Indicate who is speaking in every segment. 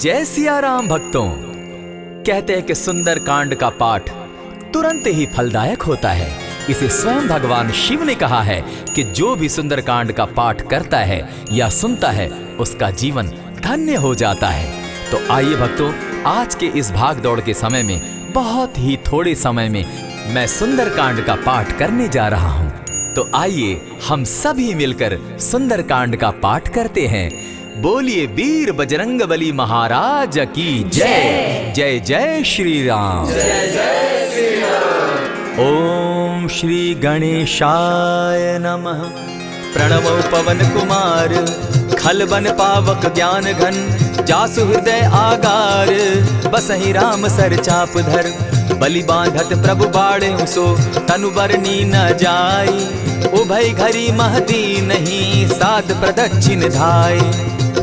Speaker 1: जय सिया राम भक्तों। कहते हैं कि सुंदर कांड का पाठ तुरंत ही फलदायक होता है। इसे स्वयं भगवान शिव ने कहा है कि जो भी सुंदर कांड का पाठ करता है या सुनता है उसका जीवन धन्य हो जाता है। तो आइए भक्तों, आज के इस भाग दौड़ के समय में बहुत ही थोड़े समय में मैं सुंदर कांड का पाठ करने जा रहा हूँ। तो आइए हम सभी मिलकर सुंदर कांड का पाठ करते हैं। बोलिए वीर बजरंगबली महाराज की जय। जय जय श्री राम।
Speaker 2: जय जय श्री राम।
Speaker 1: ओम श्री गणेशाय नमः। प्रणमो पवन कुमार खलबन पावक ज्ञान घन। जासु हृदय आगार बसहि राम सर चाप धर। बलि बांधत प्रभु बाढ़े सो तनु बरनी न जाई। उभय घरी महती नहीं साध प्रदक्षिण धाई।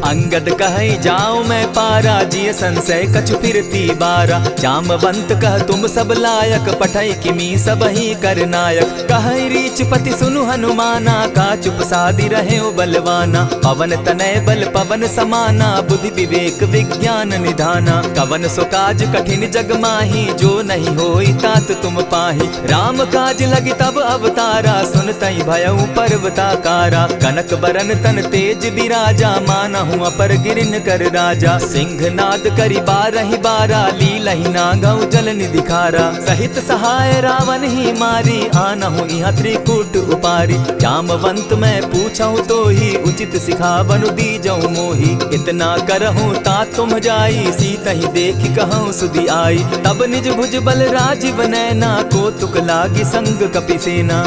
Speaker 1: अंगद कहे जाऊं मैं पारा जिय संशय कछु फिरती बारा। जामवंत कह तुम सब लायक पठै किमी सब ही कर नायक। कहे रीच पति सुनु हनुमाना का चुप सादी रहे बलवाना। पवन तनय बल पवन समाना बुद्धि विवेक विज्ञान निधाना। कवन सो काज कठिन जग माही जो नहीं होई तात तुम पाही। राम काज लगी तब अवतारा सुन तई भयउ पर्वताकारा। कनक बरन तन तेज बिराजा माना पर गिरिन कर राजा। सिंह नाद करी बारहि बारा लीलहि नागौ जल निधि खारा। सहित सहाय रावण ही मारी आनहु इहाँ त्रिकूट उपारी। जामवंत मैं पूछऊं तो ही उचित सिखावनु दीजऊं मोही। इतना करहूं ता तुम जाई सीता ही देखी कहूं सुधि आई। तब निज भुज बल राजीव नैना को तुक लागी संग कपिसेना।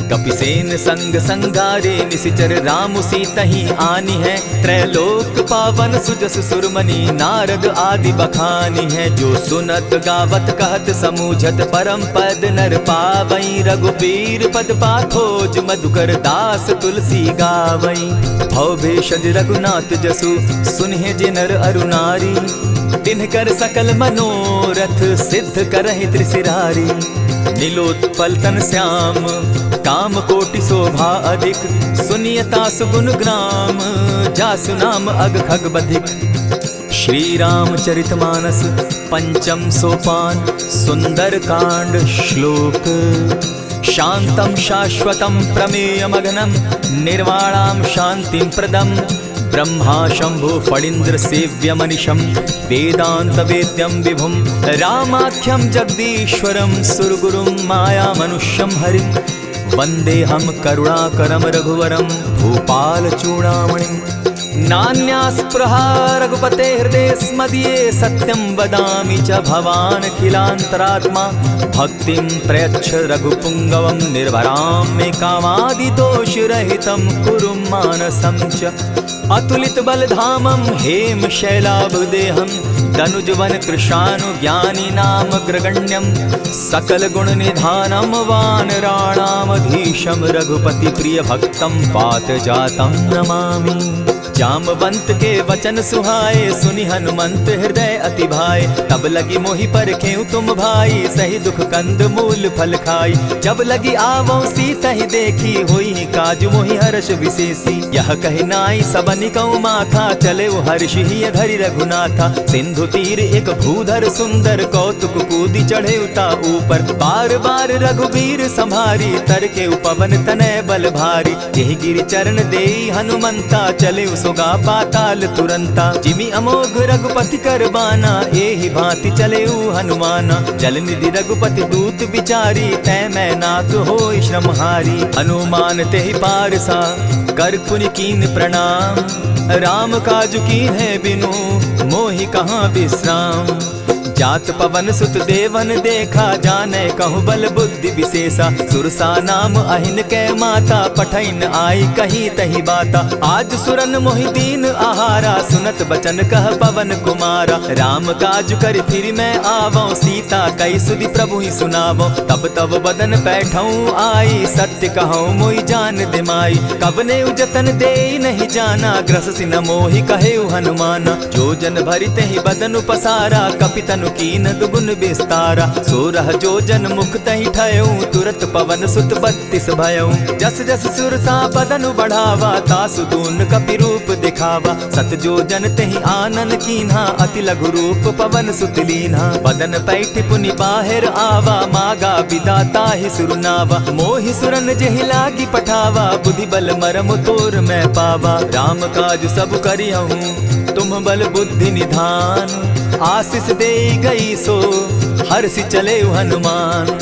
Speaker 1: कपिसेन संग संगारे निशिचर राम सीता ही आनी है। त्रैलोक पावन सुजस सुरमणि नारद आदि बखानी है। जो सुनत गावत कहत समूझत परम पद नर पावई। रघुबीर पद पाखोज मधुकर दास तुलसी गावई। भव भेषज रघुनाथ जसु सुनहि जे नर अरु नारी। तिनकर सकल मनोरथ सिद्ध करहि त्रिशिरारी। नीलोत्पल तन श्याम काम कोटि शोभा अधिक। सुनियता सुगुण ग्राम जासु नाम अग खग बधिक। श्री रामचरित मानस पंचम सोपान सुंदर कांड श्लोक। शांतम शाश्वतम प्रमेयमघनम निर्वाणाम शांतिम प्रदम। ब्रह्मा शंभु फणीन्द्र सेव्य मनिशम वेदांत वेद्यम विभुम। रामाख्यम जगदीश्वरम सुरगुरुम माया मनुष्यम हरिम। वंदे हम करुणाकरम रघुवरम भूपाल चूड़ामणिम। नान्यास्पृहा रघुपते हृदय स्मदीये। सत्यं वदामि च भवान् खिलान्तरात्मा। भक्तिं प्रयच्छ रघुपुङ्गवं निर्भरां मे कामादिदोषरहितं कुरु मानसं च। अतुलित बलधामं हेम शैलाभदेहं। दनुजवन कृशानु ज्ञानी नामग्रगण्यं। सकल गुण निधानं वानराणामधीशं। रघुपति प्रिय भक्तं पात जातं नमामि। जामवंत के वचन सुहाए सुनि हनुमंत हृदय अति भाए। तब लगी मोहि परखेउ तुम भाई सही दुख कंद मूल फल खाई। जब लगी आवो सीता ही देखी होई काजु मोहि हर्ष विशेषी। यह कहि नाई सबनि कौ माथा चले वो हर्ष ही धरि रघुनाथा। सिंधु तीर एक भूधर सुंदर कौतुक कूदी चढ़े उता ऊपर। बार बार रघुबीर संभारी तर के उपवन तनय बल भारी। यही गिरि चरण देई हनुमंता चले सोगा पाताल तुरंता। जिमि अमोघ रघुपति कर बाना एहि भांति चले हनुमाना। जल निधि रघुपति दूत विचारी तै मैं नाथ होई श्रमहारी। हनुमान तेहि पारसा कर पुनि कीन प्रणाम। राम काज कीन है बिनु मोहि कहाँ विश्राम। जात पवन सुत देवन देखा जाने कहु बल बुद्धि विशेषा। सुरसा नाम अहिन कै माता पठैन आई कही तही बाता। आज सुरन मोहि दीन आहारा सुनत बचन कह पवन कुमारा। राम काज कर फिर मैं आवो सीता कई सुधि प्रभु ही सुनावो। तब तब बदन बैठऊं आई सत्य कहूँ मोहि जान दिमाई। कबने उजतन दे नहीं जाना ग्रस सिन मोहि कहे हनुमाना। जो जन भरित ही बदन पसारा कपितन तनु कीन दुगुन विस्तारा। 16 जोजन मुख तहि ठयऊ, तुरत पवन सुत 32 भयऊ। जस जस सुरसा बदनु बढ़ावा, तासु दून कपि रूप दिखावा। 7 जोजन तेहि आनन कीन्हा, अति लघु रूप पवन सुत लीन्हा। बदन पैठ पुनि बाहिर आवा, मागा विदाता ही सुरनावा। मोहि सुरन जेहि लागी पठावा, बुद्धि बल मरम तोर मैं पावा। राम काज सब करियहूँ, तुम बल बुद्धि निधान। आशीष दे गई सो हर्षि चले हनुमान।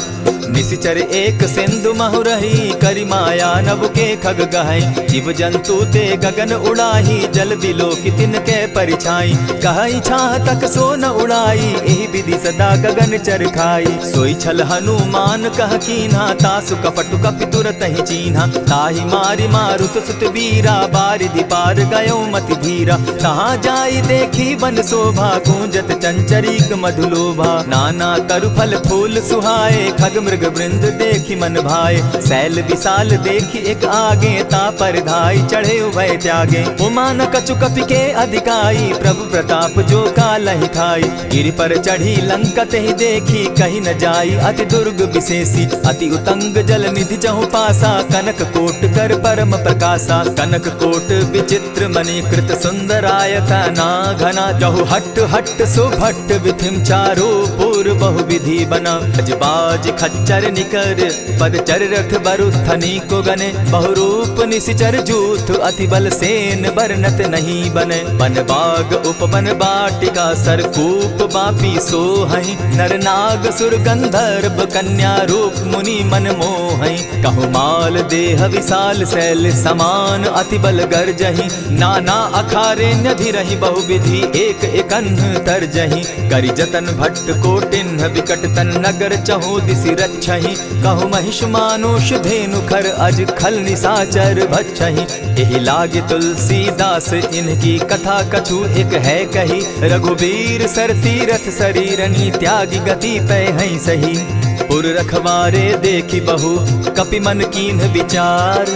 Speaker 1: निशिचर एक सिंधु महु रही, करि माया नभ के खग गहई। जीव जंतु ते गगन उड़ाही, जल बिलो की तिनके परिछाई। कहई छाह तक सो न उड़ाई, एहि विधि सदा गगन चर खाई। सोई छल हनुमान कह कीन्हा, तासु कपटु कपि तुरत ही चीन्हा। ताहि मारि मारुत सुत वीरा, बारिधि पार गयो मति धीरा। तहाँ जाई देखी वन शोभा, गूंजत चंचरीक मधुलोभा। नाना तरु फल फूल सुहाए, खग मृग वृंद देखी मन भाए। सैल विशाल देखी एक आगे, ता पर धाई चढ़े उभय त्यागे। उमा न कछु कपि के अधिकाई, प्रभु प्रताप जो कालहि खाई। गिरि पर चढ़ी लंका तेहि देखी, कही न जाई अति दुर्ग विशेषी। अति उतंग जल निधि जहु पासा, कनक कोट कर परम प्रकाशा। कनक कोट विचित्र मणि कृत सुंदरायता ना घना। जहु हट हट सुभट विधिम चारो पूर बहु विधि बना। अजबाज खच्चर निकर पदचर रथ बरुथनी को गने। बहुरूप निशिचर जूथ अति बल सेन बरनत नहीं बने। बन बाग उपवन बाटिका सरकूप बापी सोहई। नर नाग सुर गंधर्व कन्या रूप मुनि मन मोहई। कहु माल देह विशाल शैल समान, अति बल गर्जही। नाना अखारे नधिरहि बहुविधि, एक एकन्ह तरजही। करि जतन भट्ट कोटिन्ह विकट तन नगर चहु दिसि रक्षहि। कहु महिष मानुष धेनु खर, अज खल निशाचर भक्षहि। एहि लागे तुलसीदास इनकी कथा कछु एक है कही। रघुबीर सर तीरथ शरीरनी, त्यागी गति पै हई सही। पुर रखवारे देखी बहु कपि मन कीन्ह विचार।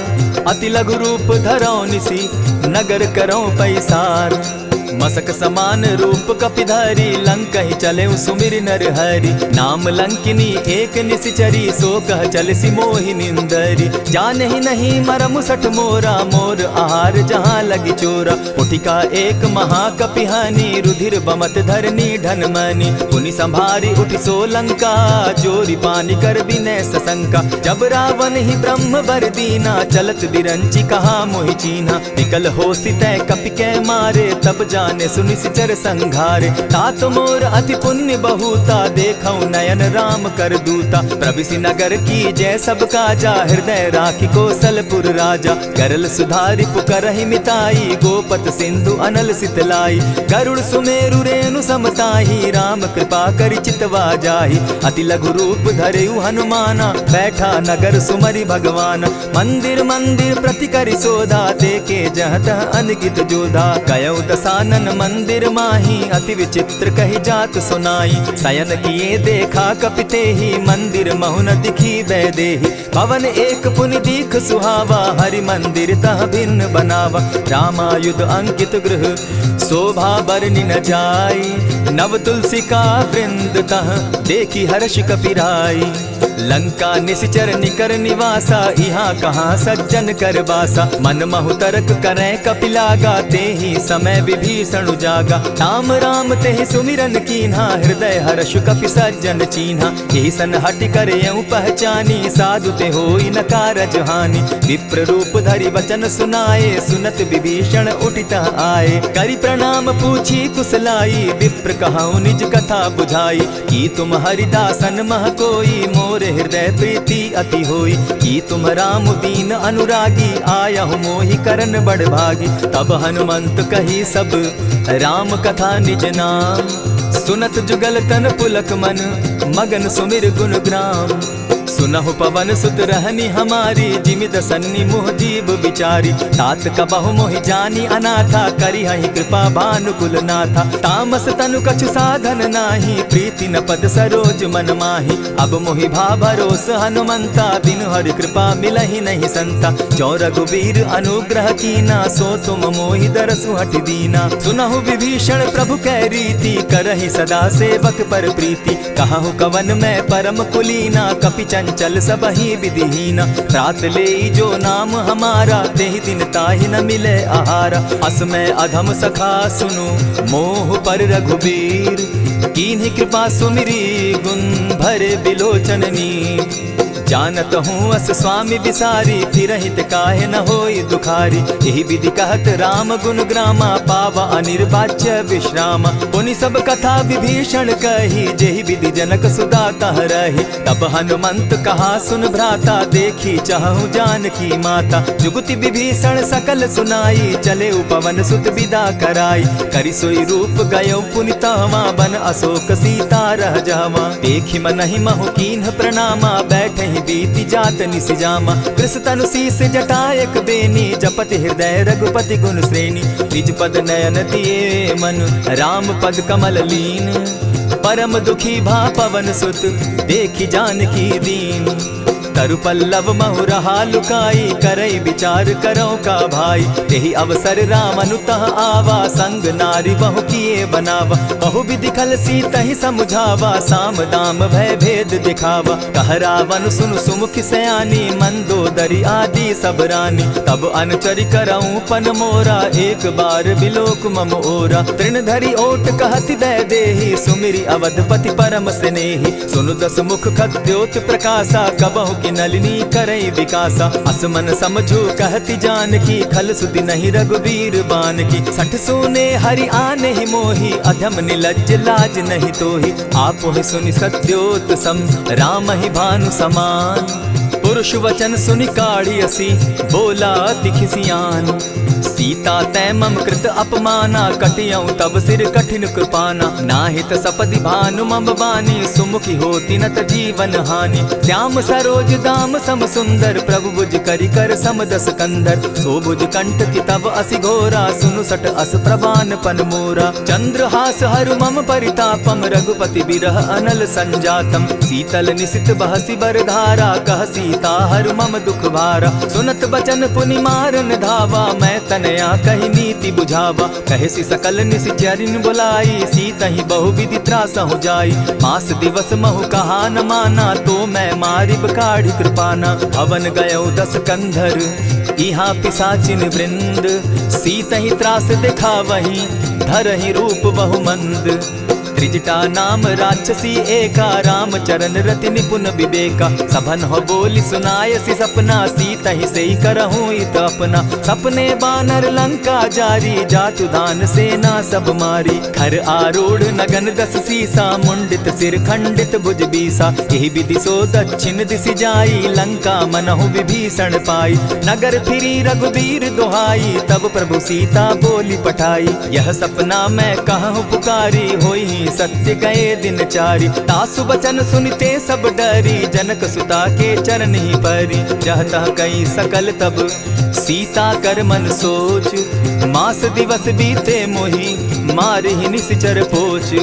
Speaker 1: अति लघु रूप धरौ निसी, नगर करौ पैसार। मसक समान रूप कपिधारी, लंकहि चले सुमिर नर हरि। नाम लंकिनी एक निशिचरी, सो कह चल सी मोहि निंदरी। जानहि नहीं मरम सठ मोरा, मोर आहार जहाँ लगी चोरा। उठिका एक महाकपिहानी, रुधिर बमत धरनी ढन मनी। पुनि संभारी उठि सो लंका, जोरी पानी कर बिनै सशंका। जब रावण ही ब्रह्म बर दीना, चलत बिरंची कहा मोहि चीन्हा। निकल होसी तै कपि कै मारे, तब जाने सुनिशिचर संघारे। तात मोर अति पुण्य बहुता, देखौ नयन राम कर दूता। प्रविशि नगर की जय सब काजा, हृदय राखी कौशलपुर राजा। करल सुधारि पुकरहि मिताई, गोपत सिंधु अनल सितलाई। गरुड़ सुमेरु रेणु समताही, राम कृपा करि चितवा जाहि। अति लघु रूप धरेउ हनुमाना, बैठा नगर सुमरि भगवान। मंदिर मंदिर प्रति करि सोधा, देखे जहत अनगित जोधा। कयौ दसानन मंदिर माही, अति विचित्र कही जात सुनाई। शयन किए देखा कपिते ही, मंदिर महु न दिखी वैदेही। पवन एक पुनि दीख सुहावा, हरि मंदिर तह भिन्न बनावा। रामायुध अंकित गृह शोभा बरनि न जाई। नव तुलसी का वृंद तह देखी हर्ष कपिराई। लंका निशिचर निकर निवासा, यहाँ कहाँ सज्जन कर बासा। मन महु तरक करै कपिलागा, तेहि समय विभीषण जागा। राम राम तेहि सुमिरन कीन्हा, हृदय हर्ष कपि सज्जन चीन्हा। एहि सन हटि कर यूं पहचानी, साधु ते होई न कारज हानि। विप्र रूप धरि वचन सुनाए, सुनत विभीषण उठितः आए। करि प्रणाम पूछी कुशलाई, विप्र कहऊँ निज कथा बुझाई। की तुम हरिदासन मह कोई, मोरे हृदय प्रीति अति होई। की तुम राम दीन अनुरागी, आयहु मोहि करन बड़ भागी। तब हनुमंत कही सब राम कथा निज नाम। सुनत जुगल तन पुलक मन, मगन सुमिर गुण ग्राम। सुनहु पवन सुत रहनी हमारी, जिमि दसन्नी मुह जीव बिचारी। तात कबहु मोहि जानी अनाथा, करी हहि कृपा भानुकुल नाथा। तामस तनु कछु साधन नाही, प्रीति न पद सरोज मन माही। अब मोहि भा भरोस हनुमंता, बिनु हरि कृपा मिलहि नहीं संता। जो रघुबीर अनुग्रह कीना, सो तुम मोहि दरसु हठि दीना। सुनहु विभीषण प्रभु कै रीति, करहि सदा सेवक पर प्रीति। कहु कवन मैं परम कुलीना, कपि चंचल सबहि विधिहीना। रात लेई जो नाम हमारा, तेहि दिन ताहि न मिले आहारा। अस मैं अधम सखा सुनु, मोह पर रघुबीर। कीन्हि कृपा सुमिरी, गुण भरे बिलोचन नीर। जानत हूँ अस स्वामी बिसारी, फिरहित काहे न होई दुखारी। यही विधि कहत राम गुण ग्रामा, पावा अनिर्वाच्य विश्रामा। पुनि सब कथा विभीषण कही, जेहि विधि जनक सुता तह रही। तब हनुमंत कहा सुन भ्राता, देखी चाहूँ जानकी माता। जुगति विभीषण सकल सुनाई, चले पवन सुत विदा कराई। करि सोई रूप गयो पुनि तहवा, बन अशोक सीता रह जहवा। देखी मनहि महु कीन्ह प्रणामा, बैठहि बीति जात निसि जामा। कृष तनु शीस जटा एक बेनी, जपति हृदय रघुपति गुण श्रेणी। निज पद नयन दिए मन, राम पद कमल लीन। परम दुखी भा पवन सुत, देखी जानकी दीन। तरु पल्लव महु रहा लुकाई, करई विचार करो का भाई। यही अवसर राम अनुतः आवा, संग नारी बहु किए बनावा। बहु विधि खल सीतहि समुझावा, साम दाम भय भेद दिखावा। कह रावण सुनु सुमुखि सयानी, मंदोदरी आदि सब रानी। तब अनुचरि करऊं पन मोरा, एक बार बिलोक मम ओरा। तृण धरि ओट कहति दय देहि, सुमिरि अवधपति परम स्नेही। सुनु दस मुख खद्योत प्रकाशा, कबहु की नलिनी करई विकासा। असमन समझो कहति जानकी, खल सुधि नहीं रघुबीर बान की। सठ सोने हरि आने ही मोही, अधम निलज्ज लाज नहीं तोही। आपो ही सुनि सत्योत सम, राम ही भानु समान। पुरुष वचन सुनि काढ़ी असी, बोला अति खिसियान। सीता तै मम कृत अपमाना, कटियऊं तब सिर कठिन कृपाना। नाहित सपदि भानु मम बानी, सुमुखी होती न त जीवन हानि। श्याम सरोज दाम सम सुंदर, प्रभु भुज करि कर सम दस कंधर। सो भुज कंठ की तब असि घोरा, सुनु सट अस प्रवान पन मोरा। चंद्रहास हरु मम परितापम, रघुपति बिरह अनल संजातम। शीतल निशित बहसी बरधारा, कह सीता हरु मम दुख भारा। सुनत बचन पुनि मारन धावा, मैं तनया कही नीति बुझावा। कहसी सकल निशिचरिन बुलाई, सीतहि बहु विधि त्रास हो जाई। मास दिवस महु कहा न माना, तो मैं मारिब काढ़ी कृपाना। हवन गयो दस कंधर, इहाँ पिशाचिन वृंद। सीतहि त्रास दिखावहि, धरहि रूप बहु मंद। त्रिजटा नाम राक्षसी एका, राम चरण रति निपुण विवेका। सभन हो बोली सुनायसी सपना, सीतहि सेई करहूँ इत अपना। सपने बानर लंका जारी, जातु दान सेना सब मारी। खर आरूढ़ नगन दस सीसा, मुंडित सिर खंडित भुज बीसा। यही विधि सो दक्षिण दिशि जाई, लंका मनहु विभीषण पाई। नगर फिरी रघुबीर दुहाई, तब प्रभु सीता बोली पठाई। यह सपना मैं कहूँ पुकारी, होई सत्य गए दिन चारी। तासु बचन सुनते सब डरी, जनक सुता के चरण ही परी। जहता कई सकल तब सीता कर मन सोच, मास दिवस बीते मोही, मार ही निश्चर पोच।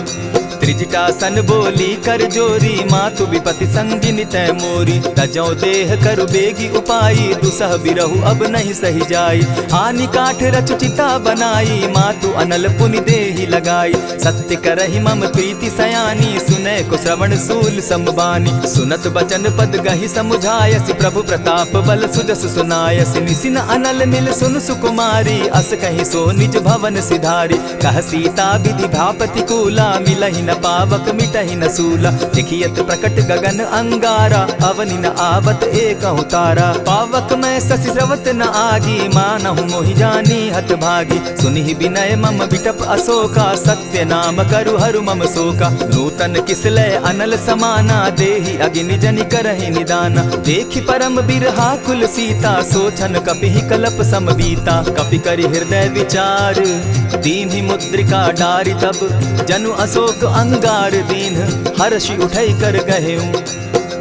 Speaker 1: त्रिजटा सन बोली कर जोरी, मातु विपति संगिनी तै मोरी। तजौ देह करु बेगी उपाई, दुसह बिरहु अब नहीं सही जाई। हानि काठ रचु चिता बनाई, मातु अनल पुनि देहि लगाई। सत्य करहि मम प्रीति सयानी, सुनै को श्रवण सूल संबानी। सुनत बचन पद गहि समुझायसि, प्रभु प्रताप बल सुजस सुनायसि। निसिन अनल मिल सुन सुकुमारी, अस कहि सो निज भवन सिधारी। कह सीता विधि भापति कूला, मिलहि न पावक मिटहि न सूला। देखियत प्रकट गगन अंगारा, अवनि न आवत एकहु तारा। पावक मैं शशि स्रवत न आगी, मानहु मोहि जानी हत भागी। सुनिहि विनय मम विटप अशोका, सत्य नाम करु हरु मम शोका। नूतन किसलय अनल समाना, देहि अगिनि जनि करहि निदाना। देखि परम बिरहा कुल सीता, सोचन कपिहि कलप सम बीता। कपि करि हृदय विचार, दीन्हि मुद्रिका डारि। तब जनु अशोक अंगार दीन, हर्षि उठै कर गहेऊ।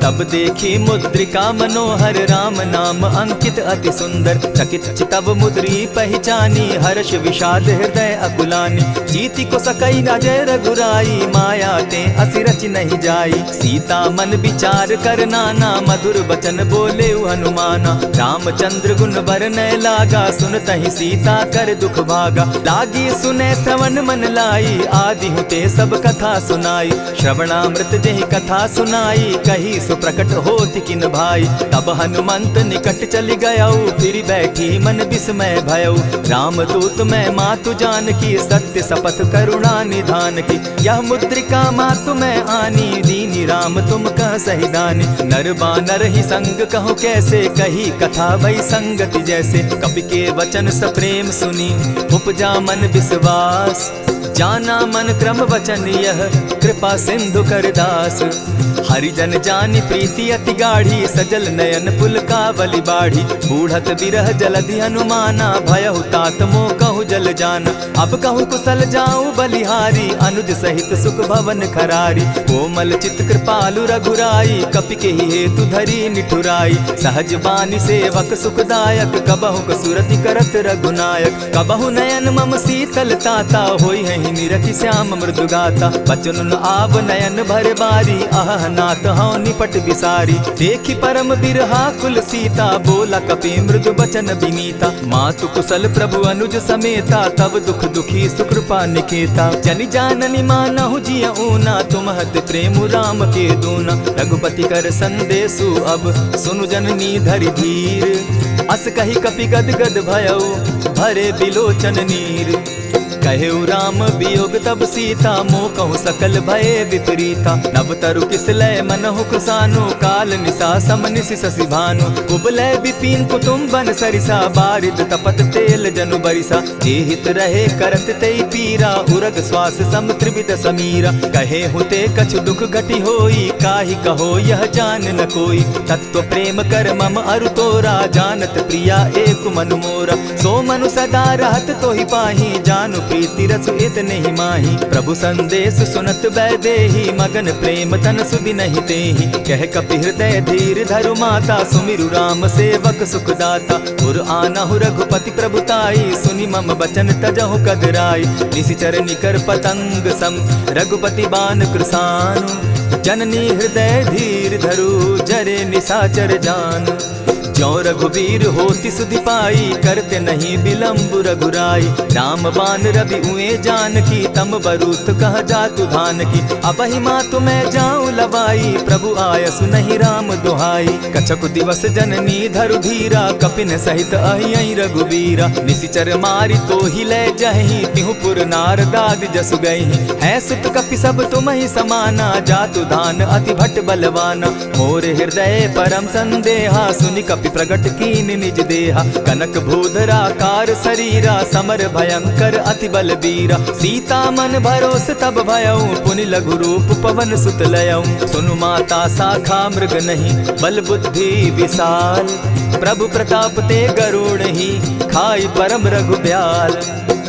Speaker 1: तब देखी मुद्रिका मनोहर राम नाम अंकित अति सुंदर। चकित चितव मुद्री पहचानी हर्ष विषाद हृदय अकुलानी। जीति को सकई न जय रघुराई माया ते असि रचि नहीं जाई। सीता मन विचार कर नाना मधुर बचन बोले हनुमाना। रामचंद्र गुण बरनय लागा सुनतहि सीता कर दुख भागा। लागी सुने श्रवण मन लाई आदि हुते सब कथा सुनाई। श्रवणामृत जेहि कथा सुनाई कही सो प्रकट होति किन भाई। तब हनुमंत निकट चली गयऊ फिर बैठी मन विस्मय भयऊ। रामदूत मैं मातु जान की सत्य शपथ करुणा निधान की। यह मुद्रिका मातु मैं आनी दीनी राम तुम कह सही दानी। नर बानर ही संग कहो कैसे कही कथा भई संगति जैसे। कपि के वचन सप्रेम सुनी उपजा मन विश्वास। जाना मन क्रम वचन यह कृपा सिंधु कर दास। हरिजन जानी प्रीति अति गाढ़ी सजल नयन पुलकावली बाढ़ी। बूढ़त बिरह जलधि हनुमाना भयहु तात मोह कहु जल जाना। अब कहूँ कुशल जाऊँ बलिहारी अनुज सहित सुख भवन खरारी। कोमल चित कृपालु रघुराई कपि के ही हेतु धरी निठुराई। सहज बानी सेवक सुखदायक कबहु कसुरति करत रघुनायक। कबहु नयन मम शीतल ताता होई है निरखि श्याम मृदु गाता। बचन आब नयन भर बारी आह नाथ हौ निपट बिसारी। देखी परम बिरहा कुल सीता बोला कपि मृदु बचन विनीता। मातु कुशल प्रभु अनुज समेता तब दुख दुखी सुकृपा निकेता। जनि जाननी मानहु जिय ऊना तुम्हत प्रेम राम के दूना। रघुपति कर संदेशु अब सुनु जननी धरि धीर। अस कही कपि गद गद भयऊ भरे बिलोचन नीर। कहेउ राम वियोग तब सीता मोह कहूँ सकल भये विपरीता। नव तरु किस लय मनहु कुसानु काल निशा समनिशि शशि भानु। कुबलय विपिन कुटुम्बन सरिसा बारिद तपत तेल जनु बरिसा। जे हित रहे करत तेई पीरा उरग श्वास सम त्रिविध समीरा। कहे हुते कछु दुख घटी होई काहि कहो यह जान न कोई। तत्व प्रेम कर मम अरु तोरा जानत प्रिया एक मनु मोरा। सो मनु सदा रहत तोहि पाही जानु प्रीति रस इतने ही माही। प्रभु संदेश सुनत बैदेही मगन प्रेम तन सुधि नहीं तेहि। कह कपि हृदय धीर धरु माता सुमिरु राम सेवक सुखदाता। उर आनहु रघुपति प्रभुताई सुनि मम बचन तजहु कदराई। निशिचर निकर पतंग सम रघुपति बान कृसानु। जननी हृदय धीर धरु जरे निशाचर जान। ज्यों रघुवीर होति सुधि पाई करते नहीं विलम्ब रघुराई। राम बान रवि उए जान की तम बरूथ कह जातु धान की। अबहि मातु मैं जाऊं लवाई प्रभु आयसु नहीं राम दुहाई। कछक दिवस जननी धरु धीरा कपिन सहित अहियहि रघुवीरा। निशिचर मारी तो ही ले जहि तिहु पुर नारदादि जसु गई। है सुत कपि सब तुम ही समाना जातु धान अति भट बलवाना। मोर हृदय परम संदेहा सुनि कपि प्रगट कीन निज देहा। कनक भूधराकार शरीरा समर भयंकर अति बलबीरा। सीता मन भरोस तब भयऊ पुनि लघु रूप पवन सुत लयऊ। सुनु माता शाखा मृग नहीं बल बुद्धि विशाल। प्रभु प्रताप ते गरुड़ ही खाई परम रघुब्याल।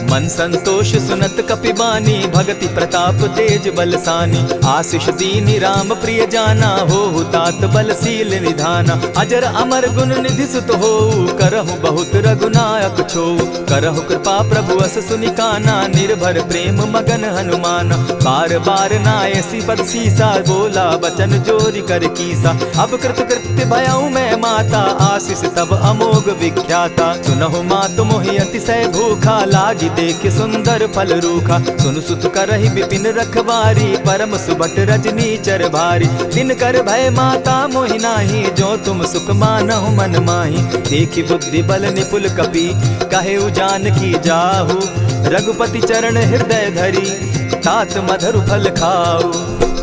Speaker 1: मन संतोष सुनत कपिबानी भगति प्रताप तेज बलसानी। आशीष दीनी राम प्रिय जाना हो तात बलशील निधाना। अजर अमर गुण निधि सुत हो करहु बहुत रघुनायक छो। करहु कृपा प्रभु अस सुनिकाना निर्भर प्रेम मगन हनुमाना। बार बार नायसी पद सीसा बोला बचन जोरी कर कीसा। अब कृत कृत्य भयऊ मैं माता आशीष तब अमोघ विख्याता। सुनहु मातु मोहि अतिशय भूखा लागी देख सुंदर फल रूखा। सुन सुत करहि विपिन रखवारी परम सुबट रजनी चर भारी। दिन कर भय माता मोहि नाही जो तुम सुख मानहु मन माही। देखि बुद्धि बल निपुल कपि कहेउ जानकी जाहु। रघुपति चरण हृदय धरी तात मधुर फल खाऊ।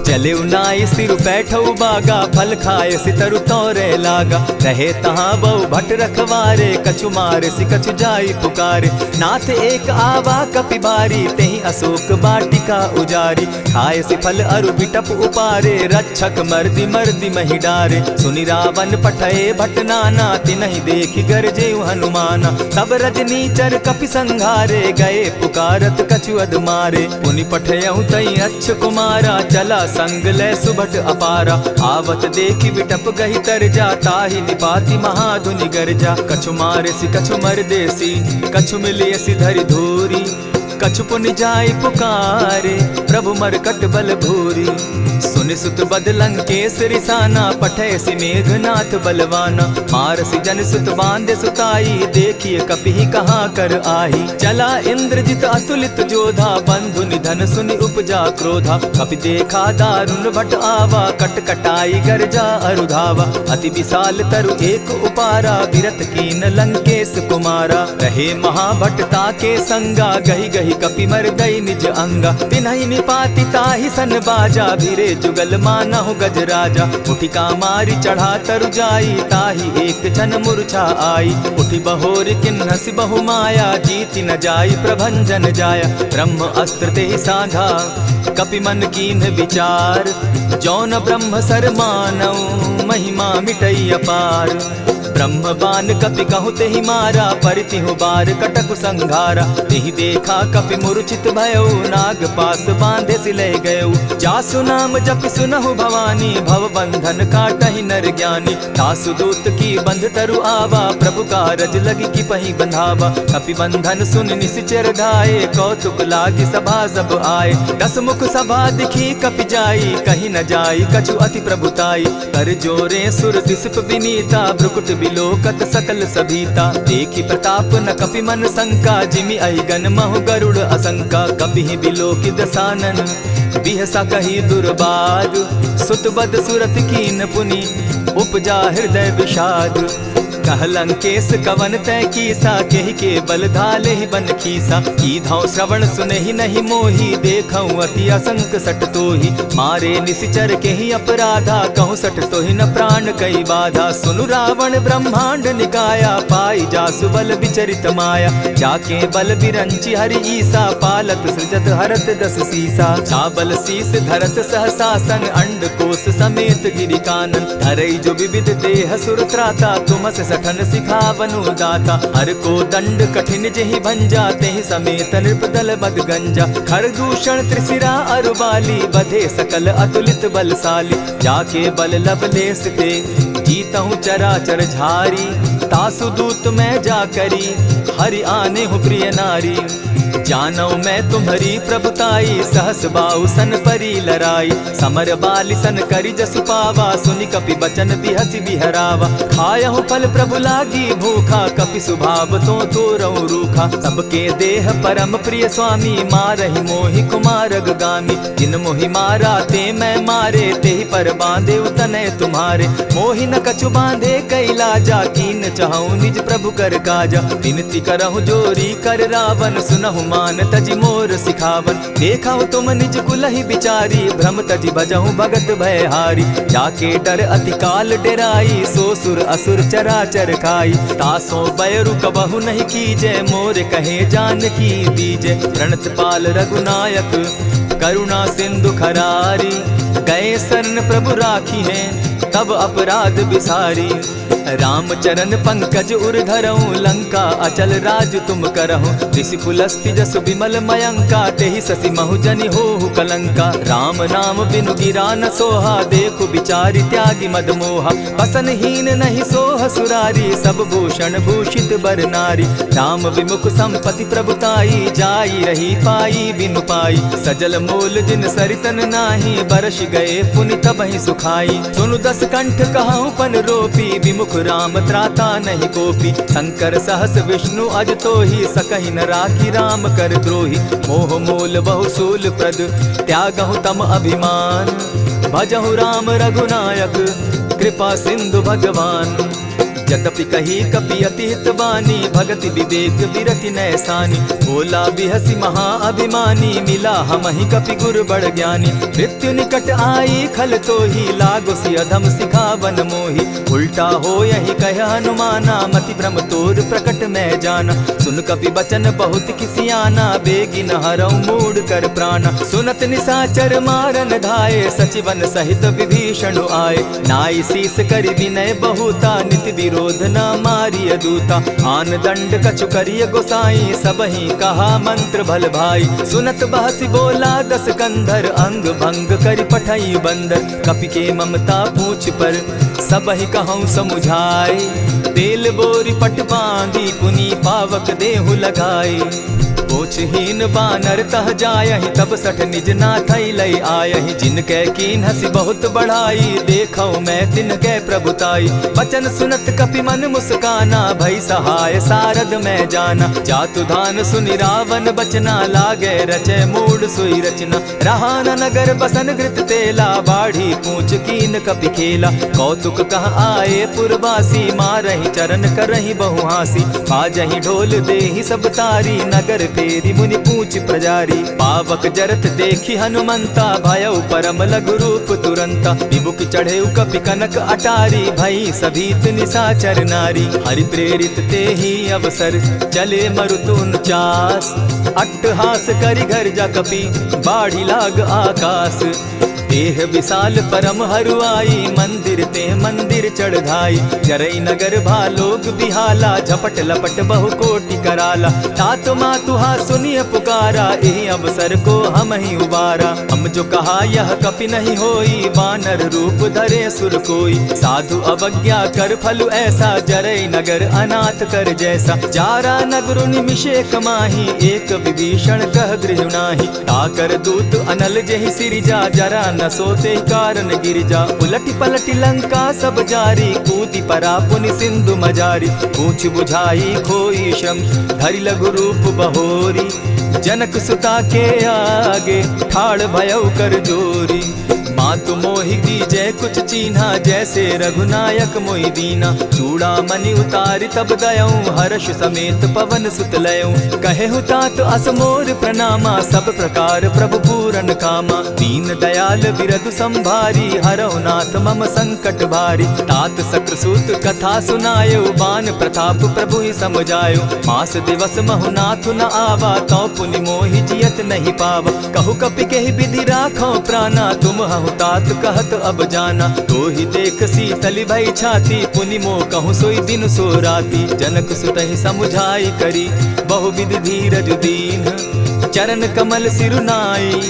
Speaker 1: चले नाई सिर बैठऊ बागा फल खाए सितरु तोरे लागा। रहे तहाँ बहु भट रखवारे कछु मारे सि कछु जाई पुकारे। नाथ एक आवा कपि बारी तेहि अशोक बाटिका उजारी। खाए सि फल अरु बिटप उपारे रक्षक मर्दि मर्दि महि डारे। सुनि रावण पठए भट नाना तिनहि देखि गरजेउ हनुमाना। तब रजनी चर कपि संघारे गए पुकारत कछु अध मारे। पुनि पठयउ तई अच्छ कुमारा चला संग लय सुभट अपारा। आवत देखी विटप गही तर जा, ताहि निपाति महाधुनि गर्जा। कछु मारेसी कछु मर देसी, कछु मिलियसी धरि धूरी। कछु पुनि जाय पुकारे, प्रभु मरकट बल भूरी। सुनि सुत बद लंकेश रिसाना, पठयसि मेघनाथ बलवाना। मारसि जन सुत बांधे सुताई, देखिए कपि कहाँ कर आही। चला इंद्रजित अतुलित जोधा, बंधु निधन सुनि उपजा क्रोधा। कपि देखा दारुण भट आवा, कट कटाई गर्जा अरुधावा। अति विशाल तरु एक उपारा, विरत कीन लंकेश कुमारा। रहे महाभटता के संगा, गही गही कपि मर गई निज अंगा। तिन्हि निपाति ताहि सन बाजा, भीरे जुगल मानहु गजराजा। उठिका मारी चढ़ा तरु जाई, ताहि एक जन मूर्छा आई। उठि बहोर किन्हसि बहु माया, जीति न जाई प्रभंजन जाया। ब्रह्म अस्त्र तेहि साधा, कपि मन कीन्ह विचार। जौन ब्रह्म सर मानऊ, महिमा मिटई अपार। ब्रह्म बान कपि कहु तेहि मारा, परितिहु बार कटकु संघारा। तेहि देखा कपि मूर्छित भयउ, नाग पास बांधे सिलय गयउ। जासु नाम जपि सुनहु भवानी, भव बंधन काटहि नर ज्ञानी। तासु दूत की बंध तरु आवा, प्रभु कारज लगी की पहि बंधावा। कपि बंधन सुन निसिचर धाये, कौतुक लागी सभा सब आए। दस मुख सभा दिखी कपि जाई, कहीं न जाई कछु अति प्रभुताई। कर जोरे सुर दिसप विनीता, भ्रुकुट बिलोकत सकल सभीता। देखी प्रताप न कपि मन शंका, जिमि अहिगन महु गरुड़ असंका। कपि बिलोकि दसानन, बिहसा कही दुर्बाद। सुत बद सुरत कीन पुनि, उपजा हृदय विषाद। कह लंकेश कवन तय कीसा, केहि के बल धाले ही बन खीसा। कीधौ श्रवण सुनहि नहीं मोही, देखऊं अति असंक सट तोही। मारे निसिचर केहि अपराधा, कहूँ सट तोहि न प्राण कई बाधा। सुनु रावण ब्रह्मांड निकाया, पाई जासु बल विचरित माया। जाके बल बिरंचि हरि ईसा, पालत सृजत हरत दस सीसा। चाबल शीस धरत सहसासन, अंड कोश समेत गिरि कानन। धरई जो विविध देह सुर त्राता, तुमस सठन सिखावनु दाता। हर को दंड कठिन जेहि भंजा, तेहि समेत नृपदल बद गंजा। खर दूषण त्रिशिरा अरुबाली, बधे सकल अतुलित बलशाली। जाके बल लवलेस ते, जीतहु चराचर झारी। तासु दूत मैं जा करी, हरि आने हूँ प्रिय नारी। जानौ मैं तुम्हारी प्रभुताई, सहस बाहु सन परी लराई। समर बाली सन करि जसु पावा, सुनि कपि बचन बिहसि बिहरावा। खायहु फल प्रभु लागी भूखा, कपि सुभाव तो तोरहु रूखा। सबके देह परम प्रिय स्वामी, मारहि मोहि कुमारग गामी। जिन मोहि मारा ते मैं मारे, तेहि पर बांधे उतने तुम्हारे। मोहि न कछु बांधे कैलाजा, कीन चाहूं निज प्रभु कर काजा। विनती करहु जोरी कर रावण, सुनहु मान तजि मोर सिखावन। देखा तुम निज कुलहि बिचारी, भ्रम तजि भजहु भगत भयहारी। जाके डर अति काल डेराई, सो सुर असुर चराचर खाई। तासों बैरु कबहु नहीं कीजे, मोर कहे जानकी दीजे। प्रणत पाल रघुनायक, करुणा सिंधु खरारी। गए शरण प्रभु राखी हैं, तब अपराध बिसारी। राम चरण पंकज उर धरऊं, लंका अचल राज तुम करहूं। ऋषि पुलस्ति जस विमल मयंका, तेहि ससि महु जनि होहु कलंका। राम नाम बिनु गिरा न सोहा, देखु बिचारी त्यागी मद मोहा। बसनहीन नहीं सोह सुरारी, सब भूषण भूषित बर नारी। राम विमुख संपति प्रभुताई, जाई रही पाई बिनु पाई। सजल मोल जिन सरितन नाही, बरस गए पुनि तबहि सुखाई। सुनु दस कंठ कहूँ पन रोपी, विमुख राम त्राता नहीं कोपी। शंकर सहस विष्णु अज तोहि, सकहि न राखी राम कर द्रोही। मोह मूल बहु सूल प्रद, त्यागहु तम अभिमान। भजहु राम रघुनायक, कृपा सिंधु भगवान। यद्यपि कही कपि अति हितवानी, भगति विवेक विरति नैसानी। बोला बिहसी महा अभिमानी, मिला हमहि कपि गुर बड़ ज्ञानी। मृत्यु निकट आई खल तोहि, लागो सि अधम सिखावन मोहि। उल्टा हो यही कह हनुमाना, मति भ्रम तोर प्रकट मैं जाना। सुन कपि बचन बहुत किसियाना, बेगी न हरऊ मूड कर प्राणा। सुनत निसाचर मारन धाये, सचिवन सहित विभीषण आए। नाई शीस करि विनय बहुता, नित विरोध क्रोध न मारिय दूता। आन दंड कछु करिय गोसाई, सबहि कहा मंत्र भल भाई। सुनत बहसी बोला दस कंधर, अंग भंग करि पठई बंदर। कपि के ममता पूछ पर, सबहि कहूँ समुझाए। तेल बोरी पट बांधी, पुनि पावक देहु लगाए। पोछहीन बानर तह जायहि, तब सठ निज नाथई लई आयहि। जिनके कीन हसी बहुत बढ़ाई, देखौ मैं तिनके प्रभुताई। बचन सुनत कपि मन मुस्काना, भई सहाय सारद में जाना। जातु धान सुनि रावण बचना, लागे रचे मूड सोई रचना। रहा न नगर बसन घृत तेला, बाढ़ी पूछ कीन कपि खेला। कौतुक कह आए पुरवासी, मारहि चरण करहि बहु हासी। बाजहि ढोल देहि सब तारी, नगर तेरी मुनि पूछ प्रजारी। पावक जरत देखी हनुमंता, भयउ परम लघु रूप तुरंता। विमुख चढ़े कपि कनक अटारी, भई सभीत निशाचर नारी। हरि प्रेरित ते ही अवसर, चले मरुतुन चास। अट्टहास करि घर जा कपि, बाढ़ी लाग आकाश। देह विशाल परम हरुआई, मंदिर ते मंदिर चढ़ाई। जरई नगर भालोग बिहाला, झपट लपट बहु कोटि कराला। तात मातुहा सुनिय पुकारा, एहि अवसर को हम ही उबारा। हम जो कहा यह कपि नहीं होई, बानर रूप धरे सुर कोई। साधु अवज्ञा कर फल ऐसा, जरई नगर अनाथ कर जैसा। जारा नगर निमिषे कमाही, एक विभीषण कह गृह नाही। ताकर दूत अनल जेहि सिरिजा, जरा न सोते कारण गिरिजा। उलटी पलटी लंका सब जारी, कूदी परा पुनि सिंधु मजारी। पूछ बुझाई खोई श्रम, धरि लघु रूप बहोरी। जनक सुता के आगे, ठाड़ भयउ कर जोरी। मातु मोहि दीजै कुछ चीन्हा, जैसे रघुनायक मोहि दीना। चूड़ामणि उतारि तब दयऊँ, हर्ष समेत पवन सुत लयऊँ। कहेहु तात असमोर प्रणामा, सब प्रकार प्रभु पूरन कामा। दीन दयाल बिरदु संभारी, हरौ नाथ मम संकट भारी। तात सक्रसूत कथा सुनायो, बान प्रताप प्रभु ही समझायो। मास दिवस महु नाथ न आवा, तौ पुनि मोहि जियत नहीं पावा। कहु कपि केहि विधि राखो प्राणा, तुम हहु तात कहत अब जाना। तो ही देख शीतली भई छाती, पुनि मो कहूँ सोई दिन सो राती। जनक सुतहि समुझाई करी, बहुविधि धीरज दीन। चरण कमल सिरुनाई,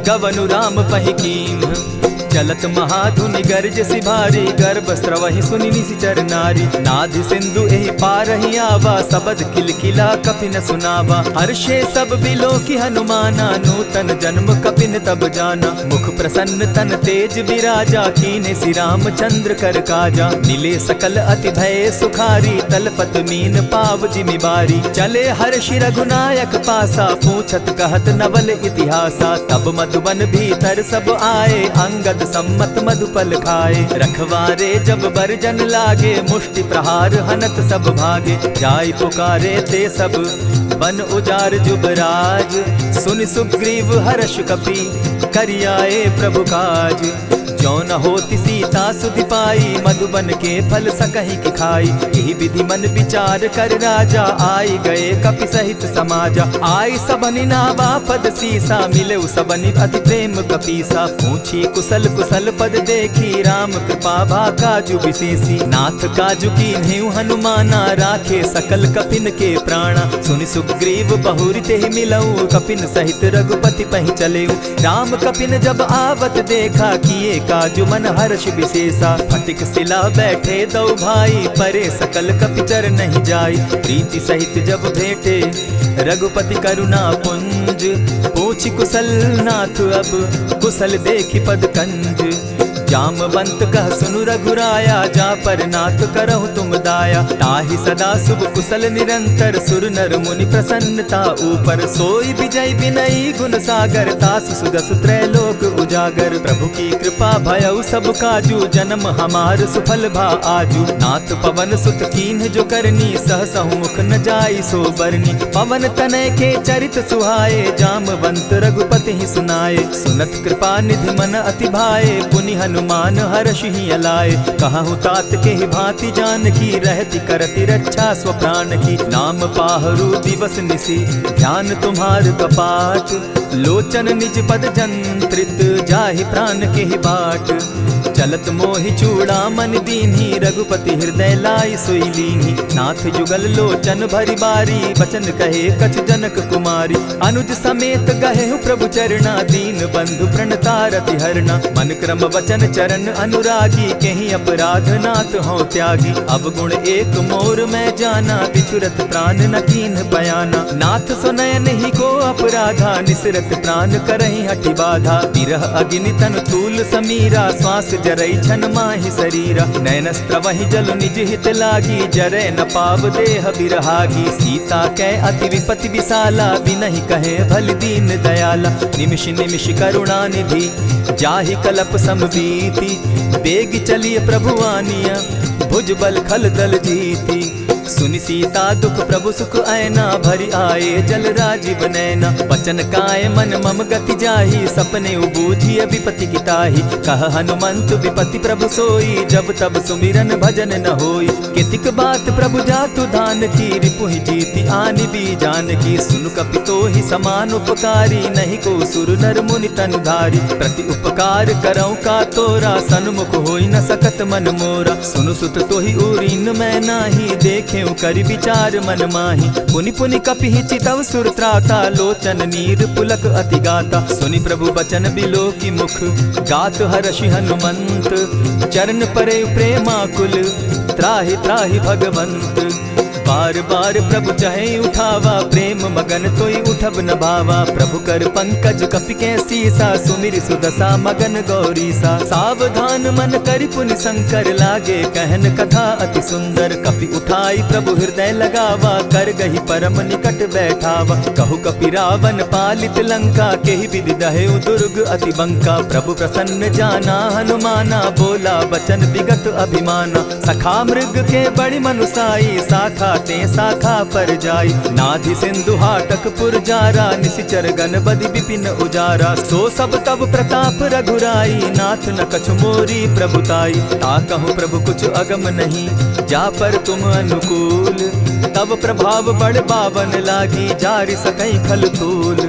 Speaker 1: गवनु राम पहि कीन्ह। चलत महाधुनि गर्ज सिभारी, गर्भ स्रवहि सुनि निशिचर नारी। नाधि सिंधु एहि पारहि आवा, सबद किलकिला कपि न सुनावा। हर्षे सब बिलोकि हनुमाना, नूतन जन्म कपिन तब जाना। मुख प्रसन्न तन तेज विराजा, कीन्हे श्री रामचंद्र कर काजा। मिले सकल अति भय सुखारी, तलपत मीन पाव जिमि बारी। चले हर्षि रघुनायक पासा, पूछत कहत नवल इतिहासा। तब मधुबन भीतर सब आए, अंगद सम्मत मधुपल खाए। रखवारे जब बरजन लागे, मुष्टि प्रहार हनत सब भागे। जाय पुकारे ते सब, बन उजार जुबराज। सुन सुग्रीव हर्ष कपि, करियाए प्रभु काज। जो न होती सीता सुधि पाई, मधुबन के फल सकहि की खाई। यही विधि मन विचार कर राजा, आई गए कपि सहित समाजा। आई सबनि नावा पद सीसा, मिले सबनि अति प्रेम कपीसा। पूछी कुशल कुशल पद देखी, राम कृपा भा काजु विशेषी। नाथ काजु कीन्हेउ हनुमाना, राखे सकल कपिन के प्राणा। सुनि सुग्रीव बहुरि तेहि मिलऊ, कपिन सहित रघुपति पहि चलेऊ। राम कपिन जब आवत देखा, किए काजु मन हर्ष विशेषा। फटिक सिला बैठे दो भाई, परे सकल कपिचर नहीं जाई। प्रीति सहित जब भेटे, रघुपति करुणा पुंज। पूछि कुशल नाथ अब, कुशल देखि पद कंज। जामवंत कह सुनु रघुराया, जा पर नाथ करहु तुम दाया। ताहि सदा शुभ कुशल निरंतर, सुर नर मुनि प्रसन्नता ऊपर। सोई विजय विनयी गुण सागर, तासु सुदसु त्रैलोक उजागर। प्रभु की कृपा भयउ सब काजू, जन्म हमार सुफल भा आजू। नाथ पवन सुत कीन्ह जो करनी, सहसहु मुख न जाई सो बरनी। पवन तनय के चरित सुहाए, जामवंत रघुपति ही सुनाए। सुनत कृपा निधि मन अति भाए, पुनि हनुमान हर्षि ही अलाए। कहूँ तात के ही भांति जान की, रहती करती रक्षा स्व प्राण की। नाम पाहरु दिवस निसी, ध्यान तुम्हार कपाट। लोचन निज पद जंत्रित, जाहि प्राण के ही बाट। चलत मोहि चूड़ामन दीन्ही, रघुपति हृदय लाई सोई लीन्ही। नाथ जुगल लोचन भरी बारी, बचन कहे कछ जनक कुमारी। अनुज समेत गहे प्रभु चरणा, दीन बंधु प्रणतारति हरना। मन क्रम वचन चरण अनुरागी, कहीं अपराध नाथ हो त्यागी। अब गुण एक मोर में जाना, बिचुरत प्राण न कीन्ह बयाना। नाथ सुनयन ही को अपराधा, निसरत प्राण करहि हटि बाधा। विरह अग्नि तन तूल समीरा, श्वास जरई छन माहि शरीरा। नयन स्त्रवहि जल निज हित लागी, जरै न पाव देह बिरहागी। सीता कै अति विपति विशाला, बिनहि कहे भल दीन दयाला। निमिष निमिष करुणा निधि, जाहि कलप समबीति। बेग चलिए प्रभु आनिया, भुज बल खल दल जीती। सुनि सीता दुख प्रभु सुख ऐना, भरी आए जल राजीव नैना। वचन काय मन मम गति जाहि, सपने बूझिय विपति किताहि। कह हनुमंत विपति प्रभु सोई, जब तब सुमिरन भजन न होई। कितिक बात प्रभु जातु धान की, रिपुहि जीति आनि भी जान की। सुनु कपितोहि समान उपकारी, नहीं को सुर नर मुनि तनु धारी। प्रति उपकार करौ का तोरा, सन्मुख होई न सकत मन मोरा। सुनु सुत तोहि उरीन मैं नाही, देखे करि विचार मन माही। पुनि पुनि कपिहि चितव सुर त्राता, लोचन नीर पुलक अति गाता। सुनि प्रभु बचन बिलो की मुख, गात हर्षि हनुमंत। चरण परे प्रेमाकुल, त्राहि त्राहि भगवंत। बार बार प्रभु चहे उठावा, प्रेम मगन तोई उठब न भावा। प्रभु कर पंकज कपि के सीसा, सुमिर सुदशा मगन गौरीसा। सावधान मन करि पुनि शंकर, लागे कहन कथा अति सुंदर। कपि उठाई प्रभु हृदय लगावा, कर गही परम निकट बैठावा। कहु कपि रावण पालित लंका, केहि विधि दहेउ दुर्ग अति बंका। प्रभु प्रसन्न जाना हनुमाना, बोला बचन विगत अभिमाना। सखा मृग के बड़ी मनुसाई, साखा ते शाखा पर जाई। नाधि सिंधु हाटक पुरजारा, निशिचर गण बदि विपिन उजारा। सो सब तब प्रताप रघुराई, नाथ न कछु मोरी प्रभुताई। ता कहूँ प्रभु कुछ अगम नहीं, जा पर तुम अनुकूल। तब प्रभाव बड़ पावन लागी, जारि सकई खल तूल।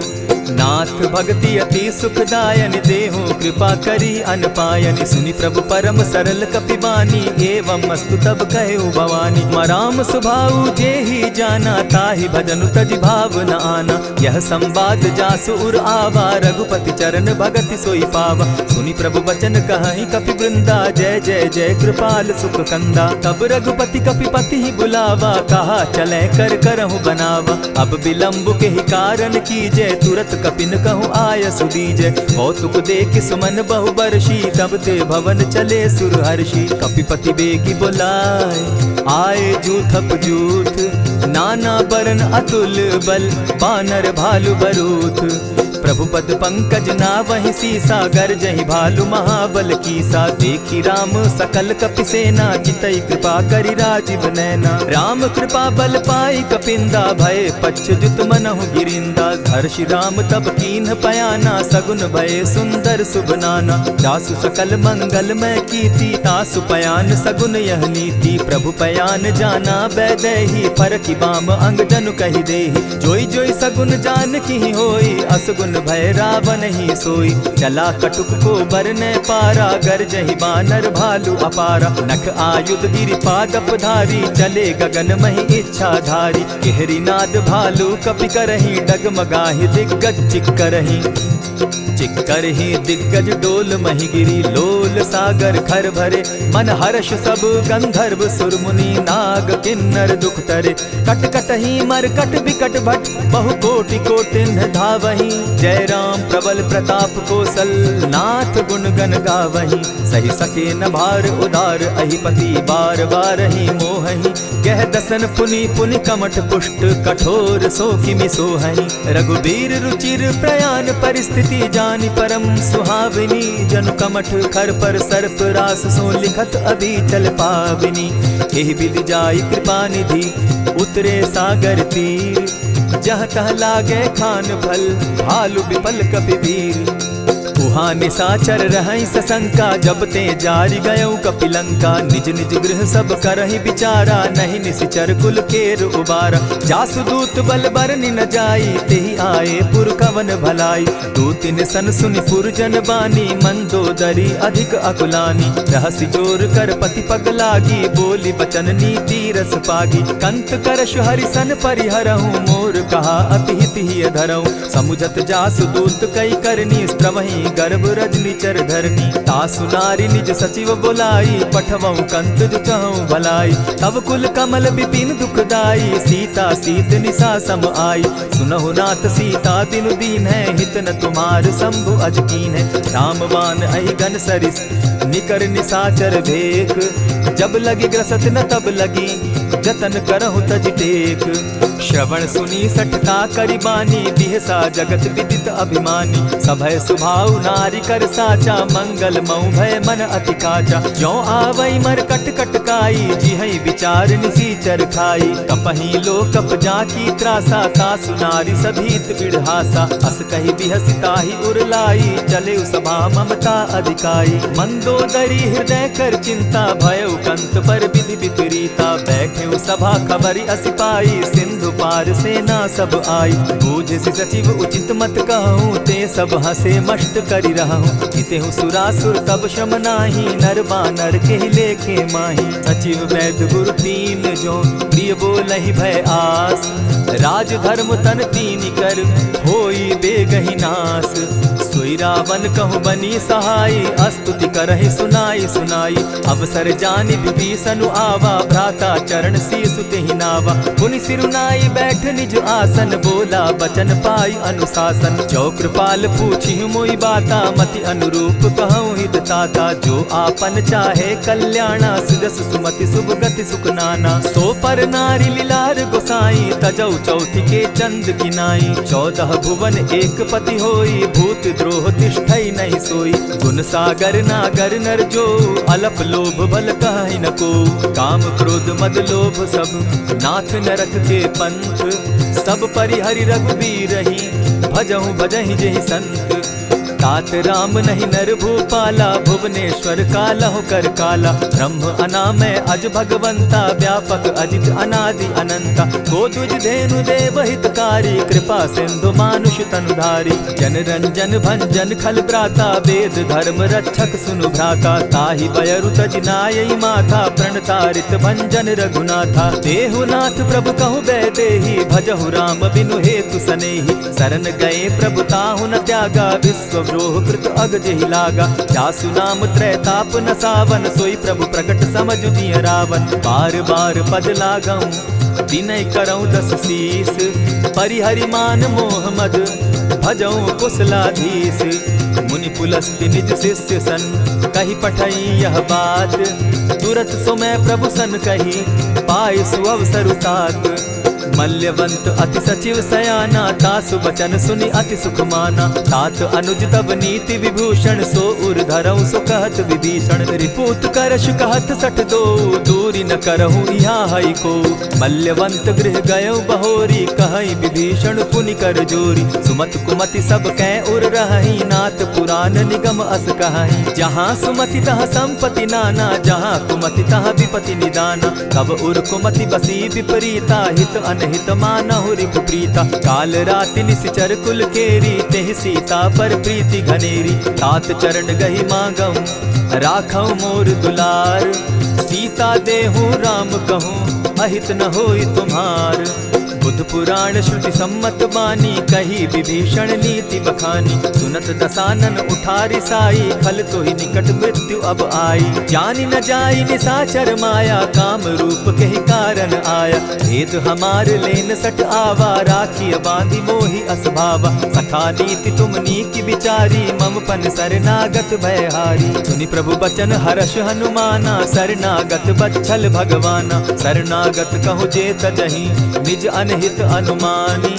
Speaker 1: नाथ भक्ति अति सुखदायन, देहु कृपा करी अनपायनि। सुनि प्रभु परम सरल कपिबानी, एवं मस्तु तब कहे भवानी। मराम सुभाऊ जेहि जाना, ताहि भजनु तजि भाव न आना। यह संवाद जासु उर आवा, रघुपति चरण भगति सोई पावा। सुनि प्रभु बचन कहहि कपि वृंदा, जय जय जय कृपाल सुख कंदा। तब रघुपति कपिपति ही बुलावा, कहा चले कर करहु बनावा। अब विलंब के ही कारण कीजय, तुरत कपिन कहूँ आय सुदीजय। कौतुक देख सुमन बहु बरसी, तब ते भवन चले सुर हर्षि। कपिपति बेगी बुलाए, आए जूथप जूथ। नाना बरन अतुल बल, बानर भालु बरूथ। प्रभु पद पंकज नावहि सीसा, गर्जहि भालु महाबल कीसा। देखी राम सकल कपि सेना, चितई कृपा करि राजीव नैना। राम कृपा बल पाई कपिंदा, भय पच्युत मनहु गिरिंदा। हर्षि राम तब कीन्ह पयाना, सगुन भय सुंदर शुभ नाना। जासु सकल मंगल मैं कीति, तासु पयान सगुन यह नीति। प्रभु पयान जाना बैदेही, फरकि बाम अंग जनु कहि देहि। जोई जोई सगुन जान की होई, असगुन भय रावण ही सोई। चला कटुक को बरने पारा, गरजहि बानर भालु अपारा। नख आयुध गिरि पादप धारी, चले गगन महि इच्छा धारी। केहरी नाद भालु कपि करहि, डगमगाहि दिग्गज चिक्करहि। चिक्करहि दिग्गज डोल महि गिरी, लोल सागर खर भरे। मन हर्ष सब गंधर्व सुर मुनि, नाग किन्नर दुख तरे। कट कटहि मरकट बिकट भट, बहु कोटि कोटिन धावहि। जय राम प्रबल प्रताप कौशल, नाथ गुण गण गावहि। सही सके न भार उदार, अहिपति बार बार ही मोहहि। कह दसन पुनि पुनि कमठ पुष्ट, कठोर सो किमि सोहहि। रघुबीर रुचिर प्रयाण परिस्थिति, जानि परम सुहाविनी। जनु कमठ खर पर सर्प रास, सो लिखत अभी चल पाविनी। एहि विधि जाई कृपा निधि, उतरे सागर तीर। जह तह लागे खान फल, भालु विपल कपि वीर। उहाँ निशाचर रहई सशंका, जब ते जारी गयऊ कपिलंका। निज निज गृह सब करहि विचारा, नहीं निशिचर कुल केर उबारा। जासुदूत बल बरनि न जाई, तेहि आए पुर कवन भलाई। दूतिन सन सुनि पुरजन बानी, मंदोदरी अधिक अकुलानी। रहसि जोर कर पति पग लागी, बोली बचन नीति रस पागी। कंत करश हरिसन परिहरहूँ, मोर कहा अति हित ही धरऊँ। समुझत जासुदूत कई करनी, स्त्रवहीं गर्भ रजनी चर धरनी। तासु नारी निज सचिव बोलाई, पठवऊँ कंत जो चहूँ भलाई। तब कुल कमल विपिन दुखदाई, सीता सीत निशा सम आई। सुनहु नाथ सीता दिनु दीन है, हित न तुम्हार शंभु अज कीन है। रामबान अहिगन सरिस निकर निशाचर भेक, जब लगी ग्रसत न तब लगी, जतन करहु तज टेक। श्रवण सुनी सठता करिबानी, बिहसा जगत विदित अभिमानी। सभय सुभाव नारी कर साचा, मंगल मऊ भय मन अति काचा। जो आवई मर कट कटकाई, जिहई विचार निसीचर खाई। कपही लो कप जाकी त्रासा, तासु नारी सभीत बिढ़ासा। अस कही बिहसिताही उरलाई, चले सभा ममता अधिकाई। मंदोदरी हृदय कर चिंता, भयउ कंत पर विधि विपरीता। बैठे सभा खबरी असिपाई, सिंधु पार सेना सब आई। बूझसि सचिव उचित मत कहूँ, ते सब हसे मष्ट करि रहूँ। हितेहु सुरासुर तब श्रम नाही, नर बानर के लेखे माही। सचिव वैद्य गुरु तीन जो, प्रिय बोलहि भय आस। राज धर्म तन तीन कर, होई बेगहि नास। सोई रावण कहु बनी सहाई, अस्तुति करहि सुनाई सुनाई। अवसर जानि विभीषण आवा, भ्राता चरण शीसु तेहि नावा। मुनि सिरुनाई बैठ निज आसन, बोला बचन पाई अनुशासन। जो कृपाल पूछि मोई बाता, मति अनुरूप कहूँ हित ताता। जो आपन चाहे कल्याणा, सुजस सुमति शुभ गति सुख नाना। सो पर नारी लीलार गोसाई, तजौ चौथि के चंद किनाई। 14 भुवन एक पति होई, भूत द्रोह तिष्ठई नहीं सोई। गुण सागर नागर नर जो, अलप लोभ भल कहि न को। काम क्रोध मद लोभ सब, नाथ नरक के पंथ। सब परिहरि रघुबीरहि, भजहु भजहि जेहि संत। तात राम नहीं नर भूपाला, भुवनेश्वर कालहु कर काला। ब्रह्म अनामय अज भगवंता, व्यापक अजित अनादि अनंता। को तुझ धेनु देव हितकारी, कृपा सिंधु मानुष तनुधारी। जन रंजन भंजन खल भ्राता, वेद धर्म रक्षक सुनु भ्राता। ताहि बयरु तज नायई माथा, प्रणतारित भंजन रघुनाथा। देहु नाथ प्रभु कहु बैदेही, भजहु राम बिनु हेतु सनेही। शरण गए प्रभु ताहु न त्यागा, विश्व द्रोह कृत अग जेहि लागा। जासु नाम त्रैताप न सावन, सोई प्रभु प्रकट समझ जिय रावण। बार बार पद लागऊं, विनय करऊं 10 शीस। परिहरि मान मोह मद, भजऊं कुशलाधीश। मुनि पुलस्त्य निज शिष्य सन, कही पठई यह बात। तुरत सो मैं प्रभु सन कही, पाय सुअवसर तात। मल्यवंत अति सचिव सयाना, तासु बचन सुनि अति सुख माना। तात अनुज तब नीति विभूषण, सो उर धरऊं सो कहत विभीषण। रिपुत करश कहत सठ दो, दूरी न करहूँ यहाँ हई को। मल्यवंत गृह गयो बहोरी, कहई विभीषण पुनि कर जोरी। सुमत कुमति सब कै उर रहई, नाथ पुराण निगम अस कहई। जहाँ सुमति तहाँ संपत्ति नाना, जहाँ कुमति तहाँ विपति निदाना। तब उर कुमति बसी विपरीता, हित अनहित मानहु रिपु प्रीता। काल राति निशिचर कुल केरी, तेहि सीता पर प्रीति घनेरी। तात चरण गहि मांगऊं, राखऊं मोर दुलार। सीता देहूँ राम कहूँ, अहित न होई तुम्हार। बुध पुराण श्रुति सम्मत बानी, कही विभीषण नीति बखानी। सुनत दसानन उठारी साई, खल तो ही निकट मृत्यु अब आई। जानी न जाई निशाचर माया, काम रूप के ही कारण आया। भेद हमार लेन सट आवा, राखी बांधी मोहि असभावा। सखा नीति तुम नीति विचारी, मम पन शरणागत भयहारी। सुनि प्रभु बचन हर्ष हनुमाना, शरणागत बच्छल भगवाना। शरणागत कहु जे तजहि, निज अनहित अनुमानी।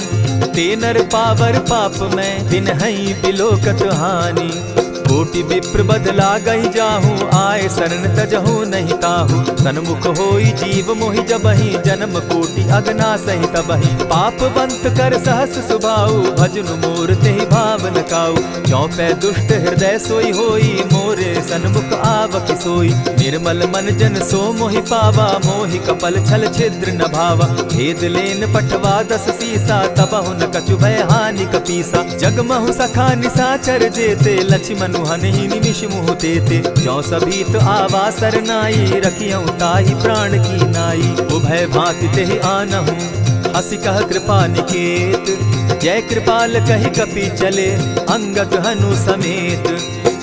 Speaker 1: ते नर पावर पाप में, दिन हई बिलोकत हानि। कोटि विप्र बदला गई जाहूँ, आए शरण तजहू नहीं ताहू। सन्मुख होई जीव मोहि जबहि, जन्म कोटि अगना सही तबहि। पापवंत कर सहस सुभाऊ, भजनु मोर तेहि भावन काऊ। ज्यों पै दुष्ट हृदय सोई होई, मोरे सन्मुख आवक सोई। निर्मल मन जन सो मोहि पावा, मोहि कपल छल छिद्र न भावा। भेद लेन पठवा दस सीसा, तबहु न कछु भय हानि कपीसा। जगमहु सखा निसाचर जेते, लक्ष्मण हनहि निमिष मुह तेते। ज्यों सभीत आवा सरनाई, रखियौ ताहि प्राण की नाई। उभय भांति तेहि आनहु, हसी कह कृपा निकेत। जय कृपाल कहि कपि चले, अंगद हनु समेत।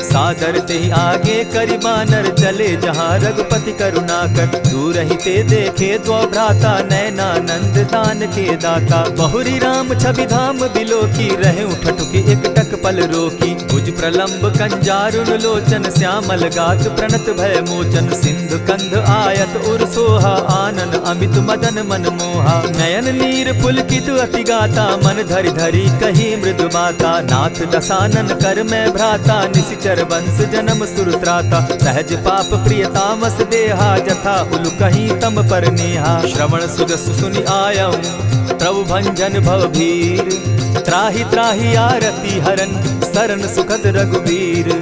Speaker 1: सादर तेहि आगे करि बानर, चले जहाँ रघुपति करुणाकर। दूर ही ते देखे द्वौ भ्राता, नयनानंद दान के दाता। बहुरी राम छवि धाम बिलोकी, रहे उठटुकी एकटक पल रोकी। भुज प्रलंब कंजारुन लोचन, श्यामल गात प्रणत भय मोचन। सिंधु कंध आयत उर सोहा, आनन अमित मदन मन मोहा। नयन नीर पुलकित अति गाता, मन धरि धरि कही मृदु बाता। नाथ दसानन कर मैं भ्राता, निशिचर वंश जन्म सुरत्राता। सहज पाप प्रियतामस देहा, जथा उलु कहीं तम पर नेहा। श्रवण सुजस सुनि आयऊं, प्रभु भंजन भव भीर। त्राहि त्राहि आरती हरन, सरन सुखद रघुबीर।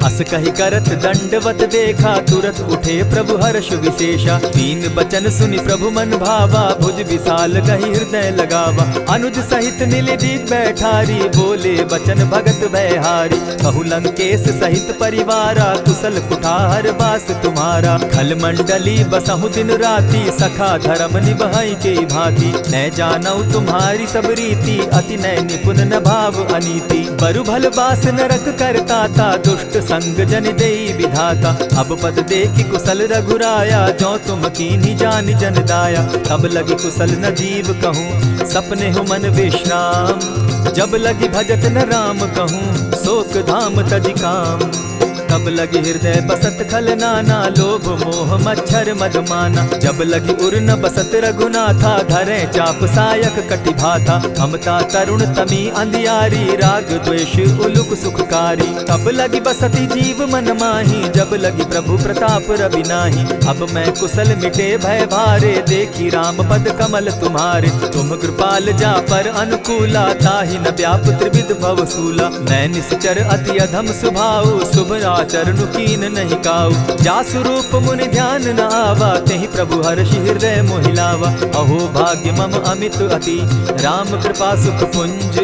Speaker 1: अस कहि करत दंडवत देखा, तुरत उठे प्रभु हर्ष विशेषा। तीन बचन सुनि प्रभु मन भावा, भुज विशाल कहि हृदय लगावा। अनुज सहित नीलदीप बैठारी, बोले बचन भगत भयहारी। कहु लंकेश सहित परिवारा, कुशल कुठार बास तुम्हारा। खल मंडली बसहु दिन राति, सखा धर्म निभाई के भांति। न जानऊ तुम्हारी सब रीति, अति नय निपुण न भाव अनीति। बरु भल बास नरक करताता, दुष्ट संग जन देई विधाता। अब पद देखि कुशल रघुराया, जो तुम कीन्ही जानि जन दाया। तब लगी कुशल न जीव कहूँ, सपने हो मन विश्राम। जब लगी भजत न राम कहूँ, शोक धाम तजि काम। तब लगी हृदय बसत खल नाना, लोभ मोह मच्छर मदमाना। जब लगी उर न बसत रघुनाथा, धरे चाप सायक कटि भाथा। ममता तरुण तमी अंधियारी, राग द्वेष उलुक सुखकारी। तब लगी बसती जीव मन माही, जब लगी प्रभु प्रताप रवि नाही। अब मैं कुशल मिटे भय भारे, देखी राम पद कमल तुम्हारे। तुम कृपाल जा पर अनुकूला, ताहि न व्याप त्रिविध भव सूला। मैं निश्चर अति अधम स्वभाव, शुभ चरण कीन नहीं काऊ। जासु रूप मुनि ध्यान न आवा, तेहि प्रभु हर्षि हृदय मोहिलावा। अहो भाग्य मम अमित अति, राम कृपा सुख पुंज।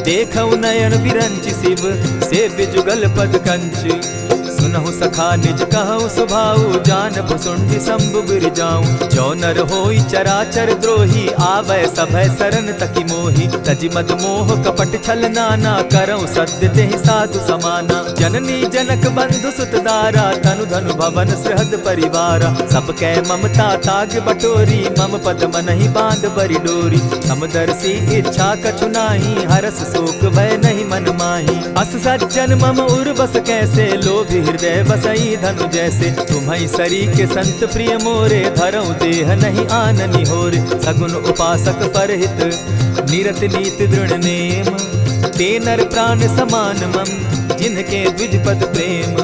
Speaker 1: देखऊ नयन विरंचि शिव, सेव्य जुगल पद कंच। सुनहु सखा निज कहु सुभाऊ, जानब सुंडि शंभु गिर जाऊं। जो नर होई चराचर द्रोही, आवै सभय सरन तकि मोहि। तजि मद मोह कपट छल नाना, करऊं सत्य तेहि साधु समाना। जननी जनक बंधु सुत दारा, तनु धनु भवन सृहद परिवारा। सब कै ममता ताग बटोरी, मम पद मनहि बांध बरि डोरी। समदर्शी इच्छा कछु नाही, हरस शोक भय नहीं मन माही। अस सज्जन मम उर बस कैसे, लोभी हृदय बसई धनु जैसे। तुम्हि सरी के संत प्रिय मोरे, धरऊं देह नहीं आननि होरे। सगुन उपासक परहित, निरत नीति दृढ़ नेम। ते नर प्राण समान मम, जिनके द्विज पद प्रेम।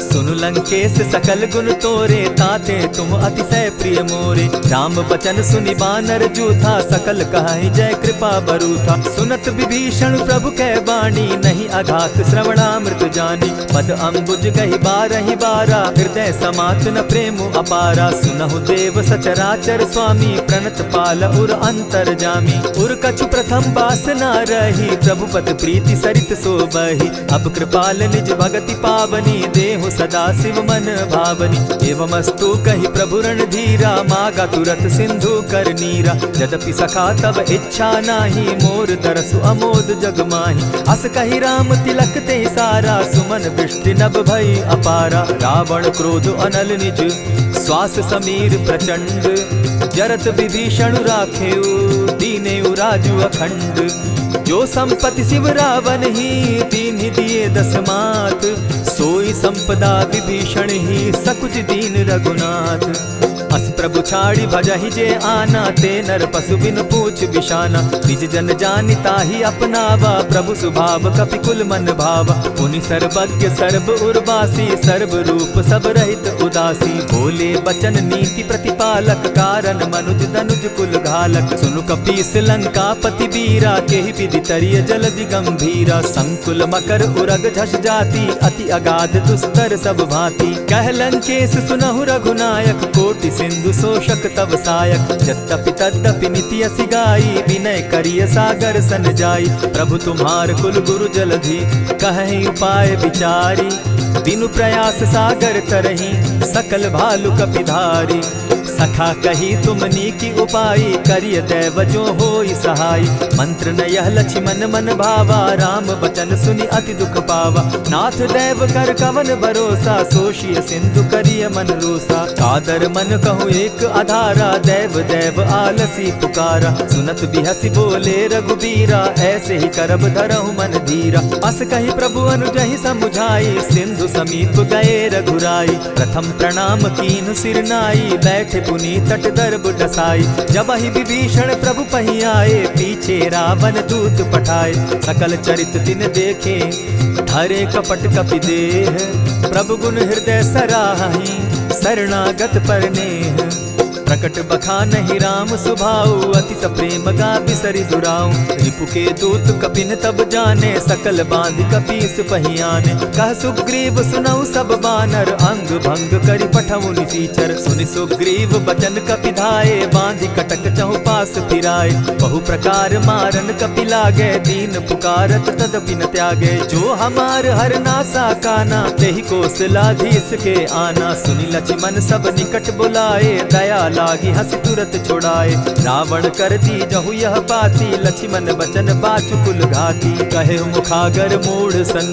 Speaker 1: सुनु लंकेश सकल गुण तोरे, ताते तुम अतिशय प्रिय मोरे। राम बचन सुनि बानर जूथा, सकल कहाहि जय कृपा बरूथा। सुनत विभीषण प्रभु कै बाणी, नहीं अघात श्रवणामृत जानी। पद अम्बुज गहि बारहि बारा, हृदय समात न प्रेम अपारा। सुनहु देव सचराचर स्वामी, प्रणत पाल उर अंतर जामी। उर कछु प्रथम बास न रही, प्रभु पद प्रीति सरित सोबहि। अब कृपाल निज भगति पावनी, देहु सदा शिव मन भावनी। एवमस्तु कहि प्रभु रणधीरा, मागा तुरत सिंधु कर नीरा। यद्यपि सखा तब इच्छा नाही, मोर तरसु अमोद जग माही। अस कहि राम तिलक ते सारा, सुमन वृष्टि नभ भई अपारा। रावण क्रोध अनल निज, श्वास समीर प्रचंड। जरत विभीषण राखेउ, दीनेउ राजु अखंड। जो संपत्ति शिव रावण ही, दीन्हि दिए दस मात। सोई संपदा विभीषण ही, सकुच दीन रघुनाथ। अस प्रभु छाड़ी भजहि जे आना, ते नर पशु बिन पूछ बिशाना। निज जन जानिता ही अपनावा, प्रभु स्वभाव कपि कुल मन भावा। पुनि सर्वज्ञ सर्व उर्वासी, सर्व रूप सब रहित उदासी। बोले बचन नीति प्रतिपालक, कारण मनुज दनुज कुल घालक। सुनु कपीस लंकापति वीरा, केहि विधि तरिय जलधि गंभीरा। संकुल मकर उरग झष जाति, अति अगाध दुस्तर सब भांति। कह लंकेश सुनहु रघुनायक, कोटि सिंधु शोषक तव सायक। यद्यपि तद्यपि निति असि गाई, विनय करिय सागर सन जाई। प्रभु तुम्हार कुल गुरु जलधि, कहि उपाय विचारी। बिनु प्रयास सागर तरहि, सकल भालु कपिधारी। सखा कही तुमनी की उपाई, करिय दैव जो होई सहाई। मंत्र न यह लक्ष्मण मन भावा, राम बचन सुनि अति दुख पावा। नाथ दैव कर कवन भरोसा, सोषिय सिंधु करिय मन रोसा। कादर मन कहूँ एक आधारा, दैव दैव आलसी पुकारा। सुनत बिहसी बोले रघुबीरा, ऐसे ही करब धरहु मन धीरा। अस कही प्रभु अनुजहि समुझाई, सिंधु समीप गए रघुराई। प्रथम प्रणाम कीन सिर नाई, बैठे पुनि तट दर्ब डसाई। जब ही विभीषण प्रभु पही आए, पीछे रावण दूत पठाए। सकल चरित तिन देखे, धरे कपट कपि देह। प्रभु गुण हृदय सराहि, शरणागत पर नेह। प्रकट बखानहि राम सुभाऊ, अति प्रेम गा बिसरि दुराऊ। रिपु के दूत कपिन तब जाने, सकल बांधि कपीस पहियाने। कह सुग्रीव सुनऊ सब बानर, अंग भंग करि पठऊ निसीचर। सुनि सुग्रीव बचन कपि धाये, बांधि कटक चहु पास फिराए। बहु प्रकार मारन कपि लागे, दीन पुकारत तदपि न त्यागे। जो हमार हर नासा काना, तेहि कौशलाधीश के आना। सुनि लक्ष्मण सब निकट बुलाए, दया लागी हंस तुरत छुड़ाए। रावण कर दी जहु यह बाती, लक्ष्मण बचन बाचु कुल घाती। कहे मुखागर मूढ़ सन,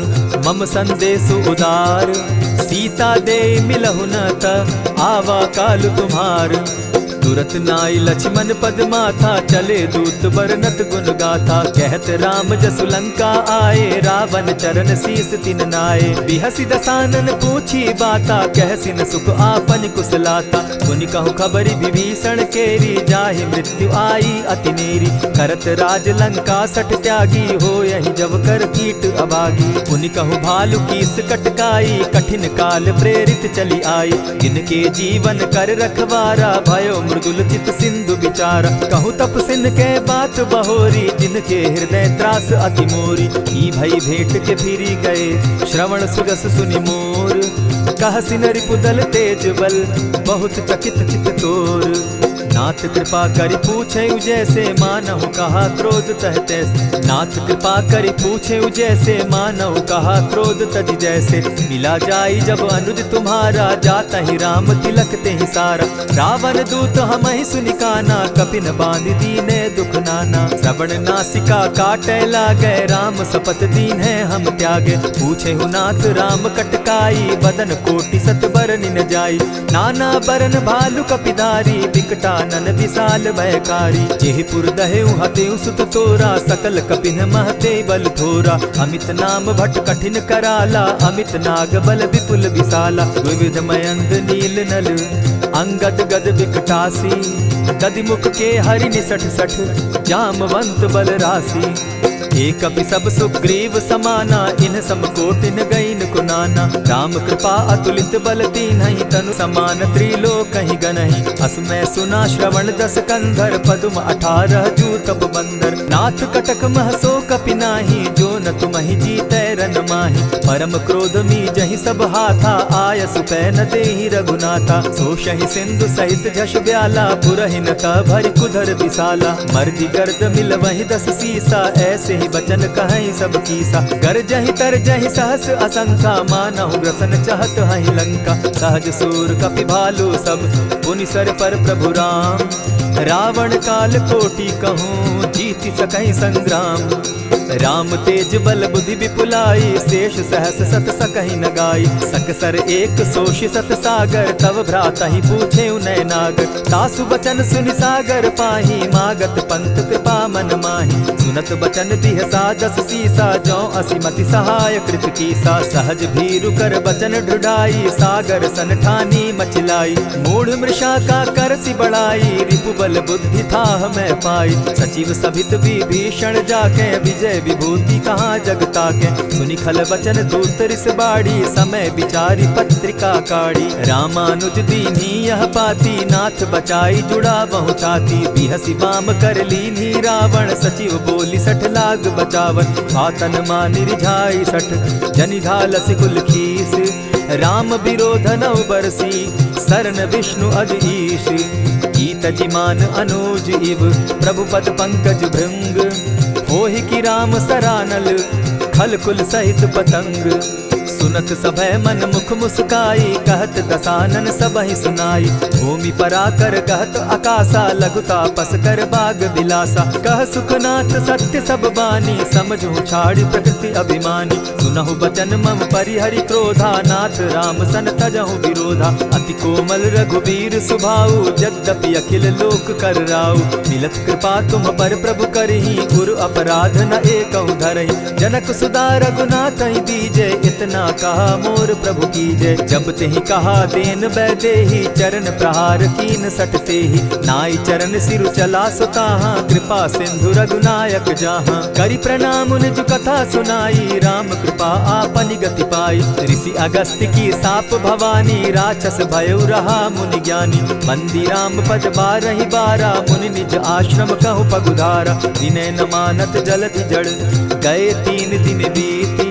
Speaker 1: मम संदेश उदार। सीता दे मिलहु न त, आवा काल तुम्हार। तुरत नाई लक्ष्मण पद माथा, चले दूत बरनत गुण गाथा। कहत राम जसु लंका आए, रावण चरण शीस तिन नाए। बिहसी दसानन पूछी बाता, कहसिन सुख आपन कुशलाता। सुनि कहु खबरि विभीषण केरी, जाहि मृत्यु आई अति नेरी। करत राज लंका सठ त्यागी, हो यही जब कर कीट अभागी। पुनि कहु भालु कीस कटकाई, कठिन काल प्रेरित चली आई। जिनके जीवन कर रखवारा, भयो मृदुल चित सिंधु विचारा। कहु तप सिन के बात बहोरी, जिनके हृदय त्रास अति मोरी। ई भई भेंट के फिरी गए, श्रवण सुगस सुनि मोर। कह सिन रिपुदल तेज बल, बहुत चकित चित तोर। नाथ कृपा करि पूछे जैसे, मानहु कहा क्रोध तह तैसे। नाथ कृपा करि पूछे जैसे, मानहु कहा क्रोध तज जैसे। मिला जाई जब अनुज तुम्हारा, जाता ही राम तिलक ते ही सारा। रावण दूत हम ही सुनि काना, कपिन बांधि दीने दुख नाना। श्रवण नासिका काटे लागे, राम सपत दीन है हम त्यागे। पूछे हु नाथ राम कटकाई, बदन कोटि सत बरन न जाई। नाना बरन भालु कपिधारी, बिकटा नन विशाल भयकारी। जेहिपुर दहेउ हतेउ सुत तोरा, सकल कपिन महते बल थोरा। अमित नाम भट कठिन कराला, अमित नाग बल विपुल विशाला। विविध मयंद नील नल, अंगद गद बिकटासी। गदि मुख के हरि निसठ सठ, जामवंत बल राशि। एक कपि सब सुग्रीव समाना, इन सम कोटिन गईन कुनाना। राम कृपा अतुलित बल दीन्हि, तनु समान त्रिलोक ही गनहि। असमय सुना श्रवण दस कंधर, पदुम 18 जूतब बंदर। नाथ कटक महसो कपि नाही, जो न तुमहि जीतै रन माहि। परम क्रोध मी जहि सब हाथा, आयस पै न देहि रघुनाथा। सोषहि सिंधु सहित झष ब्याला, पुरहिन त भरि कुधर विशाला। मर्दि गर्द मिल वहि 10 सीसा, ऐसे ही बचन कहीं सब कीसा। गरजहि तरजहि सहस असंखा, मानहु ग्रसन चाहत हहि लंका। सहज सूर कपि भालु सब, पुनि सर पर प्रभु राम। रावण काल कोटि कहूँ जीति सकहि संग्राम। राम तेज बल बुद्धि विपुलाई शेष सहस सत सकहि न गाई। सकसर एक सोषि सत सागर तव भ्राता ही पूछे उनय नागर। तासु बचन सुनि सागर पाही मागत पंत कृपा मन माही। सुनत बचन दिह साजस सीसा जौ असिमति सहाय कृत कीसा। सहज भीरु कर बचन ढुढ़ाई सागर सन ठानी मचिलाई। मूढ़ मृषा का करसि बढ़ाई रिपु बल बुद्धि थाह मैं पाई। सचिव सभित विभीषण जाके विजय विभूति कहाँ जगता के। सुनि खल वचन दूत रिस बाड़ी समय विचारी पत्रिका काढ़ी। रामानुज दीन्ही यह पाती नाथ बचाई जुड़ा बहु छाती। बिहसी बाम कर लीन्ही रावण सचिव बोली सठ लाग बचावन। आतन मानि रिझाई सठ जनि घालसि कुल खीस। राम विरोध नौ बरसी सरन विष्णु अज ईश। कीत जिमान अनुज इव प्रभु पद पंकज भृंग। होहि की राम सरानल खल कुल सहित पतंग। सुनत सभय मन मुख मुस्काई कहत दसानन सबहि सुनाई। भूमि पराकर कहत आकाशा लघुता पस कर बाग बिलासा। कह सुखनाथ सत्य सब बानी समझू छाड़ प्रकृति अभिमानी। सुनहु बचन मम परिहरि क्रोधा नाथ राम सन तजहु विरोधा। अति कोमल रघुबीर सुभाऊ यद्यपि अखिल लोक कर राऊ। मिलत कृपा तुम पर प्रभु करही गुरु अपराध न एकहु धरहि। जनक सुदा रघुनाथ ही दीजे इतना कहा मोर प्रभु की जय। जब तेहि कहा देन बैदेही चरण प्रहार कीन सटते ही। नाई चरण सिरु चला सुताहा कृपा सिंधु रघुनायक जहाँ। करि प्रणाम निज कथा सुनाई राम कृपा आपनि गति पाई। ऋषि अगस्त्य की साप भवानी राक्षस भयउ रहा मुनि ज्ञानी। बंदी राम पद बारहि बारा मुनि निज आश्रम कहु पगुधारा। विनय न मानत जलधि जड़ गए 3 दिन बीती।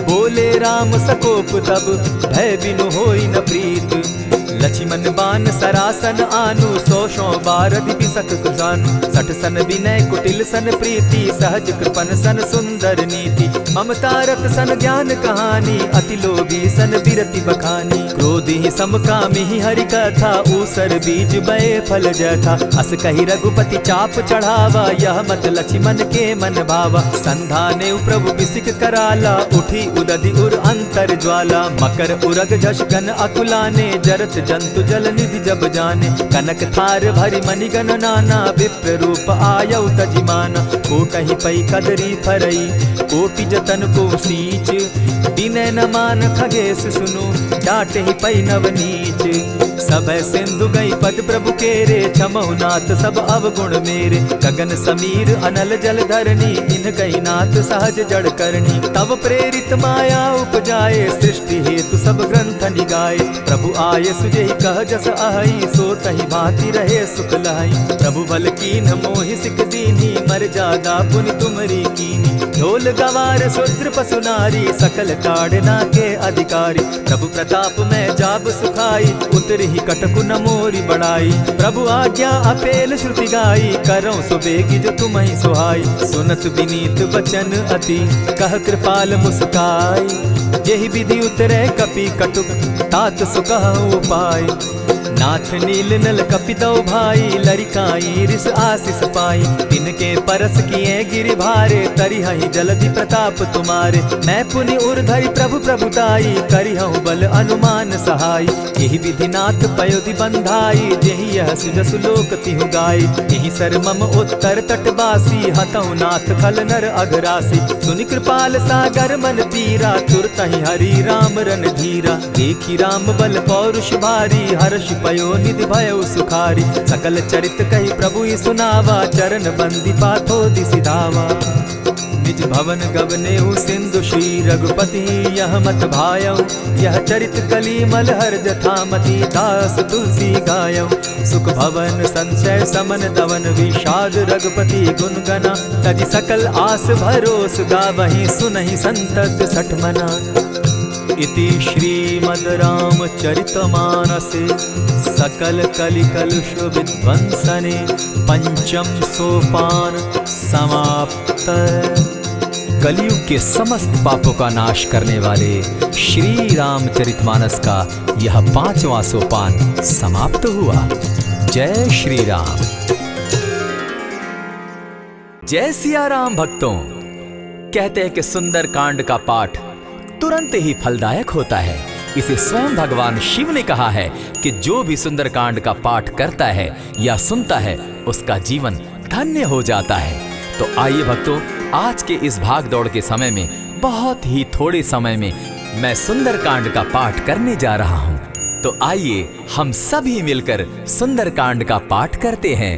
Speaker 1: बोले राम सकोप तब भय बिनु होई न प्रीत। लक्ष्मण बान सरासन आनु 100 बारदि बिसक कुजानु। 60 सन विनय कुटिल सन प्रीति सहज कृपन सन सुंदर नीति। ममता रत सन ज्ञान कहानी अति लोभी सन बिरति बखानी। क्रोधि समकामी हरि कथा ऊसर बीज बये फल जथा। अस कही रघुपति चाप चढ़ावा यह मत लक्ष्मण के मन भावा। संधाने प्रभु बिसिक कराला उठी उदधि उर अंतर ज्वाला। मकर उरग झष गन अकुलाने जरत जंतु जल निधि जब जाने। कनक थार भरी मणिगन नाना विप्र रूप आयौ तजिमाना। कोटहि पै कदरी फरई कोटि जतन को सींच। विनय न मान खगेश सुनु डांटे ही पै नव नीच। सब सिंधु गई पद प्रभु केरे क्षमहु नाथ सब अवगुण मेरे। गगन समीर अनल जल धरणी इन गई नाथ सहज जड़ करणी। तब प्रेरित माया उपजाए सृष्टि हेतु सब ग्रंथ निगाए। प्रभु आय सुजेहि कह जस अहई सो तहि भांति रहे सुख लहई। प्रभु बल कीन मोहि सिक दीनी मर जादा पुनि तुमरी कीनी। ढोल गवार शूद्र पशु नारी सकल ताड़ना के अधिकारी। प्रभु प्रताप में जाब सुखाई उतर ही कटकु न मोरी बढ़ाई। प्रभु आज्ञा अपेल श्रुति गाई करौ सुबेगी जो तुम्हि सुहाई। सुनत विनीत बचन अति कह कृपाल मुस्काई। जेहि विधि उतरे कपि कटुक तात सुकहु उपाय। नाथ नील नल कपितौ भाई लरिकाई रिस आशीष पाई। तिनके परस किए गिरि भारे तरिहहि जलधि प्रताप तुम्हारे। मैं पुनि उर्धरि प्रभु प्रभुताई करिहु बल अनुमान सहाय। यही विधि नाथ पयोधि बंधाई जेहि यह सुजसु लोक तिहु गाई। यही सर मम उत्तर तटवासी हतहु नाथ खल नर अघरासी। सुनि कृपाल सागर मन पीरा तुरतहि हरि राम रन धीरा। देखी राम बल पौरुष भारी हर्ष पयो निधि भयो सुखारी। सकल चरित कही प्रभु ही सुनावा चरण बंदी पाथो दिसि धावा। निज भवन गवनेहु सिंधु श्री रघुपति यह मत भायौ। यह चरित कली मल हर जथामति दास तुलसी गायौ। सुख भवन संशय समन दवन विषाद रघुपति गुण गना। तजि सकल आस भरोस गावहि सुनहि संतत सठ मना। इति श्रीमद् रामचरितमानसे सकल कलि कलुष विध्वंसने पंचम सोपान समाप्त। कलयुग के समस्त पापों का नाश करने वाले श्री रामचरितमानस का यह 5वां सोपान समाप्त हुआ। जय श्री राम। जय सिया राम भक्तों। कहते हैं कि सुंदर कांड का पाठ तुरंत ही फलदायक होता है। इसे स्वयं भगवान शिव ने कहा है कि जो भी सुंदर कांड का पाठ करता है या सुनता है उसका जीवन धन्य हो जाता है। तो आइए भक्तों, आज के इस भाग दौड़ के समय में बहुत ही थोड़े समय में मैं सुंदर कांड का पाठ करने जा रहा हूँ। तो आइए हम सभी मिलकर सुंदर कांड का पाठ करते हैं।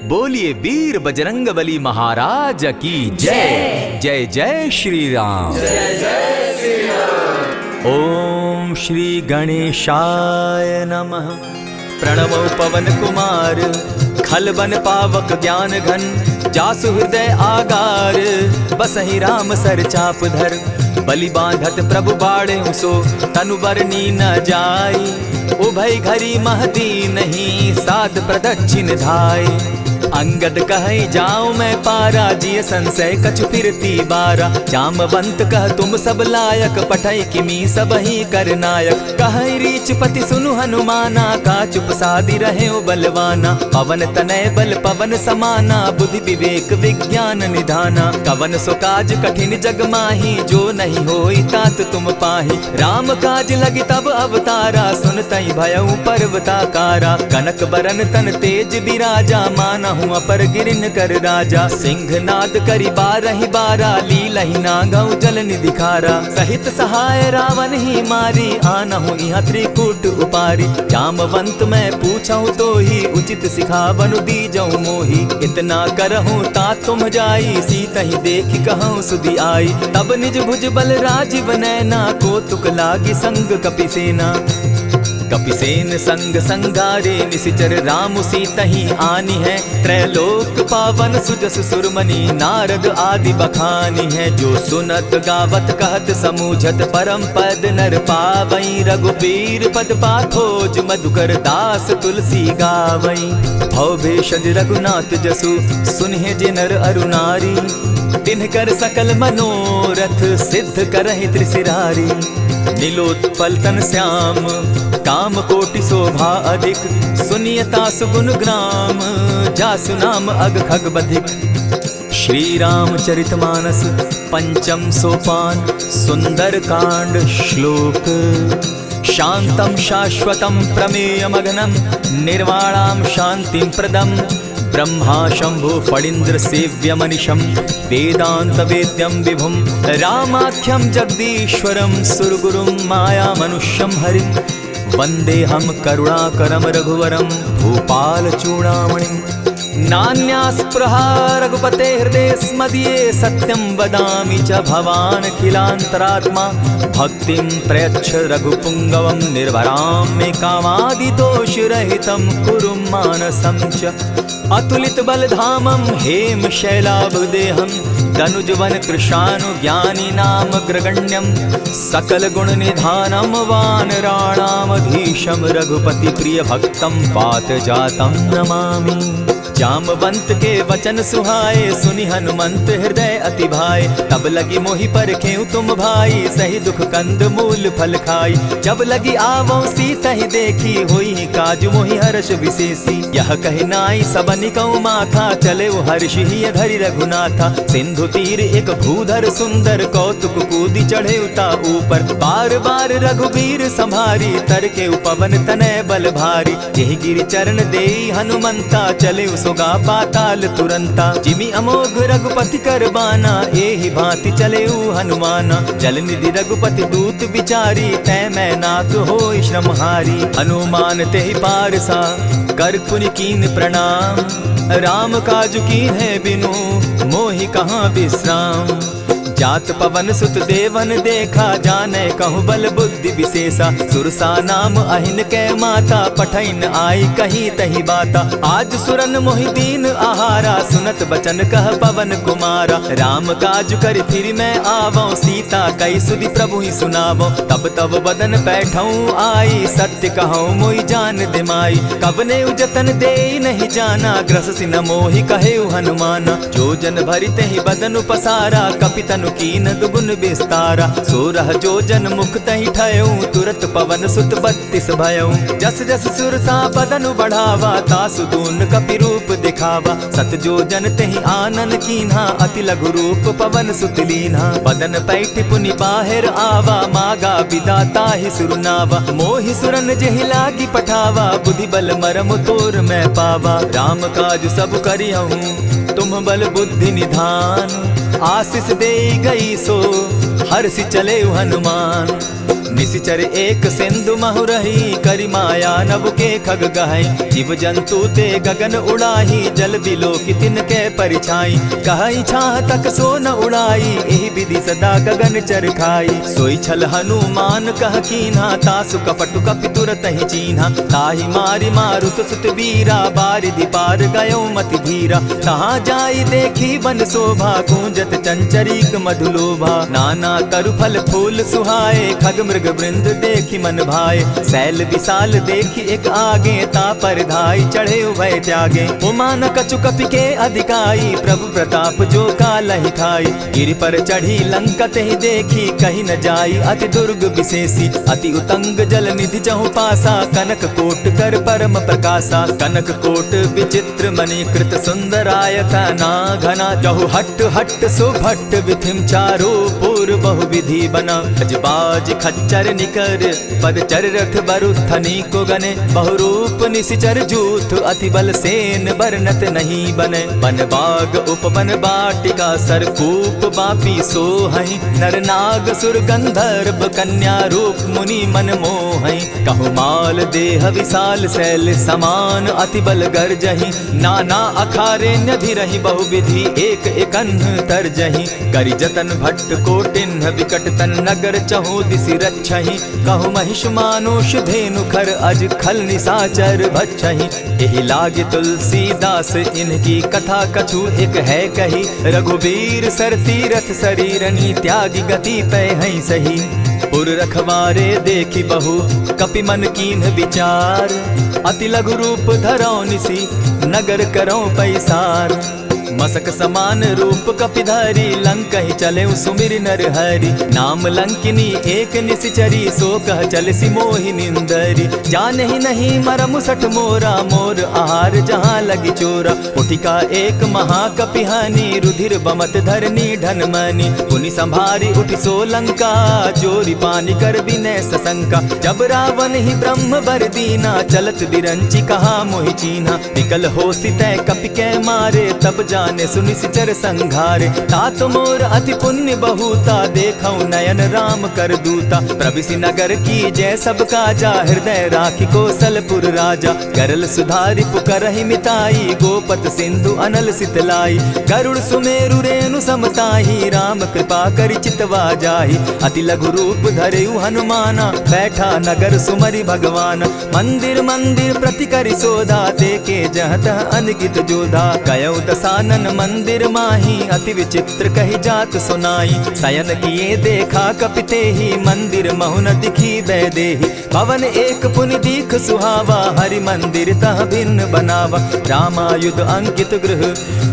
Speaker 1: बोलिए वीर बजरंगबली महाराज की जय। जय जय श्री राम।
Speaker 2: जय जय श्री राम।
Speaker 1: ओम श्री गणेशाय नमः। प्रणमो पवन कुमार, खलबन पावक ज्ञान घन, जासु हृदय आगार, बसहि राम सर चाप धर, बलि बांधत प्रभु बाढ़े सो, तनु बरनी न जाई, उभय घरी महदी नहीं, साध प्रदक्षिण धाय। अंगद कहे जाऊं मैं पारा, जिय संशय कछु फिरती बारा, जामवंत कह तुम सब लायक, पठै किमी सब ही कर नायक। कहे रीच पति सुनु हनुमाना, का चुप सादी रहे बलवाना, पवन तनय बल पवन समाना, बुद्धि विवेक विज्ञान निधाना, कवन सो काज कठिन जग माही, जो नहीं होई तात तुम पाही। राम काज लगी तब अवतारा, सुनतई भयउ पर्वताकारा, कनक बरन तन तेज बिराजा, माना हूँ अपर गिरिन कर राजा। सिंह नाद करी बारहि बारा, लीलहि नागौ जल निधि खारा, सहित सहाय रावण ही मारी, आनहु इहाँ त्रिकूट उपारी। जामवंत मैं पूछऊँ तो ही, उचित सिखावनु दीजऊँ मोही, इतना करहूँ ता तुम जाई, सीतहि देखि कहूँ सुधि आई। तब निज भुज बल राजीव नैना, को तुक लागी संग कपिसेना, कपिसेन संग संगारे, निशिचर राम सीतहि आनी है, त्रैलोक पावन सुजस सुरमणि, नारद आदि बखानी है। जो सुनत गावत कहत समूझत, परम पद नर पावई, रघुबीर पद पाथोज, मधुकर दास तुलसी गावई। भव भेषज रघुनाथ जसु, सुनहि जे नर अरु नारी, तिनकर सकल मनोरथ, सिद्ध करहि त्रिशिरारी। नीलोत्पल तन श्याम, काम कोटि शोभा अधिक, सुनियता सुगुण ग्राम, जासु नाम अग खग बधिक। श्री रामचरितमानस पंचम सोपान, सुंदर कांड श्लोक। शांतम शाश्वतम प्रमेयमगनम, निर्वाणाम शांतिं प्रदम, ब्रह्मा शंभु फणीन्द्र सेव्य मनिशम, वेदांत वेद्यम विभुम, रामाख्यम जगदीश्वरम, सुरगुरुम माया मनुष्यम हरिम, वंदेहम करुणाकरम रघुवरम, भूपाल चूड़ामणिम। नान्यास्पृहा रघुपते हृदय स्मदीये, सत्यं वदामि च भवानखिलान्तरात्मा, भक्तिं प्रयच्छ रघुपुङ्गवं, निर्भरां मे कामादिदोषरहितं, कुरु मानसं च अतुलित बलधामं, हेम शैलाभदेहं, तनुजवन कृशानुज्ञानी नाम ग्रगण्यं, सकल गुण निधानं, वानराणामधीशं, रघुपति प्रिय भक्तं, पात जातं नमामि। जामवंत के वचन सुहाए, सुनि हनुमंत हृदय अति भाए, तब लगी मोहि परखेउ तुम भाई, सही दुख कंद मूल फल खाई। जब लगी आवो सीतहि देखी, होई काज मोहि हर्ष विशेषी, यह कहि नाई सबनि कौ माथा, चले हर्ष ही धरि रघुनाथा। सिंधु तीर एक भूधर सुंदर, कौतुक कूदी चढ़े उता ऊपर, बार बार रघुबीर संभारी, तर के पवन तनय बल भारी। यही गिरि चरण देई हनुमंता, चले सोगा पाताल तुरंता, जिमि अमोघ रघुपति कर बाना, एहि भांति चले हनुमाना। जल निधि रघुपति दूत बिचारी, तै मैं नाथ होई श्रमहारी। हनुमान तेहि पारसा, कर पुनि कीन प्रणाम, राम काज कीन है बिनु, मोहि कहाँ विश्राम। जात पवन सुत देवन देखा, जाने कहूँ बल बुद्धि विशेषा, सुरसा नाम अहिन कै माता, पठैन आई कहीं तही बाता। आज सुरन मोहि दीन आहारा, सुनत बचन कह पवन कुमारा। राम काज कर फिर मैं आवऊं, सीता कई सुधि प्रभु ही सुनावो। तब तब बदन बैठऊं आई, सत्य कहूँ मोहि जान दिमाई। कबने जतन दे नहीं जाना, ग्रस सिन मोहि कहे हनुमाना। जो जन भरित ही बदन पसारा, कपितनु कहु कीन दुगुन विस्तारा। 16 जोजन मुख तहि ठयऊ, तुरत पवन सुत 32 भयऊ। जस जस सुरसा बदनु बढ़ावा, तासु दून कपि रूप दिखावा। 7 जोजन तेहि आनन कीन्हा, अति लघु रूप पवन सुत लीन्हा। बदन पैठ पुनि बाहिर आवा, मागा विदा ताहि सुरनावा। मोहि सुरन जेहि लागी पठावा, बुद्धि बल मरम तोर मैं पावा। राम काज सब करियहूँ, तुम बल बुद्धि निधान। आशीष दे गई सो हर्षि चले हनुमान। निशिचर एक सिंधु महु रही, करि माया नभ के खग गहई। जीव जंतु ते गगन उड़ाही, जल बिलो की तिनके परिछाई। कहई छाह तक सो न उड़ाई, एहि विधि सदा गगन चर खाई। सोई छल हनुमान कह कीन्हा, तासु कपटु कपि तुरत ही चीन्हा। ताहि मारि मारुत सुत वीरा, बारिधि पार गयो मति धीरा। तहाँ जाई देखी वन शोभा, गूंजत चंचरीक मधुलोभा। नाना तरु फल फूल सुहाए, खग मृग वृंद देखी मन भाए। सैल विशाल देखी एक आगे, ता पर धाई चढ़े उभय त्यागे। उमान कछु कपि के अधिकाई, प्रभु प्रताप जो कालहि खाई। गिरि पर चढ़ी लंका तेहि देखी, कहीं न जाई अति दुर्ग विशेषी। अति उतंग जल निधि जहु पासा, कनक कोट कर परम प्रकाशा। कनक कोट विचित्र मणिकृत सुंदरायता ना घना। जहु हट हट सुभट विधिम चारो पूर्व बहु विधि बना। अजबाज खच्चर निकर पदचर रथ बरुथनी को गने। बहुरूप निशिचर जूथ अति बल सेन बरनत नहीं बने। बन बाग उपवन बाटिका सरकूप बापी सोहई। नर नाग सुर गंधर्व कन्या रूप मुनि मन मोहई। कहु माल देह विशाल शैल समान, अति बल गर्जही। नाना अखारे न्यधिरहि बहुविधि, एक एकन्ह तरजही। करि जतन भट्ट कोटिन्ह विकट तन नगर, चहु दिसि रक्षहि। कहु महिष मानुष धेनु खर, अज खल निशाचर भक्षहि। एहि लागे तुलसीदास इनकी कथा, कछु एक है कही। रघुबीर सर तीरथ शरीरनी, त्यागी गति पै हई सही। पुर रखवारे देखी बहु, कपि मन कीन्ह विचार। अति लघु रूप धरौ निसी, नगर करौ पैसार। मसक समान रूप कपिधारी, लंकहि चले सुमिर नर हरि। नाम लंकिनी एक निशिचरी, सो कह चल सी मोहि निंदरी। जानहि नहीं मरम सठ मोरा, मोर आहार जहाँ लगी चोरा। उठिका एक महाकपिहानी, रुधिर बमत धरनी ढन मनी। पुनि संभारी उठि सो लंका, जोरी पानी कर विनय सशंका। जब रावण ही ब्रह्म बर दीना, चलत बिरंची कहा मोहि चीन्हा। निकल होसी तै कपि कै मारे, तब जाने सुनिशिचर संघारे। तात मोर अति पुण्य बहुता, देखौ नयन राम कर दूता। प्रविशि नगर की जय सब काजा, हृदय राखी कौशलपुर राजा। करल सुधारि पुकरहि मिताई, गोपत सिंधु अनल सितलाई। गरुड़ सुमेरु रेणु समताही, राम कृपा करि चितवा जाहि। अति लघु रूप धरेउ हनुमाना, बैठा नगर सुमरि भगवान। मंदिर मंदिर प्रति करि सोधा, देखे जहत अनगित जोधा। गयौ दसानन मंदिर माही, अति विचित्र कही जात सुनाई। शयन किए देखा कपिते ही, मंदिर महु न दिखी बैदेही। भवन एक पुनि दीख सुहावा, हरि मंदिर तह भिन्न बनावा। रामायुध अंकित गृह,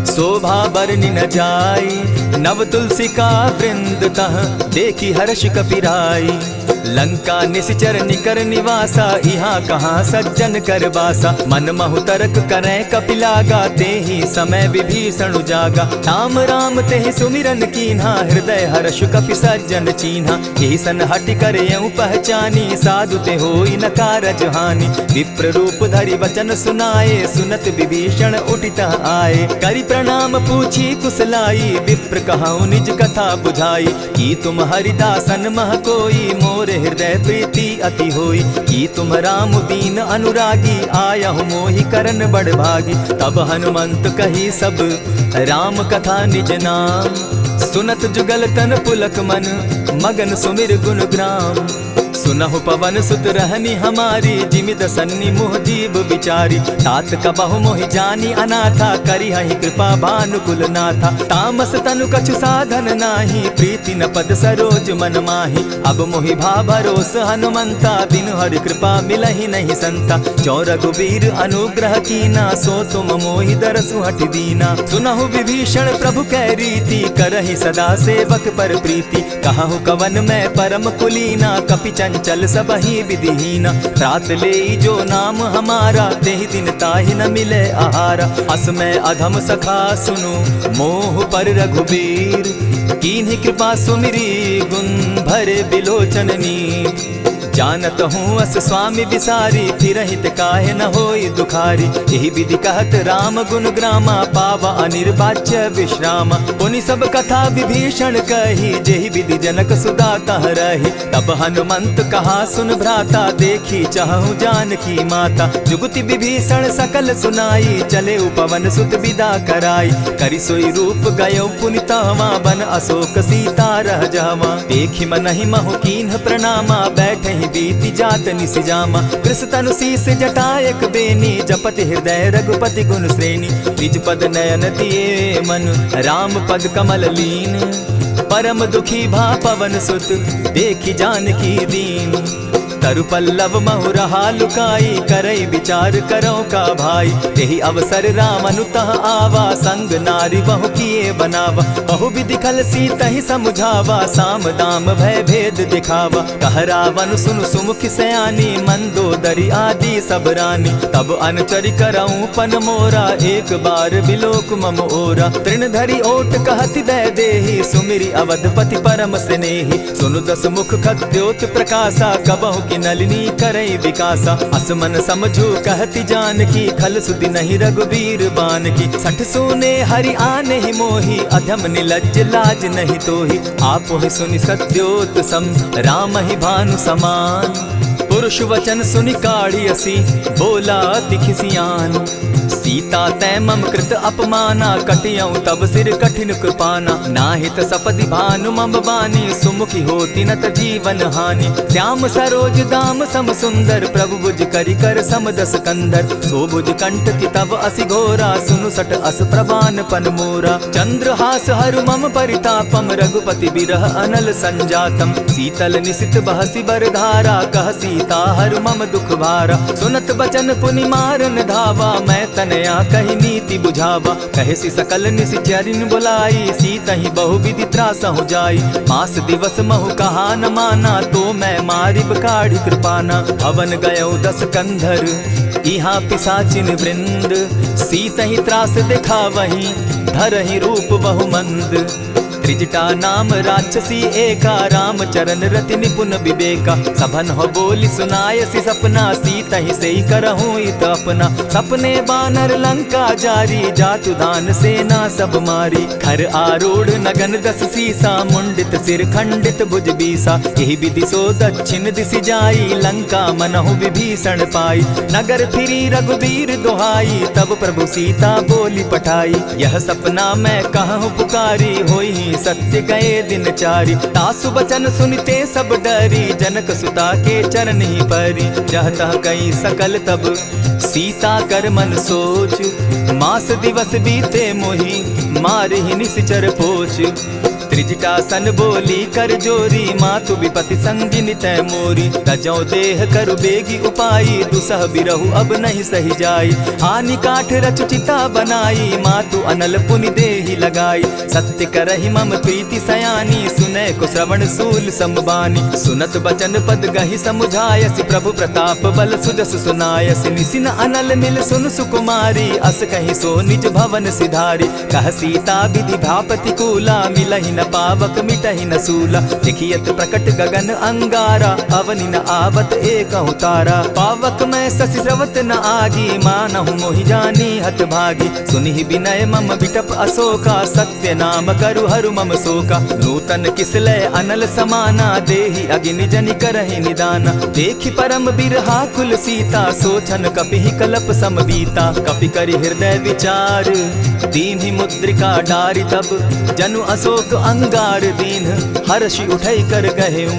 Speaker 1: शोभा बरनि न जाई। नव तुलसी का वृंद तह, देखी हर्ष कपिराई। लंका निशिचर निकर निवासा, यहाँ कहाँ सज्जन कर बासा। मन महु तरक करै कपिलागा, तेहि समय विभीषण जागा। राम राम तेहि सुमिरन कीन्हा, हृदय हर्ष कपि सज्जन चीन्हा। ईसन हटि करयउ पहचानी, साधु ते होई न कारज हानि। विप्र रूप धरि वचन सुनाए, सुनत विभीषण उठित आए। करि प्रणाम पूछी कुशलाई, विप्र कहौ निज कथा बुझाई। की तुम हरिदासन मह कोई, मोर हृदय प्रीति अति होई। की तुम राम दीन अनुरागी, आयहु मोहि करन बड़ भागी। तब हनुमंत कही सब राम कथा निज नाम। सुनत जुगल तन पुलक मन, मगन सुमिर गुण ग्राम। सुनहु पवन सुत रहनी हमारी, जिमि दसन्नी मुह जीव बिचारी। तात कबहु मोहि जानी अनाथा, करी हहि कृपा भानुकुल नाथा। तामस तनु कछु साधन नाही, प्रीति न पद सरोज मन माही। अब मोहि भा भरोस हनुमंता, बिनु हरि कृपा मिलहि नहीं संता। जो रघुबीर अनुग्रह कीना, सो तुम मोहि दरसु हठि दीना। सुनहु विभीषण प्रभु कै रीति, करहि सदा सेवक पर प्रीति। कहु कवन मैं परम कुलीना, कपि चंचल सबहि विधिहीना। रात लेई जो नाम हमारा, तेहि दिन ताहि न मिले आहारा। अस मैं अधम सखा सुनु, मोह पर रघुबीर। कीन्ही कृपा सुमिरी, गुण भरे बिलोचन नीर। जानत हूँ अस स्वामी बिसारी, फिर हित काहे न होई दुखारी। यही विधि कहत राम गुण ग्रामा, पावा अनिर्वाच्य विश्राम। पुनि सब कथा विभीषण कही, जेहि विधि जनक सुदा कह रही। तब हनुमंत कहा सुन भ्राता, देखी चाहूँ जानकी माता। जुगति विभीषण सकल सुनाई, चले पवन सुत विदा कराई। करि सोई रूप गयो पुनि तहवा, बन अशोक सीता रह जावा। देखी मनहि महु कीन्ह प्रणामा, बैठहि बीति जात निसिजामा। कृष तनु शीस जटायक बेनी, जपति हृदय रघुपति गुण श्रेणी। निज पद नयन दिए मन, राम पद कमल लीन। परम दुखी भा पवन सुत, देखी जानकी दीन। तरु पल्लव महु रहा लुकाई, करई विचार करो का भाई। यही अवसर राम अनुतः आवा, संग नारी बहु किए बनावा। बहु विधि खल सीतहि समुझावा, साम दाम भय भेद दिखावा। कह रावण सुन सुमुख सयानी, मंदोदरी आदि सब रानी। तब अनुचरि करऊं पन मोरा, एक बार बिलोक मम ओरा। तृण धरि ओट कहति दय देहि, सुमिरि अवधपति परम स्नेही। सुनु दस मुख खद्योत प्रकाशा, कबहु की नलिनी करई विकासा। असमन समझू कहती जानकी, खल सुधि नहीं रघुबीर बान की। सठ सोने हरि आने ही मोही, अधम निलज्ज लाज नहीं तोही। आप ही सुनि सत्योत सम, राम ही भानु समान। पुरुष वचन सुनि काढ़ी असी, बोला अति खिसियान। सीता तै मम कृत अपमाना, कटियऊं तब सिर कठिन कृपाना। नाहित सपदि भानु मम बानी, सुमुखी होती नत जीवन हानि। श्याम सरोज दाम सम सुंदर, प्रभु बुझ करि कर समदस कंदर। सो बुझ कंठ की तब असि घोरा, सुनु सट अस प्रभान पन मोरा। चंद्रहास हरु मम परितापम, रघुपति बिरह अनल संजातम। शीतल निशित बहसी बरधारा, कह सीता हरु मम दुख भारा। सुनत बचन पुनि मारन धावा, मैं तनया कही नीति बुझावा। कहे सी सकल निश्चरिन बुलाई, सीतहि बहु विधि त्रास हो जाई। मास दिवस महु कहा न माना, तो मैं मारिब काढ़ी कृपाना। भवन गयो दस कंधर, इहाँ पिशाचिन वृंद। सीतहि त्रास दिखावहि, धरहि रूप बहु मंद। त्रिजटा नाम राक्षसी एका, राम चरण रति निपुण विवेका। सभन हो बोली सुनायसी सपना, सीतहि सेई करहूँ इत अपना। सपने बानर लंका जारी, जातु दान सेना सब मारी। खर आरूढ़ नगन दस सीसा, मुंडित सिर खंडित भुज बीसा। यही विधि सो दक्षिण दिशि जाई, लंका मनहु विभीषण पाई। नगर फिरी रघुबीर दुहाई, तब प्रभु सीता बोली पठाई। यह सपना मैं कहूँ पुकारी, होई सत्य गए दिन चारी। तासु बचन सुनते सब डरी, जनक सुता के चरण ही परी। जह तह कई सकल तब, सीता कर मन सोच। मास दिवस बीते मोही, मारे ही निश्चर पोच। त्रिजटा सन बोली कर जोरी, मातु विपति संगिनी तै मोरी। तजौ देह करु बेगी उपाई, दुसह बिरहु अब नहीं सही जाई। हानि काठ रच चिता बनाई, मातु अनल पुनि देहि लगाई। सत्य करहि मम प्रीति सयानी, सुनै को श्रवण सूल समबानी। सुनत बचन पद गहि समुझायसि, प्रभु प्रताप बल सुजस सुनायसि। निसिन अनल मिल सुन सुकुमारी, अस कहि सो निज भवन सिधारी। कह सीता विधि भापति कूला, मिलहि न पावक मिटहि न सूला। लिखियत प्रकट गगन अंगारा, अवनि न आवत एकहु तारा। पावक मैं शशि स्रवत न आगी, मानहु मोहि जानी हत भागी। सुनिहि विनय मम बिटप अशोका, सत्य नाम करु हरु मम शोका। नूतन किसलय अनल समाना, देहि अगिनि जनि करहि निदाना। देखि परम बिरहा कुल सीता, सोचन कपिहि कलप सम बीता। कपि करि हृदय विचार, दीन्हि मुद्रिका डारि। तब जनु अशोक अंगार दीन, हर्षि उठै कर गहेऊ।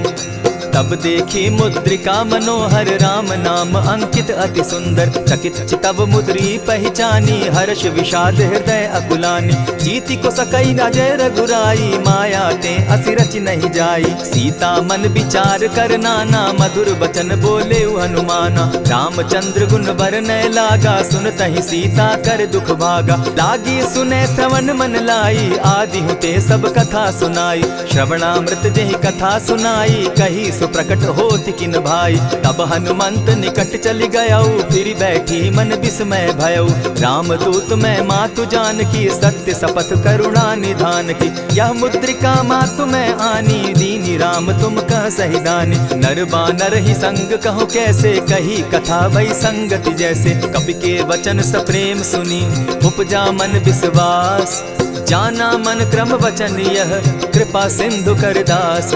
Speaker 1: तब देखी मुद्रिका मनोहर राम नाम अंकित अति सुंदर। चकित चितव मुद्री पहचानी हर्ष विषाद हृदय अकुलानी। जीति को सकई अजय रघुराई माया ते असि रच नहीं जाई। सीता मन विचार कर नाना मधुर बचन बोले हनुमाना। रामचंद्र गुण बरनय लागा सुनतहि सीता कर दुख भागा। लागी सुने श्रवण मन लाई आदि हुते सब कथा सुनाई। श्रवणामृत जेहि कथा सुनाई कही सो प्रकट होति किन भाई। तब हनुमंत निकट चली गयऊ फिर बैठी मन विस्मय भयऊ। रामदूत मैं मातु जान की सत्य शपथ करुणा निधान की। यह मुद्रिका मातु मैं आनी दीनी राम तुम कह सही दानी। नर बानर ही संग कहो कैसे कही कथा भई संगति जैसे। कपि के वचन सप्रेम सुनी उपजा मन विश्वास। जाना मन क्रम वचन यह कृपा सिंधु कर दास।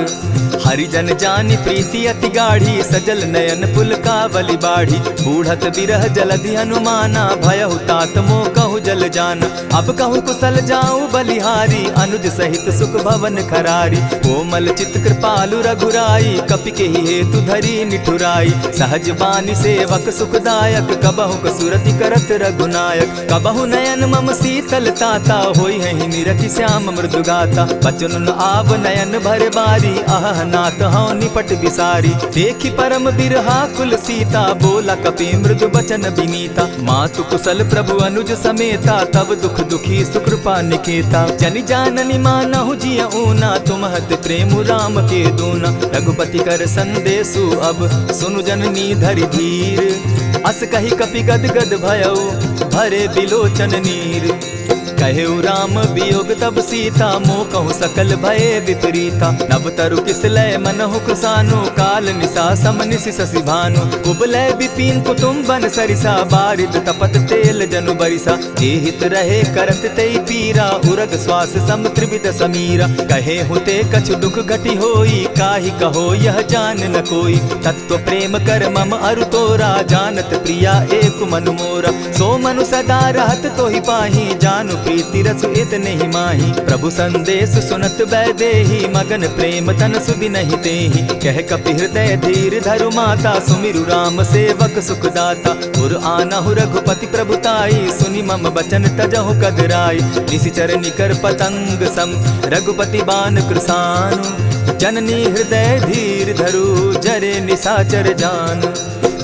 Speaker 1: हरिजन जानी प्रीति अति गाढ़ी सजल नयन पुलकावली बाढ़ी। बूढ़त बिरह जलधि हनुमाना भयहु तात मोह कहु जल जाना। अब कहु कुशल जाऊं बलिहारी अनुज सहित सुख भवन खरारी। कोमल चित कृपालु रघुराई कपि के ही हेतु धरी निठुराई। सहज बानी सेवक सुखदायक कबहु कसुरति करत रघुनायक। कबहु नयन मम शीतल ताता होई है निरखि श्याम मृदु गाता। बचन आव नयन भर बारी आह नाथ हौ निपट बिसारी। देखी परम बिरहा कुल सीता बोला कपि मृदु बचन विनीता। मातु कुशल प्रभु अनुज समेता तब दुख दुखी सुकृपा निकेता। जनि जाननी मानहु जिय ऊना तुम्हत प्रेम राम के दूना। रघुपति कर संदेशु अब सुनु जननी धरि धीर। अस कही कपि गद गद भयऊ भरे बिलोचन नीर। कहेउ राम वियोग तब सीता मोह कहूँ सकल भये विपरीता। नव तरु किसलय मनहु कुसानु काल निशा समनिशि शशि भानु। कुबलय विपिन कुटुम्बन सरिसा बारिद तपत तेल जनु बरिसा। जे हित रहे करत तेई पीरा उरग श्वास सम त्रिविध समीरा। कहे हुते कछु दुख घटी होई काहि कहो यह जान न कोई। तत्व प्रेम कर मम अरु तोरा जानत प्रिया एक मनु मोरा। सो मनु सदा रहत तोहि पाही जानु प्रीति रसु इतने ही माही। प्रभु संदेश सुनत बैदेही मगन प्रेम तन सुधि नहीं तेहि। कह कपि हृदय धीर धरु माता सुमिरु राम सेवक सुखदाता। उर आनहु रघुपति प्रभुताई सुनि मम बचन तजहु कदराई। निशिचर निकर पतंग सम रघुपति बान कृसानु। जननी हृदय धीर धरु जरे निशाचर जान।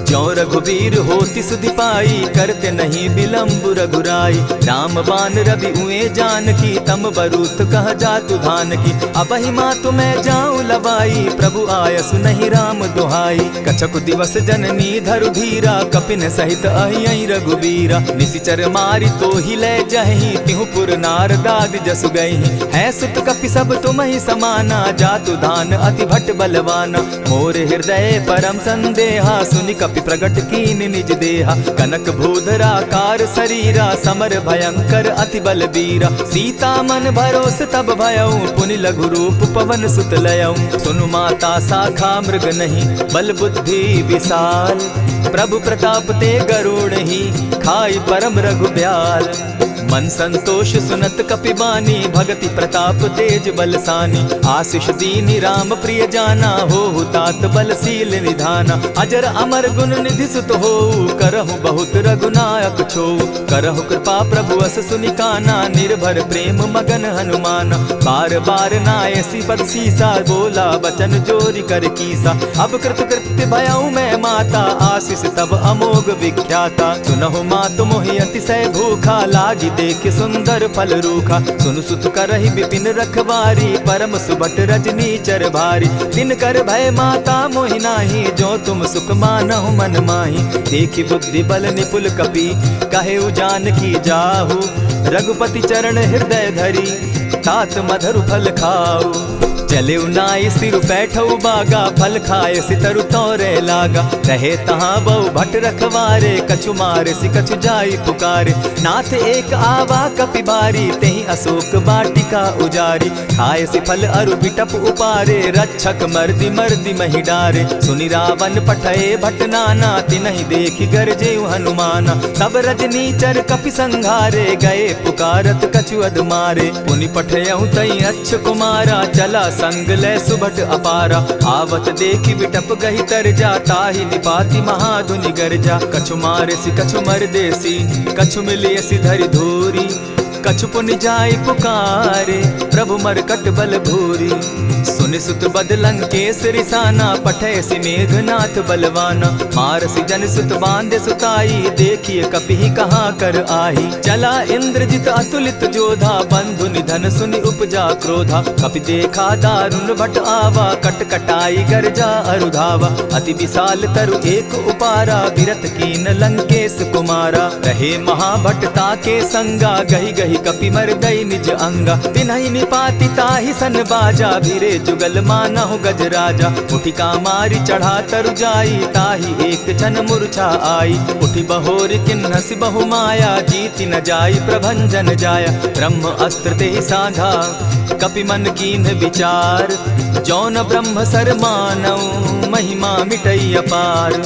Speaker 1: ज्यों रघुवीर होति सुधि पाई करते नहीं विलम्ब रघुराई। राम बान रवि उए जानकी तम बरूत कह जातु धान की। अबहि मातु मैं जाऊं लवाई प्रभु आयसु नहीं राम दुहाई। कछक दिवस जननी धरु धीरा कपिन सहित अहियहि रघुबीरा। निशिचर मारी तो ही ले जहि तिहु पुर नारदादि जसु गई। है सुत कपि सब तुम ही समाना जातु धान अति भट बलवाना। मोर हृदय परम संदेहा सुनि कपि प्रगट कीन निज देहा। कनक भूधरा कार शरीरा समर भयंकर अति बलबीरा। सीता मन भरोस तब भयऊ पुनि लघु रूप पवन सुत लयऊ। सुनु माता शाखा मृग नहीं बल बुद्धि विशाल। प्रभु प्रताप ते गरुड़ ही खाई परम रघु ब्याल। मन संतोष सुनत कपि बानी भगति प्रताप तेज बलसानी। आशीष दीनी राम प्रिय जाना हो तात बलशील निधाना। अजर अमर गुण निधि सुत हो करहु बहुत रघुनायक छो। करहु कृपा प्रभु अस सुनि काना निर्भर प्रेम मगन हनुमाना। बार बार नायसी पद सीसा बोला बचन जोरी कर कीसा। अब कृत कृत्य भयऊ मैं माता आशीष तब अमोघ विख्याता। सुनहु मातु मोहि अतिशय भूखा लागी देख सुंदर फल रूखा। सुनु सुत करहि विपिन रखवारी परम सुबट रजनी चर भारी। दिन कर भय माता मोहि नाही जो तुम सुख मानहु मन माही। देखी बुद्धि बल निपुल कपि कहे जानकी जाहु। रघुपति चरण हृदय धरी तात मधुर फल खाऊ। चले नाई सिर बैठऊ बागा फल खाए सितरु तोरे लागा। रहे तहाँ बहु भट रखवारे कछु मारे सि कछु जाई पुकारे। नाथ एक आवा कपि बारी तेहि अशोक वाटिका उजारी। खाए सि फल अरु बिटप उपारे रक्षक मर्दि मर्दि महि डारे। सुनि रावण पठये भट नाना तिनहि देखि गरजेउ हनुमाना। तब रजनी चर कपि संघारे गए पुकारत कछु अध मारे। पुनि पठयउ तई अच्छ कुमारा चला संग ले सुभट अपारा, आवत देखी बिटप गही तर जाता ही निपाति महाधुनि गर्जा। कछु मारेसी कछु मर देसी, कछु मिलियसी धरि धूरी, कछु पुनि जाय पुकारे, प्रभु मरकट बल भूरी। सुनि सुत बद लंकेश रिसाना, पठैसी मेघनाथ बलवाना। मारसी जन सुत बांधे सुताई, देखिए कपि कहाँ कर आही। चला इंद्रजित अतुलित जोधा, बंधु निधन सुनि उपजा क्रोधा। कपि देखा दारुण भट आवा, कट कटाई गर्जा अरुधावा। अति विशाल तरु एक उपारा, विरत कीन लंकेश कुमारा। रहे महाभट ताके संगा, गही गही कपि मर्दई निज अंगा। तिन्हि निपाति ताहि सन बाजा, भीरे जुगल मानहु गजराजा। उठिका मारी चढ़ा तरु जाई, ताहि एक क्षण मूर्छा आई। उठि बहोर किन्हसि बहु माया, जीति न जाई प्रभंजन जाया। ब्रह्म अस्त्र तेहि साधा, कपि मन कीन्ह विचार। जौन ब्रह्म सर मानऊ, महिमा मिटई अपार।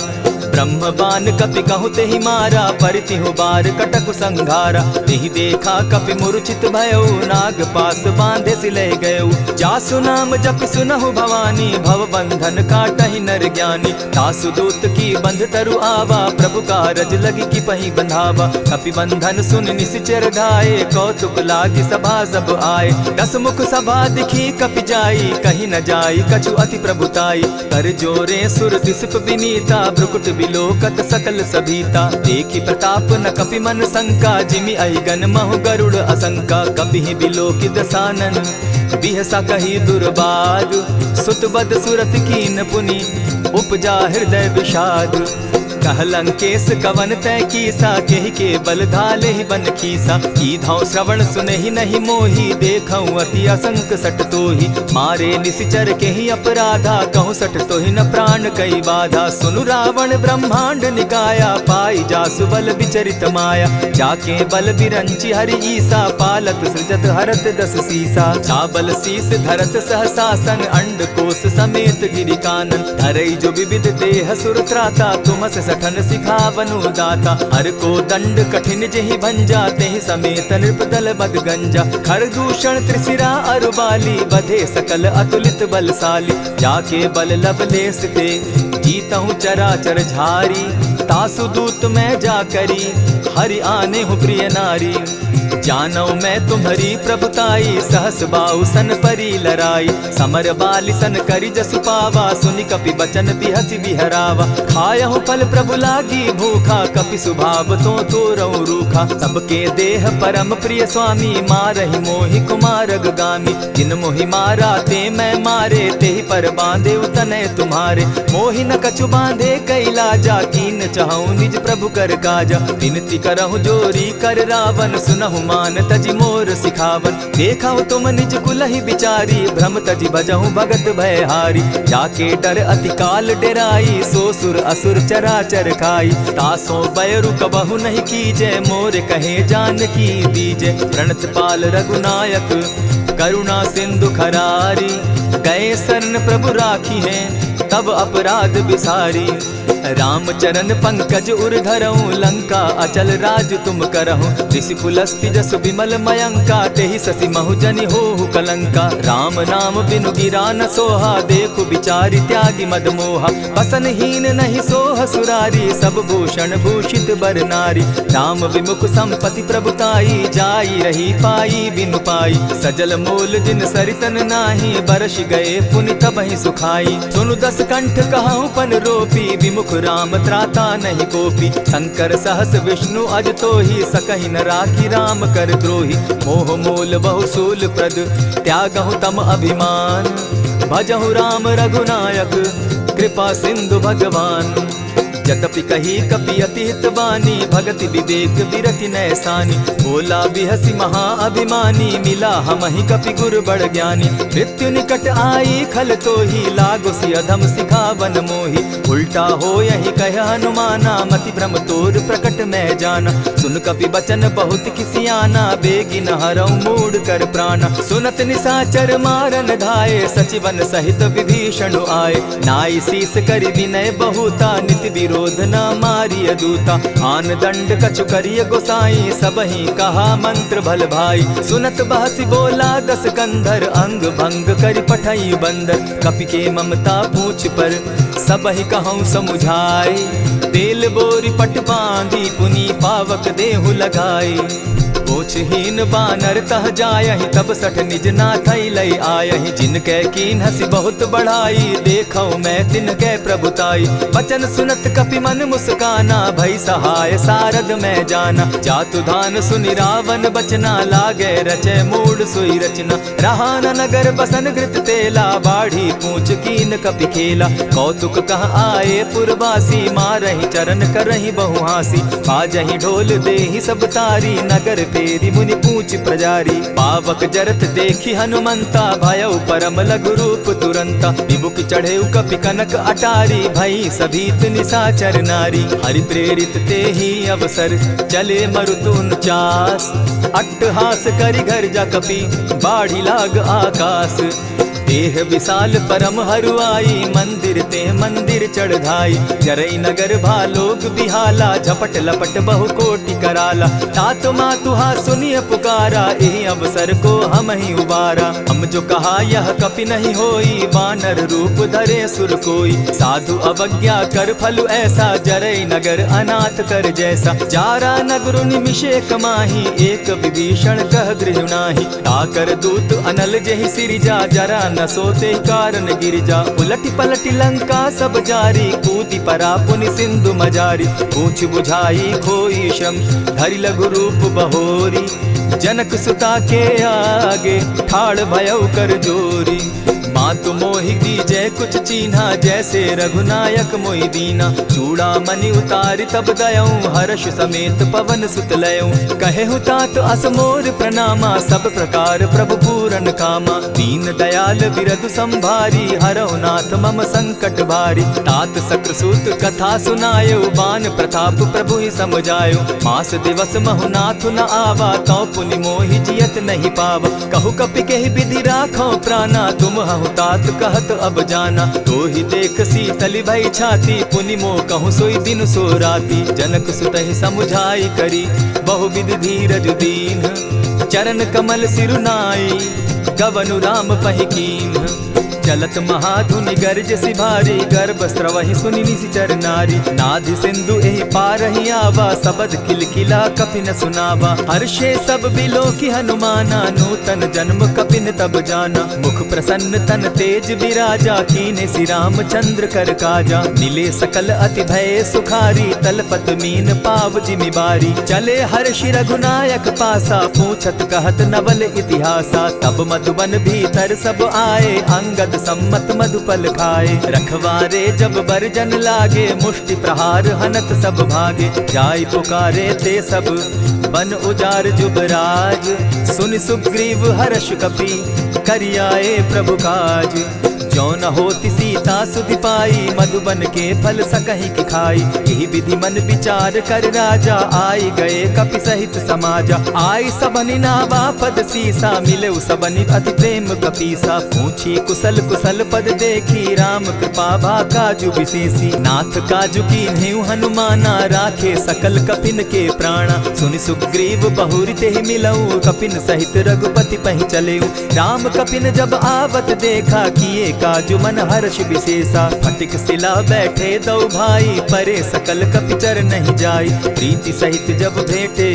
Speaker 1: ब्रह्म बान कपि कहु तेहि मारा, परितिहु बार कटक संघारा। तेहि देखा कपि मूर्छित भयो, नाग पास बांधे सिले गयो। जासु नाम जपि सुनहु भवानी, भव बंधन काटहि नर ज्ञानी। तासु दूत की बंध तरु आवा, प्रभु कारज लगी की पही बंधावा। कपि बंधन सुन निश्चर धाये, कौतुक लागी सभा सब आए। दस मुख सभा दिखी कपि जाई, कहीं न जाई कछु अति प्रभुताई। कर जोरे सुर दिसप विनीता, भ्रुकुट बिलोकत सकल सभीता। देखी प्रताप न कपि मन शंका, जिमि अहिगन महु गरुड़ असंका। कपि बिलोकि दसानन, बिहसा कही दुर्बाद। सुत बद सुरत कीन पुनि, उपजा हृदय विषाद। कह लंकेश कवन तै कीसा, केहि के बल धाले ही बन खीसा। कीधौ श्रवण सुनहि नहीं मोही, देखऊं अति असंक सट तोही। मारे निशिचर केहि अपराधा, कहूँ सट तोहि न प्राण कई बाधा। सुनु रावण ब्रह्मांड निकाया, पाई जासु बल विचरित माया। जाके बल बिरंचि हरि ईसा, पालत सृजत हरत दस सीसा। चाबल शीस धरत सहसासन, अंड कोश समेत गिरि कानन। धरई जो विविध देह सुर त्राता, तुमस सठन सिखावनु दाता। हर को दंड कठिन जेहि भंजा, तेहि समेत नृपदल बद गंजा। खरदूषण त्रिशिरा अरुबाली, बधे सकल अतुलित बलशाली। जाके बल लवलेस ते, जीतहु चराचर झारी। तासु दूत मैं जा करी, हरि आने हूँ प्रिय नारी। जानौ मैं तुम्हारी प्रभुताई, सहस बाहु सन परी लराई। समर बाली सन करि जसु पावा, सुनि कपि बचन बिहसि बिहरावा। खायहु फल प्रभु लागी भूखा, कपि सुभाव तो तोरऊ रूखा। सबके देह परम प्रिय स्वामी, मारहि मोहि कुमारग गामी। जिन मोहि मारा ते मैं मारे, तेहि पर बांधे उतने तुम्हारे। मोहि न कछु बांधे कैलाजा, कीन चाहूं निज प्रभु कर काजा। विनती करहु जोरी कर रावण, सुनहु मान तजि मोर सिखावन। देखा तुम निज कुलहि बिचारी, भ्रम तजि भजहु भगत भयहारी। जाके डर अति काल डेराई, सो सुर असुर चराचर खाई। तासो बैरु कबहु नहीं कीजे, मोर कहे जानकी दीजे। प्रणत पाल रघुनायक, करुणा सिंधु खरारी। गए शरण प्रभु राखी हैं, तब अपराध बिसारी। राम चरण पंकज उर धरऊं, लंका अचल राज तुम करहूं। ऋषि पुलस्ति जस विमल मयंका, तेहि ससि महु जनि होहु कलंका। राम नाम बिनु गिरा न सोहा, देखु बिचारी त्यागी मद मोहा। बसनहीन नहीं सोह सुरारी, सब भूषण भूषित बर नारी। राम विमुख संपति प्रभुताई, जाई रही पाई बिनु पाई। सजल मूल जिन सरितन नाही, बरस गए पुनि तबहि सुखाई। सुनु दस कंठ कहूँ पन रोपी, विमुख राम त्राता नहीं कोपी। शंकर सहस विष्णु अज तो ही, सकहि न राखी राम कर द्रोही। मोह मूल बहु सूल प्रद, त्यागहु तम अभिमान। भजहु राम रघुनायक, कृपा सिंधु भगवान। जतपि कही कपि अति हितवानी, भगति विवेक विरति नैसानी। बोला बिहसि महा अभिमानी, मिला हमहि कपि गुर बड़ ज्ञानी। मृत्यु निकट आई खल तोही, लागो सि अधम सिखावन मोही। उल्टा हो यही कह हनुमाना, मति भ्रम तोर प्रकट मैं जाना। सुन कपि बचन बहुत किसियाना, बेगी न हरऊ मूढ़ कर प्राणा। सुनत निशाचर मारन धाये, सचिवन सहित विभीषण आए। नाई शीस करि विनय बहुता, नित क्रोध न मारिय दूता। आन दंड कछु करिय गोसाई, सबहि कहा मंत्र भल भाई। सुनत बहसी बोला दस कंधर, अंग भंग करि पठई बंदर। कपि के ममता पूछ पर, सबहि कहूँ समुझाई। तेल बोरी पट बांधी, पुनि पावक देहु लगाई। पोछहीन बानर तह जायहि, तब सठ निज नाथई लई आयहि। जिनकै कीन हसी बहुत बढ़ाई, देखौ मैं तिनकै प्रभुताई। वचन सुनत कपि मन मुस्काना, भई सहाय सारद मैं जाना। जातु धान सुनि रावण बचना, लागे रचे मूड सोई रचना। रहा न नगर बसन घृत तेला, बाढ़ी पूछ कीन कपि खेला। कौतुक कह आए पुरवासी, मारहि चरण करहि बहु हासी। बाजहि ढोल देहि सब तारी, नगर फेरी मुनि पूछ प्रजारी। पावक जरत देखी हनुमंता, भयउ परम लघु रूप तुरंता। विमुख चढ़े कपि कनक अटारी, भई सभीत निशाचर नारी। हरि प्रेरित ते ही अवसर, चले मरुतुन चास। अट्टहास करि घर जा कपि, बाढ़ी लाग आकाश। देह विशाल परम हरुआई, मंदिर ते मंदिर चढ़ाई। जरई नगर भालोग बिहाला, झपट लपट बहु कोटि कराला। तात मातुहा सुनिय पुकारा, एहि अवसर को हम ही उबारा। हम जो कहा यह कपि नहीं होई, बानर रूप धरे सुर कोई। साधु अवज्ञा कर फल ऐसा, जरई नगर अनाथ कर जैसा। जारा नगरु निमिषे कमाही, एक विभीषण कह गृह नाही। ताकर दूत अनल जेहि सिरिजा, जरा न सोते कारण गिरिजा। उलटी पलटी लंका सब जारी, कूदी परा पुनि सिंधु मजारी। पूछ बुझाई खोई श्रम, धरि लघु रूप बहोरी। जनक सुता के आगे, ठाड़ भयउ कर जोरी। मातु मोहि दीजै कुछ चीन्हा, जैसे रघुनायक मोहि दीना। चूड़ा मणि उतारि तब दयऊं, हर्ष समेत पवन सुत लयऊं। कहेहु तात असमोर प्रणामा, सब प्रकार प्रभु पूरन कामा। दीन दयाल बिरदु संभारी, हरौ नाथ मम संकट भारी। तात सक्रसूत कथा सुनायो, बान प्रताप प्रभु ही समझायो। मास दिवस महु नाथ न आवा, तौ पुनि मोहि जियत नहीं पावा। कहु कपि केहि विधि राखो प्राणा, तुम हहु तात कहत अब जाना। तो ही देख शीतल भई छाती, पुनि मोह कहूँ सोई दिन सो राती। जनक सुतहि समुझाई करी, बहु विधि धीरज दीन। चरण कमल सिरुनाई, गवनु राम पहि कीन्ह। चलत महाधुनि गर्ज सिभारी, गर्भ स्रवहि सुनि निशिचर नारी। नाधि सिंधु एहि पारहि आवा, सबद किलकिला कपि न सुनावा। हर्षे सब बिलो की हनुमाना, नूतन जन्म कपि न तब जाना। मुख प्रसन्न तन तेज विराजा, कीन्हे श्री रामचंद्र कर काजा। मिले सकल अति भय सुखारी, तलपत मीन पाव जिमि बारी। चले हर्षि रघुनायक पासा, पूछत कहत नवल इतिहासा। तब मधुबन भीतर सब आए, अंगद सम्मत मधुपल खाए। रखवारे जब बरजन लागे, मुष्टि प्रहार हनत सब भागे। जाय पुकारे ते सब, बन उजार जुबराज। सुनि सुग्रीव हर्ष कपि, करियाए प्रभु काज। जो न होती सीता सुधि पाई, मधुबन के फल सकहि की खाई। यही विधि मन विचार कर राजा, आई गए कपि सहित समाजा। आई सबनि नावा पद सीसा, मिले सबनि अति प्रेम कपीसा। पूछी कुशल कुशल पद देखी, राम कृपा भा काजु विशेषी। नाथ काजु कीन्हेउ हनुमाना, राखे सकल कपिन के प्राणा। सुनि सुग्रीव बहुरि तेहि मिलऊ, कपिन सहित रघुपति पहि चलेऊ। राम कपिन जब आवत देखा, किए काजु मन हर्ष विशेषा। फटिक सिला बैठे दो भाई, परे सकल कपिचर नहीं जाई। प्रीति सहित जब भेंटे,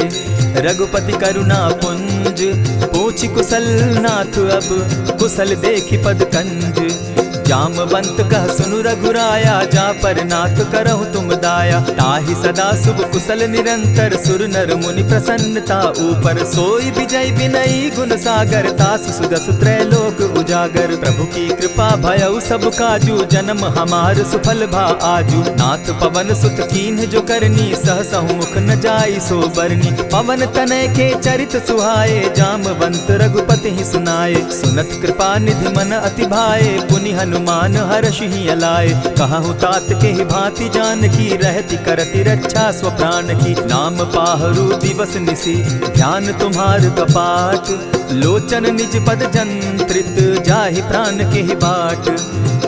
Speaker 1: रघुपति करुणा पुंज। पूछि कुशल नाथ अब, कुशल देखि पद कंज। जामवंत कह सुनु रघुराया, जा पर नाथ करहु तुम दाया। ताहि सदा शुभ कुशल निरंतर, सुर नर मुनि प्रसन्नता ऊपर। सोई विजय विनयी गुण सागर, तास सुदस त्रैलोक उजागर। प्रभु की कृपा भयउ सब काजू, जन्म हमार सुफल भा आजू। नाथ पवन सुत कीन्ह जो करनी, सहसहु मुख न जाई सो बरनी। पवन तनय के चरित सुहाए, जामवंत रघुपति ही सुनाए। सुनत कृपा निधि मन अति भाए, पुनि हनुमान हर्ष ही अलाए। कहूँ तात के ही भांति जान की, रहती करती रक्षा स्व प्राण की। नाम पाहरु दिवस निसी, ध्यान तुम्हार कपाट। लोचन निज पद जंत्रित, जाहि प्राण के ही बाट।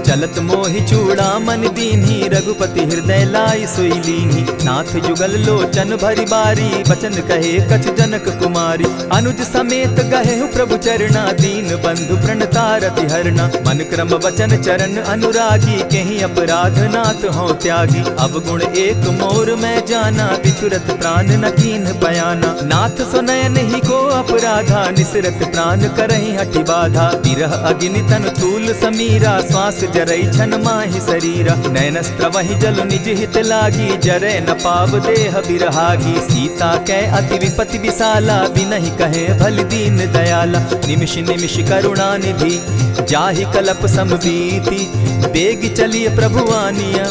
Speaker 1: चलत मोहि चूड़ामन दीन्ही, रघुपति हृदय लाई सोई लीन्ही। नाथ जुगल लोचन भरी बारी, बचन कहे कछ जनक कुमारी। अनुज समेत गहे प्रभु चरणा, दीन बंधु प्रणतारति हरना। मन क्रम वचन चरण अनुरागी, कहीं अपराध नाथ हो त्यागी। अवगुण एक मोर में जाना, बिछुरत प्राण न कीन्ह बयाना। नाथ सुनयन ही को अपराधा, निसरत प्राण करहि हठि बाधा। विरह अग्नि तन तूल समीरा, श्वास जरई छन माहि शरीरा। नैनस्त्र वही जल निज हित लागी, जरै न पाव देह बिरहागी। सीता कै अति विपति विशाला, बिनहि कहे भल दीन दयाला। निमिष निमिष करुणा निधि, जाहि कलप समबीति। बेग चलिए प्रभु आनिया,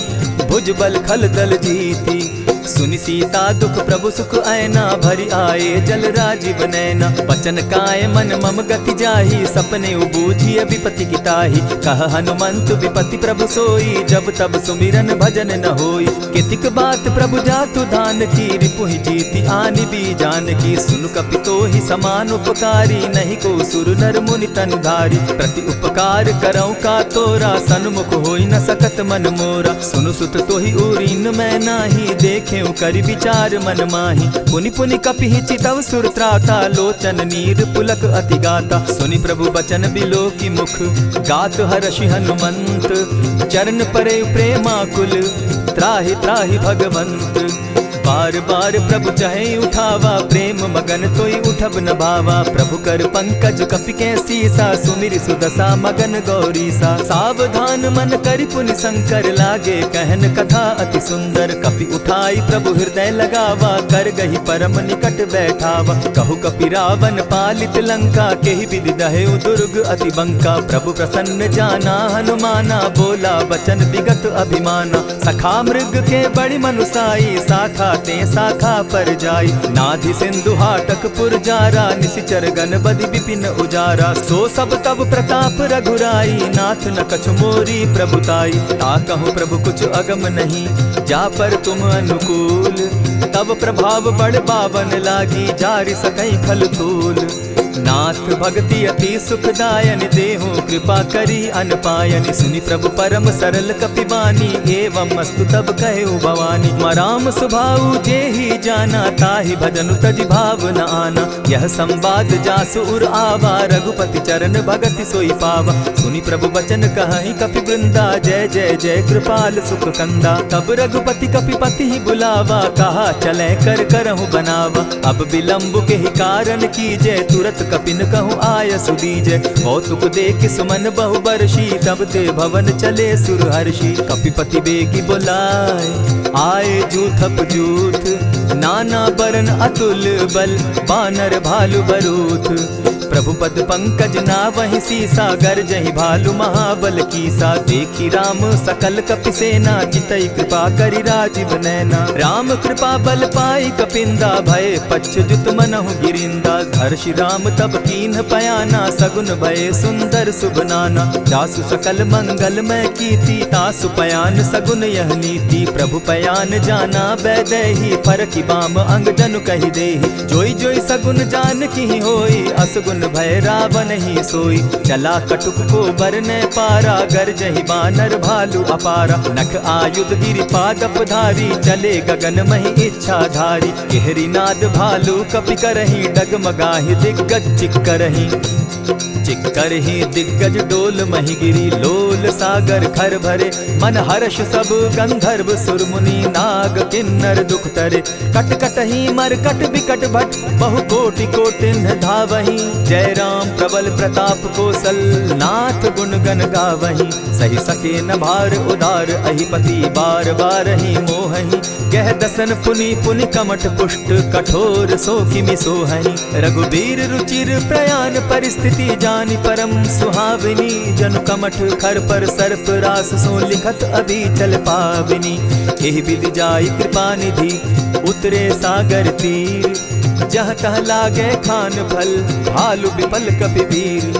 Speaker 1: भुज बल खल दल जीती। सुनि सीता दुख प्रभु सुख ऐना, भरि आए जल राजीव नैना। बचन काय मन मम गति जाहि, सपने उबूझिय विपति किताहि। कह हनुमंत विपति प्रभु सोई, जब तब सुमिरन भजन न होई। कितिक बात प्रभु जातु धान की, रिपुहि जीति आनि भी जानकी। सुनु कपितोहि समान उपकारी, नहीं को सुर नर मुनि तन धारी। प्रति उपकार करौ का तोरा, सन्मुख होई न सकत मन मोरा। सुनु सुत तोहि उरीन मैं नाही, देखे करि विचार मन माही। पुनि पुनि कपिहि चितव सुर त्राता, लोचन नीर पुलक अति गाता। सुनि प्रभु बचन बिलो की मुख, गात हर्षि हनुमंत। चरण परे प्रेमाकुल, त्राहि त्राहि भगवंत। बार बार प्रभु चहे उठावा, प्रेम मगन तोई उठब न भावा। प्रभु कर पंकज कपि के सीसा, सुमिर सुदशा मगन गौरीसा। सावधान मन करि पुनि शंकर, लागे कहन कथा अति सुंदर। कपि उठाई प्रभु हृदय लगावा, कर गही परम निकट बैठावा। कहु कपि रावण पालित लंका, केहि विधि दहेउ दुर्ग अति बंका। प्रभु प्रसन्न जाना हनुमाना, बोला बचन विगत अभिमाना। सखा मृग के बड़ी मनुसाई, शाखा ते शाखा पर जाई। नाधि सिंधु हाटक पुर जारा, निशिचर गण बदि विपिन उजारा। सो सब तब प्रताप रघुराई, नाथ न कछु मोरी प्रभुताई। ताकहु प्रभु कुछ अगम नहीं, जा पर तुम अनुकूल। तब प्रभाव बड़ बावन लागी, जारि सकई खल तूल। नाथ भक्ति अति सुखदायन, देहु कृपा करी अनपायनि। सुनि प्रभु परम सरल कपिबानी, एवं मस्तु तब कहेउ भवानी। मराम सुभाऊ जेहि जाना, ताहि भजनु तजि भाव न आना। यह संवाद जासु उर आवा, रघुपति चरण भगति सोई पावा। सुनि प्रभु बचन कहहि कपि वृंदा, जय जय जय कृपाल सुख कंदा। तब रघुपति कपिपति ही बुलावा, कहा चले कर करहु बनावा। अब विलंब के ही कारण कीजय, तुरत कपिन कहूँ आय सुदीजय। कौतुक देख सुमन बहु बरसी, तब ते भवन चले सुर हर्षि। कपिपति बेगी बुलाए, आए जूथप जूथ। नाना बरन अतुल बल, बानर भालु बरूथ। प्रभु पद पंकज नावहि सीसा, गरजहि भालु महाबल कीसा। देखी राम सकल कपि सेना, जितई कृपा करि राजीव नैना। राम कृपा बल पाई कपिंदा, भय पच्युत मनहु गिरिंदा। हर्षि राम तब कीन्ह पयाना, सगुन भय सुंदर शुभ नाना। जासु सकल मंगल में कीर्ति, तासु पयान सगुन यह नीति। प्रभु पयान जाना बैदेही, फरकि बाम अंग जनु कहि देहि। जोई जोई सगुन जान की होई, असगुन भय रावण ही सोई। चला कटुक को बरने पारा, गरजहि बानर भालु अपारा। नख आयुध गिरि पादप धारी, चले गगन महि इच्छा धारी। केहरी नाद भालु कपि करहि, डगमगाहि दिग्गज चिक्करहि। चिक्करहि दिग्गज डोल महि गिरी, लोल सागर खर भरे। मन हर्ष सब गंधर्व सुर मुनि, नाग किन्नर दुख तरे। कट कटहि मरकट बिकट भट, बहु कोटि कोटिन्ह धावहि। जय राम प्रबल प्रताप कौशल, नाथ गुण गण गावहि। सही सके न भार उदार, अहिपति बार बार ही मोहहि। गह दसन पुनि पुनि कमठ पुष्ट, कठोर सो किमि सोहहि। रघुबीर रुचिर प्रयाण परिस्थिति, जानि परम सुहाविनी। जनु कमठ खर पर सर्प रास, सो लिखत अभी चल पाविनी। एहि विधि जाई कृपा निधि, उतरे सागर तीर। जहाँ तह लागे खान फल, भालु विफल कपि वीर।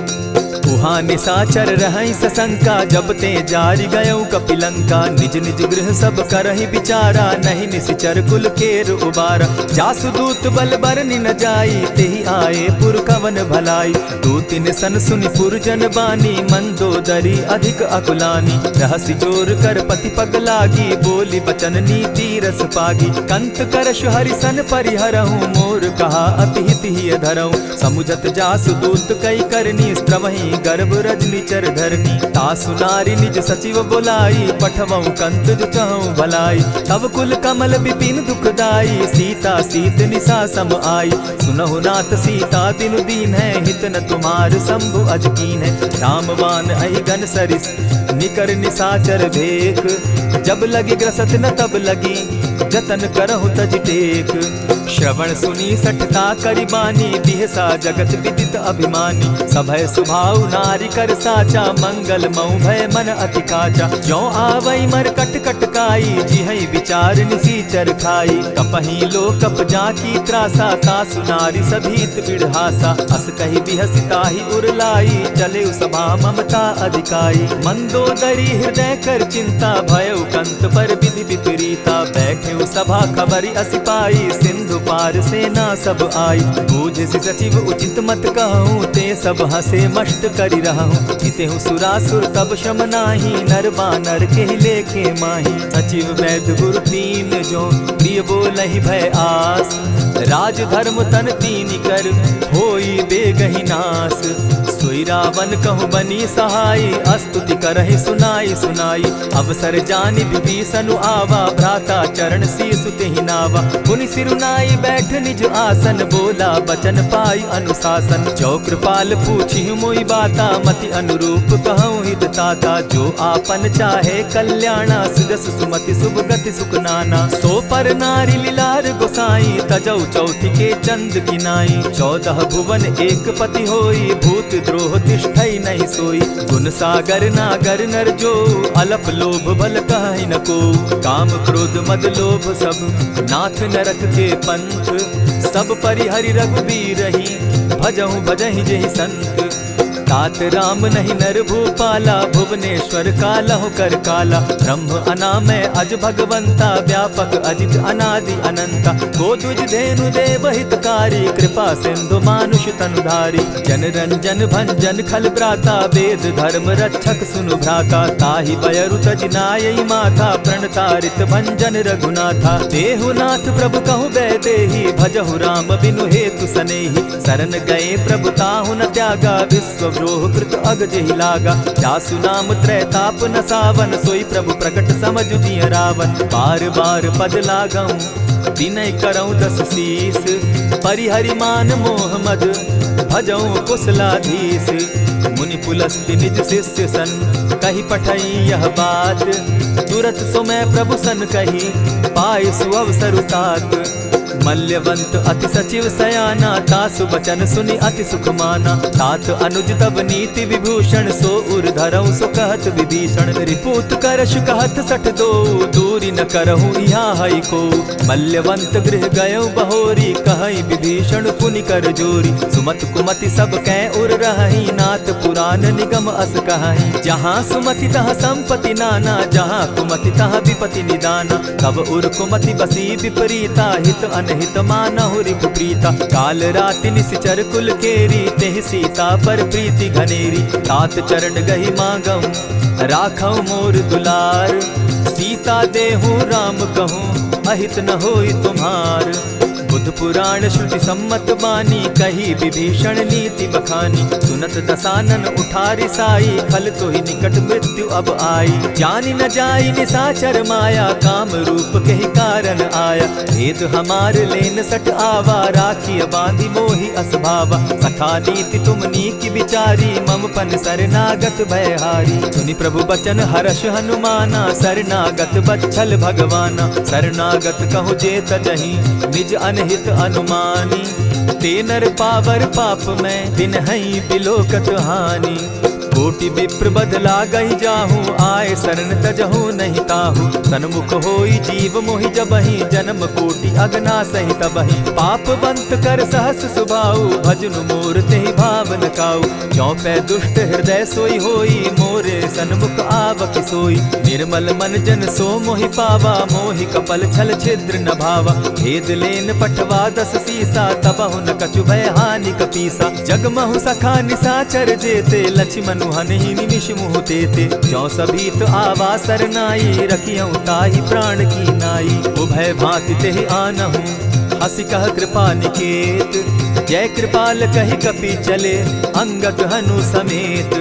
Speaker 1: उहाँ निशाचर रहई सशंका, जब ते जारी गयऊ कपिलंका। निज निज गृह सब करहि विचारा, नहीं निशिचर कुल केर उबारा। जासु दूत बल बरनि न जाई, तेहि आए पुर कवन भलाई। दूतिन सन सुनि पुरजन बानी, मंदोदरी अधिक अकुलानी। रहसि जोर कर पति पग लागी, बोली बचन नीति रस पागी। कंत करश हरिसन परिहरहूँ, मोर कहा अति हित ही धरऊँ। समुझत जासु दूत कई करनी, स्त्रवहीं गर्भ रजनी चर धरनी। तासु नारी निज सचिव बोलाई, पठवऊँ कंत जो चहूँ भलाई। तब कुल कमल विपिन दुखदाई, सीता सीत निशा सम आई। सुनहु नाथ सीता बिनु दीन है, हित न तुम्हार शंभु अजकीन है। रामवान अहिगन सरिस निकर निशाचर भेक, जब लगी ग्रसत न तब लगी, जतन करहु तज टेक। श्रवण सुनी सठता करिबानी, बिहसा जगत विदित अभिमानी। सभय सुभाव नारी कर साचा, मंगल मऊ भय मन अति काचा। ज्यों आवई मर कट कट काई, जिहई विचार निसीचर खाई। कपही लो कप जाकी त्रासा, तासु नारी सभीत बिढ़ासा। अस कही बिहसिता ही उरलाई, चले सभा ममता अधिकाई। मंदोदरी हृदय कर चिंता, भयउ कंत पर विधि विपरीता। बैठे सभा खबरी असी पाई, सिंधु पार सेना सब आई। बूझसि सचिव उचित मत कहूँ, ते सब हसे मष्ट करि रहूँ। हितेहु सुरासुर तब शम नाही, नर बानर के लेखे माही। सचिव वैद्य गुरु तीन जो, प्रिय बोलहि भय आस। राज धर्म तन तीन कर, होई बेगहि नास। सोई रावण कहु बनी सहाई, अस्तुति करहि सुनाई सुनाई। अवसर जानि विभीषण आवा, भ्राता चरण शीसु तेहि नावा। पुनि सिरुनाई बैठ निज आसन, बोला बचन पाई अनुशासन। जो कृपाल पूछि मोई बाता, मति अनुरूप कहूँ हित ताता। जो आपन चाहे कल्याणा, सुजस सुमति शुभ गति सुख नाना। सो पर नारी लीलार गोसाई, तजौ चौथी के चंद किनाई। 14 भुवन एक पति होई, भूत द्रोह तिष्ठई नहीं सोई। गुण सागर नागर नर जो, अलप लोभ बल कहि न को। काम क्रोध मद लोभ सब, नाथ नरक के पंथ। सब परिहरि रघुबीरहि, भजहु भजहि जेहि संत। तात राम नहीं नर भूपाला, भुवनेश्वर कालहु कर काला। ब्रह्म अनामय अज भगवंता, व्यापक अजित अनादि अनंता। गोदुज धेनु देव हितकारी, कृपा सिंधु मानुष तनुधारी। जन रंजन भंजन खल भ्राता, वेद धर्म रक्षक सुनु भ्राता। ताहि बयरु तज नायई माथा, प्रणतारित भंजन रघुनाथा। देहुनाथ प्रभु कहु बैदेहि, भजहु राम बिनु हेतु सनेहि। शरण गए प्रभु ताहु न त्यागा, विश्व द्रोह कृत अग जेहि लागा। जासु नाम त्रैताप न सावन, सोई प्रभु प्रकट समझु जिय रावण। बार बार पद लागऊं, विनय करऊं 10 शीस। परिहरि मान मोह मद, भजऊं कुशलाधीश। मुनि पुलस्ति निज शिष्य सन, कही पठई यह बात। तुरत सो मैं प्रभु सन कही, पाए सुअवसर तात। मल्यवंत अति सचिव सयाना, तासु बचन सुनि अति सुख माना। तात अनुज तब नीति विभूषण, सो उर धरऊं सो कहत विभीषण। रिपुत करश कहत सठ दो, दूरी न करहूँ यहाँ हई को। मल्यवंत गृह गयऊ बहोरी, कहई विभीषण पुनि कर जोरी। सुमत कुमति सब कै उर रहई, नाथ पुराण निगम अस कहई। जहाँ सुमति तहाँ संपत्ति नाना, जहाँ कुमति तहाँ विपति निदाना। तब उर कुमति बसी विपरीता, हित अनहित मानहु रिपु प्रीता। काल राति निशिचर कुल केरी, तेहि सीता पर प्रीति घनेरी। तात चरण गहि मांगऊं, राखऊं मोर दुलार। सीता देहूँ राम कहूँ, अहित न होई तुम्हार। बुध पुराण श्रुति सम्मत बानी, कही विभीषण नीति बखानी। सुनत दसानन उठारि साई, खल तो ही निकट मृत्यु अब आई। जानि न जाई निशाचर माया, काम रूप के ही कारण आया। भेद हमार लेन सट आवा, राखिय बांधि मोहि असभावा। सखा नीति तुम नीकी विचारी, मम पन शरणागत भयहारी। सुनि प्रभु बचन हर्ष हनुमाना, शरणागत बच्छल भगवाना। शरणागत कहु जे तजहि, निज अनहित अनुमानी। ते नर पावर पाप में, दिन हई बिलोकत हानि। कोटि विप्र बदला गई जाहूँ, आए शरण तजहु नहीं ताहु। सन्मुख होई जीव मोहि जबहि, जन्म कोटि अगना सहि तबहि। पाप बंत कर सहस सुभाऊ, भजनु मोर तेहि भाव न काऊ। चौपै दुष्ट हृदय सोई होई, मोरे सन्मुख आवक सोई। निर्मल मन जन सो मोहि पावा, मोहि कपल छल छिद्र न भावा। भेद लेन पठवा 10 सीसा, तबहु न कछु भय हानि कपीसा। जगमहु सखा निसाचर जेते, लक्ष्मणु हनहि निमिष मुहु तेते। जौ सभीत आवा सरनाई, रखियौ ताहि प्राण की नाई। उभय भांति तेहि आनहु, हसी कह कृपा निकेत। जय कृपाल कहि कपि चले, अंगद हनु समेत।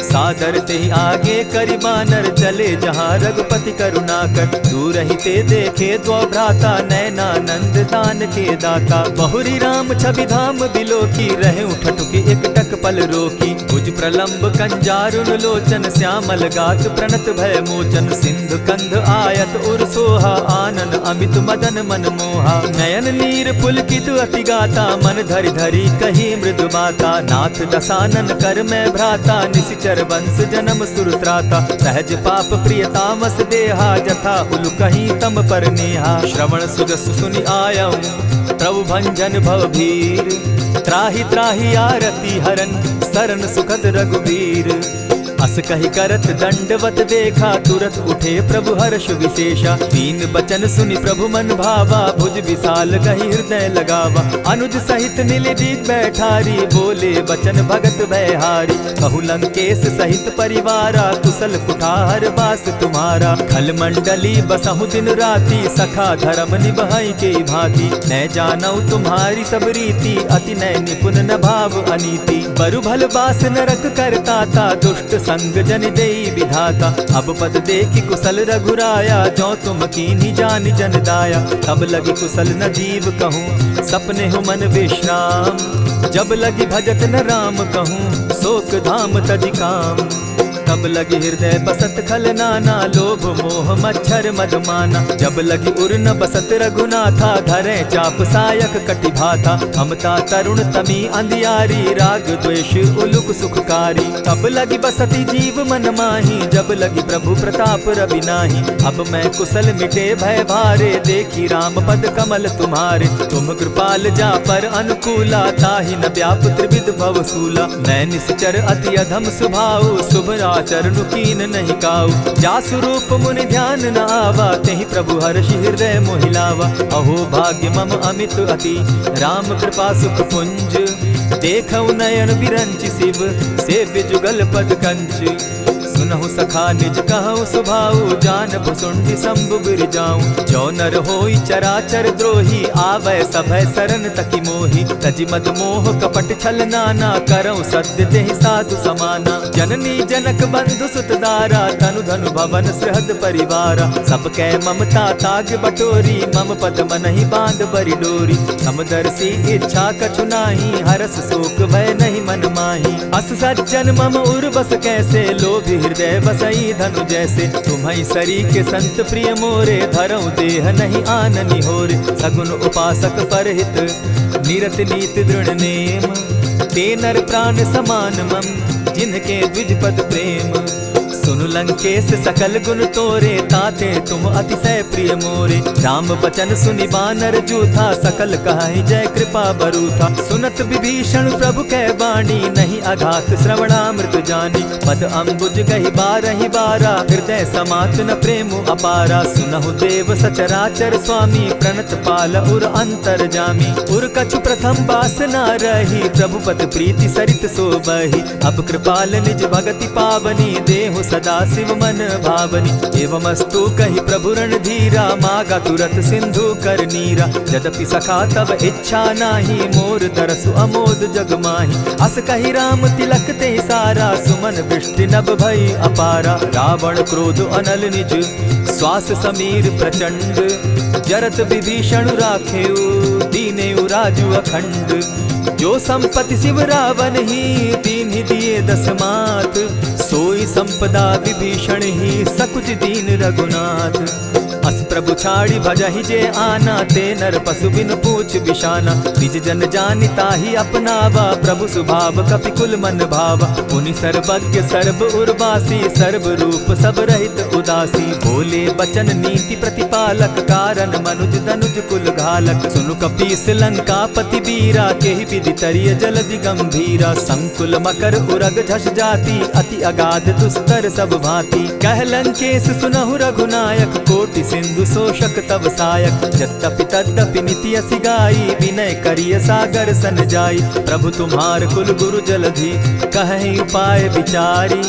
Speaker 1: सादर तेहि आगे करि बानर, चले जहाँ रघुपति करुणा कर। दूर ही ते देखे द्वौ भ्राता, नैनानंद दान के दाता। बहुरी राम छवि धाम बिलोकी, रहे ठठुकी एक टक पल रोकी। भुज प्रलंब कंजारुन लोचन, श्यामल गात प्रणत भय मोचन। सिंधु कंध आयत उर सोहा, आनन अमित मदन मन मोहा। नयन नीर पुलकित अति गाता, मन धरि धरि कही मृदु बाता। नाथ दसानन कर मैं भ्राता, निशिचर वंश जन्म सुरत्राता। सहज पाप प्रिय तामस देहा, जथा उलु कहीं तम पर नेहा। श्रवण सुजस सुनि आयऊ, प्रभु भंजन भव भीर। त्राहि त्राहि आरती हरन, सरन सुखद रघुवीर। अस कहि करत दंडवत देखा, तुरत उठे प्रभु हर्ष विशेषा। दीन बचन सुनि प्रभु मन भावा, भुज विशाल कहि हृदय लगावा। अनुज सहित नीलदीप बैठारी, बोले बचन भगत भयहारी। कहु लंकेश सहित परिवारा, कुशल कुठार बास तुम्हारा। खल मंडली बसहु दिन राति, सखा धर्म निभाई के भांति। न जानौ तुम्हारी सब रीति, अति नय निपुण न भाव अनीति। बरु भल बास नरक करताता, दुष्ट संग जन देई विधाता। अब पद देखि कुशल रघुराया, जो तुम कीन्ही जानि जन दाया। तब लगी कुशल न जीव कहूँ, सपने हो मन विश्राम। जब लगी भजत न राम कहूँ, शोक धाम तजि काम। तब लगी हृदय बसत खल नाना, लोभ मोह मच्छर मदमाना। जब लगी उर न बसत रघुनाथा, धरे चाप सायक कटि भाथा। ममता तरुण तमी अंधियारी, राग द्वेष उलुक सुखकारी। तब लगी बसती जीव मन माही, जब लगी प्रभु प्रताप रवि नाही। अब मैं कुशल मिटे भय भारे, देखी राम पद कमल तुम्हारे। तुम कृपाल जा पर अनुकूला, ताहि न व्याप त्रिविध भव सूला। मैं निश्चर अति अधम स्वभाव, शुभ चरणु कीन नहीं काऊ। जासु रूप मुनि ध्यान न आवा, तेहि प्रभु हर्षि हृदय मोहिलावा। अहो भाग्य मम अमित अति, राम कृपा सुख पुंज। देखऊ नयन विरंच शिव, सेव्य जुगल पद कंच। सुनहु सखा निज कहु सुभाऊ, जान भुसुंडि शंभु गिर जाऊं। जो नर होई चराचर द्रोही, आवै सभय सरन तकी मोही। तजि मद मोह कपट छल नाना, करऊं सत्य तेहि साधु समाना। जननी जनक बंधु सुत दारा, तनु धनु भवन सृहद परिवारा। सब कै ममता ताग बटोरी, मम पद मनहि बांध बरि डोरी। समदर्शी इच्छा कछु नाही, हरस शोक भय नहीं मन माही। अस सज्जन मम उर बस कैसे, लोभी हृदय बसई धनु जैसे। तुम्हारी सरी के संत प्रिय मोरे, धरऊं देह नहीं आननि होरे। सगुन उपासक परहित, निरत नीत दृढ़ नेम। ते नर प्राण समान मम, जिनके द्विज पद प्रेम। सुनु लंकेश सकल गुण तोरे, ताते तुम अतिशय प्रिय मोरे। राम बचन सुनि बानर जूथा, सकल कहाहि जय कृपा बरूथा। सुनत विभीषण प्रभु कै बाणी, नहीं अघात श्रवणामृत जानी। पद अम्बुज गहि बारहि बारा, हृदय समात न प्रेम अपारा। सुनहु देव सचराचर स्वामी, प्रणत पाल उर अंतर जामी। उर कछु प्रथम बास न रही, प्रभु पद प्रीति सरित सोबहि। अब कृपाल निज भगति पावनी, देहु सदा शिव मन भावनी। एवमस्तु कहि प्रभु रणधीरा, मागा तुरत सिंधु कर नीरा। यद्यपि सखा तब इच्छा नाही, मोर दरसु अमोद जग माही। अस कहि राम तिलक ते सारा, सुमन वृष्टि नभ भई अपारा। रावण क्रोध अनल निज, श्वास समीर प्रचंड। जरत विभीषण राखेउ, दीनेउ राजु अखंड। जो संपत्ति शिव रावण ही, दीन्हि दिए 10 मात। सोई होई संपदा विभीषण ही सकुच दीन रघुनाथ। अस प्रभु छाड़ी भजहि जे आना, ते नर पशु बिन पूछ बिशाना। निज जन जानिता ही अपनावा, प्रभु स्वभाव कपि कुल मन भावा। मुनि सर्वज्ञ सर्व उर्वासी, सर्व रूप सब रहित उदासी। बोले बचन नीति प्रतिपालक, कारण मनुज धनुज कुल घालक। सुनु कपीस लंका पति बीरा, केहि विधि तरिय जलधि गंभीरा। संकुल मकर उरग झष जाति, अति अगाध दुस्तर सब भांति। कह लंकेश सुनहु रघुनायक, कोटि सिंधु शोषक तब सायक। यद्यपि तद्यपि निति असि गाई, विनय करिय सागर सन जाई। प्रभु तुम्हार कुल गुरु जलधि, कहि उपाय विचारी।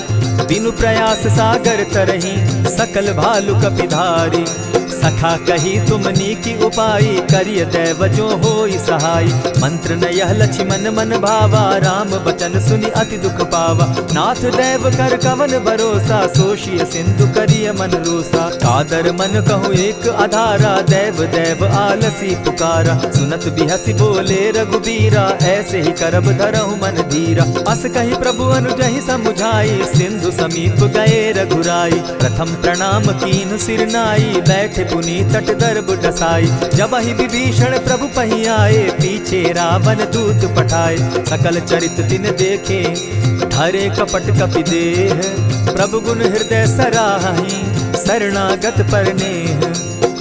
Speaker 1: बिनु प्रयास सागर तरही, सकल भालु कपिधारी। सखा कही तुमनी की उपाई, करिय दैव जो होई सहाय। मंत्र न यह लक्ष्मण मन भावा, राम बचन सुनि अति दुख पावा। नाथ दैव कर कवन भरोसा, सोषिय सिंधु करिय मन रोसा। कादर मन कहूँ एक आधारा, दैव दैव आलसी पुकारा। सुनत बिहसी बोले रघुबीरा, ऐसे ही करब धरहु मन धीरा। अस कही प्रभु अनुजहि समुझाई, सिंधु समीप गए रघुराई। प्रथम प्रणाम कीन सिर नाई, बैठे पुनि तट दर्ब डसाई। जब ही विभीषण प्रभु पही आए, पीछे रावण दूत पठाए। सकल चरित दिन देखे, धरे कपट कपि देह। प्रभु गुण हृदय सराहि, शरणागत पर नेह।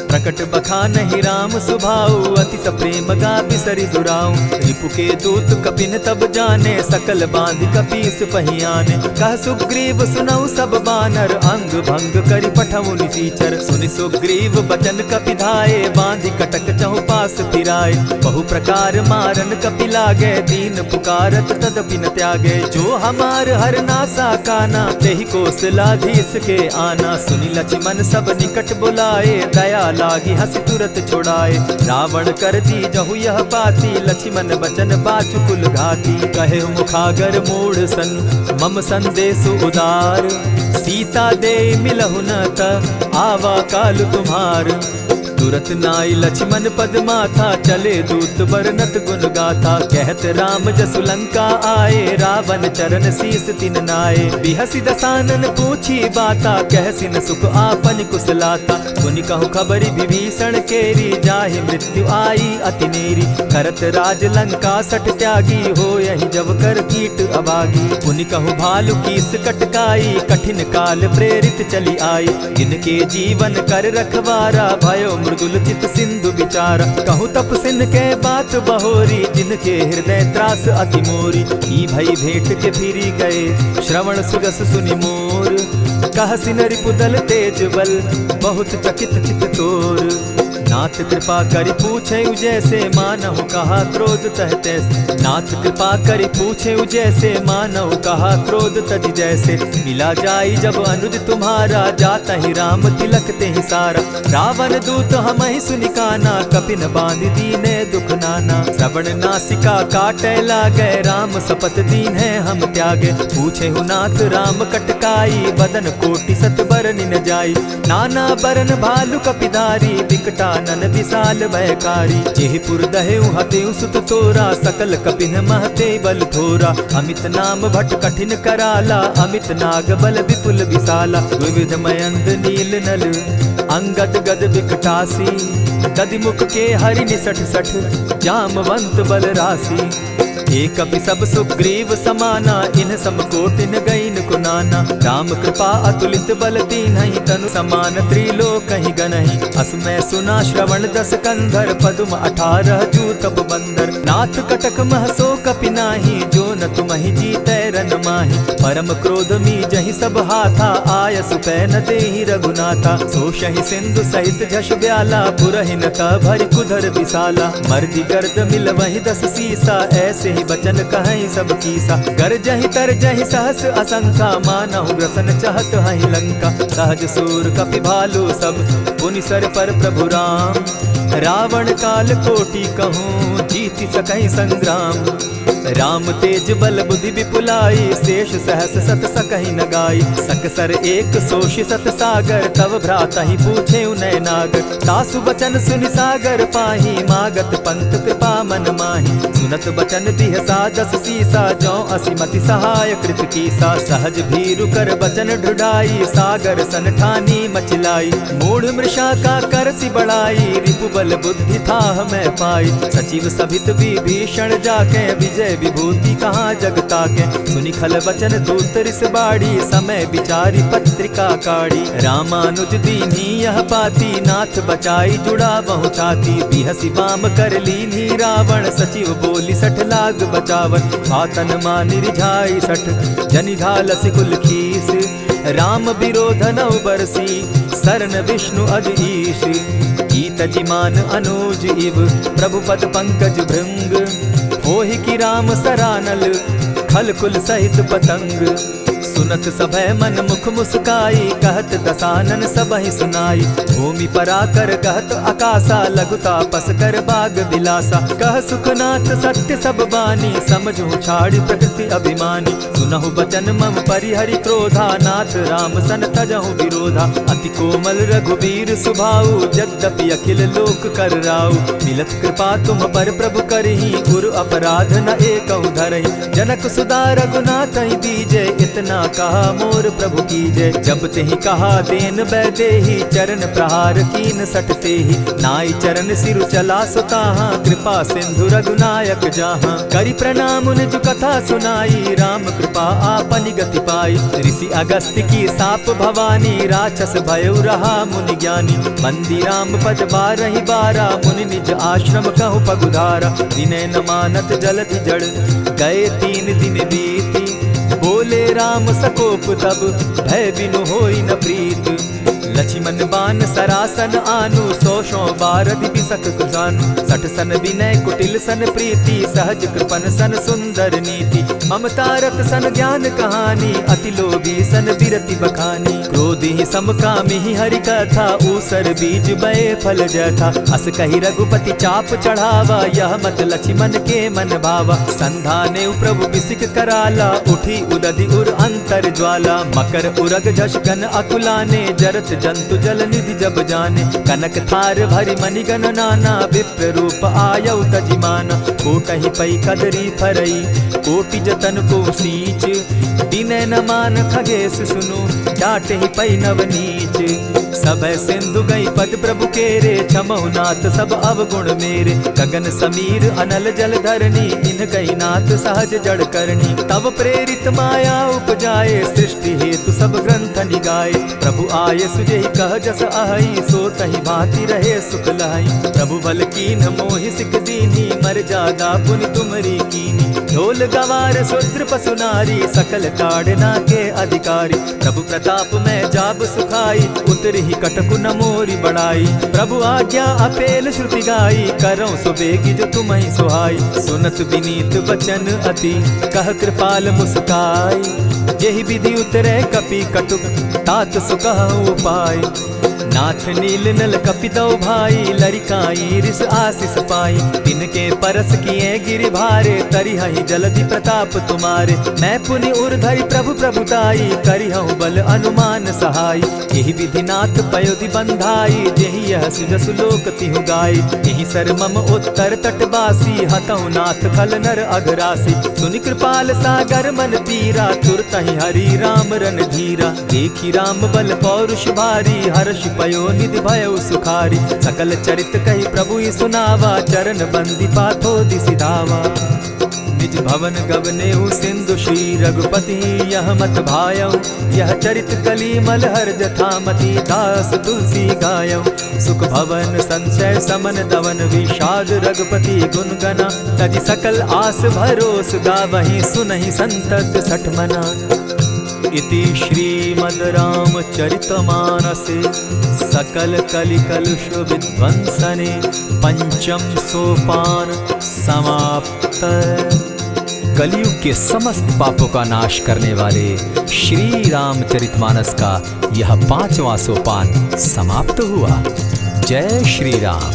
Speaker 1: प्रकट बखानहि राम सुभाऊ, अति सप्रेम गा बिसरि दुराऊ। रिपु के दूत कपिन तब जाने, सकल बांधि कपीस पहियाने। कह सुग्रीव सुनऊ सब बानर, अंग भंग करि पठऊ निसीचर। सुनि सुग्रीव बचन कपि धाये, बांधि कटक चहु पास फिराए। बहु प्रकार मारन कपि लागे, दीन पुकारत तदपि न त्यागे। जो हमार हर नासा काना, तेहि कौशलाधीश के आना। सुनि लक्ष्मण सब निकट बुलाए, दया लागी हंसी तुरत छुड़ाए। रावण कर दी जहु यह बाती, लक्ष्मण बचन बाचु कुल घाती। कहे मुखागर मूढ़ सन, मम संदेश उदार। सीता दे मिलहु न त, आवा काल तुम्हार। तुरत नाई लक्ष्मण पद माथा, चले दूत बरनत गुण गाथा। कहत राम जसु लंका आए, रावण चरण शीस तिन नाए। बिहसी दसानन पूछी बाता, कहसी न सुख आपन कुशलाता। सुनि कहु खबरी विभीषण केरी, जाहि मृत्यु आई अति नेरी। करत राज लंका सठ त्यागी, हो यही जब कर कीट अभागी। पुनि कहु भालु कीस कटकाई, कठिन काल प्रेरित चली आई। जिनके जीवन कर रखवारा, भयो मृदुल चित सिंधु विचारा। कहु तप सिन के बात बहोरी, जिनके हृदय त्रास अति मोरी। ई भई भेंट के फिरी गए, श्रवण सुगस सुनि मोर। कहसि न रिपुदल तेज बल, बहुत चकित चित तोर। नाथ कृपा करि पूछे जैसे, मानहु कहा क्रोध तह तैसे। नाथ कृपा करि पूछे जैसे, मानहु कहा क्रोध तज जैसे। मिला जाई जब अनुज तुम्हारा, जाता ही राम तिलक ते ही सारा। रावण दूत हम ही सुनि काना, कपिन बांध दीने दुख नाना। श्रवण नासिका काटे लागे, राम सपत दीन है हम त्यागे। पूछे हु नाथ राम कटकाई, बदन कोटि सत बरनि न जाई। नाना बरन भालु कपिधारी, विकटा नन विशाल भयकारी। जेहि पुर दहेउ हतेउ सुत तोरा, सकल कपिन महते बल थोरा। अमित नाम भट कठिन कराला, अमित नाग बल विपुल विशाला। विविध मयंद नील नल, अंगद गद विकटासी। गदिमुख के हरि निसठ सठ, जामवंत बल राशि। एक कपि सब सुग्रीव समाना, इन समकोटिन गईन कुनाना। राम कृपा अतुलित बल दीन्हि, तनु समान त्रिलोक ही गनहि। अस मैं सुना श्रवण दस कंधर, पदुम 18 जूतब बंदर। नाथ कटक महसो कपि नाही, जो न तुमहि जीतै रन माहि। परम क्रोध मी जहि सब हाथा, आय सुपै न देहि रघुनाथा। सोषहि सिंधु सहित झष ब्याला, पुरहि न त भरि कुधर विशाला। मर्दि गर्द मिल वहि 10 सीसा, ऐसे बचन कहीं सब कीसा। गरजहि तरजहि सहस असंख्या, मानहु ग्रसन चाहत हहि लंका। सहज सूर कपि भालु सब, पुनि सर पर प्रभु राम। रावण काल कोटि कहूँ, जीति सकहि संग्राम। राम तेज बल बुद्धि विपुलाई, शेष सहस सत सकहि न गाई। सकसर एक सोषि सत सागर, तव भ्राता ही पूछे उनय नागर। तासु बचन सुनि सागर पाही, मागत पंत कृपा मन माही। सुनत बचन बिहसा दस सीसा, जौ असिमति सहाय कृत कीसा। सहज भीरु कर बचन ढुढ़ाई, सागर सन ठानी मचिलाई। मूढ़ मृषा का कर सी बढ़ाई, रिपु बल बुद्धि थाह मैं पाई। सचिव सभित विभीषण जाके, विजय विभूति कहाँ जग ताके। सुनि खल वचन दूत रिस बाड़ी, समय विचारी पत्रिका काढ़ी। रामानुज दीन्ही यह पाती, नाथ बचाई जुड़ा बहु छाती। बिहसी बाम कर लीन्ही रावण, सचिव बोली सठ लाग बचावन। आतन मानि रिझाई सठ, जनि घालसि कुल खीस। राम विरोध नौ बरसी, सरन विष्णु अज ईश। ईत जिमान अनुज इव, प्रभु पद पंकज भृंग। होहि कि राम सरानल, खल कुल सहित पतंग। सुनत सभय मन मुख मुस्काई, कहत दसानन सबहि सुनाई। भूमि पराकर कहत आकाशा, लघु तापस कर बाग बिलासा। कह सुखनाथ सत्य सब बानी, समझू छाड़ी प्रकृति अभिमानी। सुनहु बचन मम परिहरि क्रोधा, नाथ राम सन तजहु विरोधा। अति कोमल रघुबीर सुभाऊ, यद्यपि अखिल लोक कर राऊ। मिलत कृपा तुम पर प्रभु करही, गुरु अपराध न एकहु धरहि। जनक सुधा रघुनाथ ही दीजे, इतना कहा मोर प्रभु कीजे। जब तेहि कहा देन बैदेही, चरण प्रहार कीन सटते ही। नाई चरण सिरु चला सुताहा, कृपा सिंधु रघुनायक जाहा। करि प्रणाम निज कथा सुनाई, राम कृपा आपनि गति पाई। ऋषि अगस्त्य की साप भवानी, राक्षस भयउ रहा मुनि ज्ञानी। बंदी राम पद बारहि बारा, मुनि निज आश्रम कहु पगुधारा। विनय न मानत जलधि जड़, गए 3 दिन बीती। बोले राम सकोप तब, भय बिनु होई न प्रीत। लक्ष्मण बान सरासन आनु, 100 बारधि बिसक कृजानु। 60 सन विनय कुटिल सन प्रीति, सहज कृपन सन सुंदर नीति। ममता रत सन ज्ञान कहानी, अति लोभी सन बिरति बखानी। क्रोधी समकामी हरि कथा, ऊसर बीज बये फल जथा। अस कहि रघुपति चाप चढ़ावा, यह मत लक्ष्मण के मन भावा। संधाने प्रभु बिसिक कराला, उठी उदधि उर अंतर ज्वाला। मकर उरग झषगन अकुलाने, जरत जंतु जल निधि जब जाने। कनक थार भरि मणिगण नाना, विप्र रूप आयउ तजिमाना। कोटहि पै कदरी फरई, कोटि जतन को सींच। विनय न मान खगेश सुनु, डांटहि पै नव नीच। सभय सिंधु गई पद प्रभु केरे, क्षमहु नाथ सब अवगुण मेरे। गगन समीर अनल जल धरनी, इन कही नाथ सहज जड़ करनी। तब प्रेरित माया उपजाए, सृष्टि हेतु सब ग्रंथ निगाए। प्रभु आय सुजेहि कह जस अहई, सो तहि भांति रहे सुख लहई। प्रभु बल कीन मोहि सिख दीनी, मर जादा पुनि तुमरी कीनी। ढोल गवार शूद्र पशु नारी, सकल ताड़ना के अधिकारी। प्रभु प्रताप में जाब सुखाई, उतरि कटकु न मोरी बढ़ाई। प्रभु आज्ञा अपेल श्रुति गाई, करऊं सुबेगी जो तुम्हि सुहाई। सुनत विनीत बचन अति, कह कृपाल मुस्काई। जेहि विधि उतरे कपि कटुक, तात सुकहु उपाय। नाथ नील नल कपितौ भाई, लरिकाई रिस आशीष पाई। तिनके परस किए गिरि भारे, तरिहहि जलधि प्रताप तुम्हारे। मैं पुनि उर्धरि प्रभु प्रभुताई, करिहउ बल अनुमान सहाय। एहि विधि नाथ पयोधि बंधाई, जेहि यह सुजसु लोक तिहु गाई। एहि सर मम उत्तर तटवासी, हतउ नाथ खल नर अघरासी। सुनि कृपाल सागर मन पीरा, तुरतहि हरि राम रन धीरा। देखी राम बल पौरुष भारी, हर्ष पयो निधि भयउ सुखारी। सकल चरित कही प्रभु ही सुनावा, चरण बंदी पाथो दिसि धावा। निज भवन गवनेउ सिंधु श्री रघुपति, यह मत भायउ। यह चरित कली मलहर जथामति, दास तुलसी गायउ। सुख भवन संशय समन दवन, विषाद रघुपति गुण गना। तजि सकल आस भरोस, गावहि सुनहि संतत सठ मना। इति श्रीमद् रामचरितमानसे, सकल कलिकलुष विध्वंसने। पंचम सोपान समाप्त। कलयुग के समस्त पापों का नाश करने वाले श्री रामचरितमानस का यह 5वां सोपान समाप्त हुआ। जय श्री राम।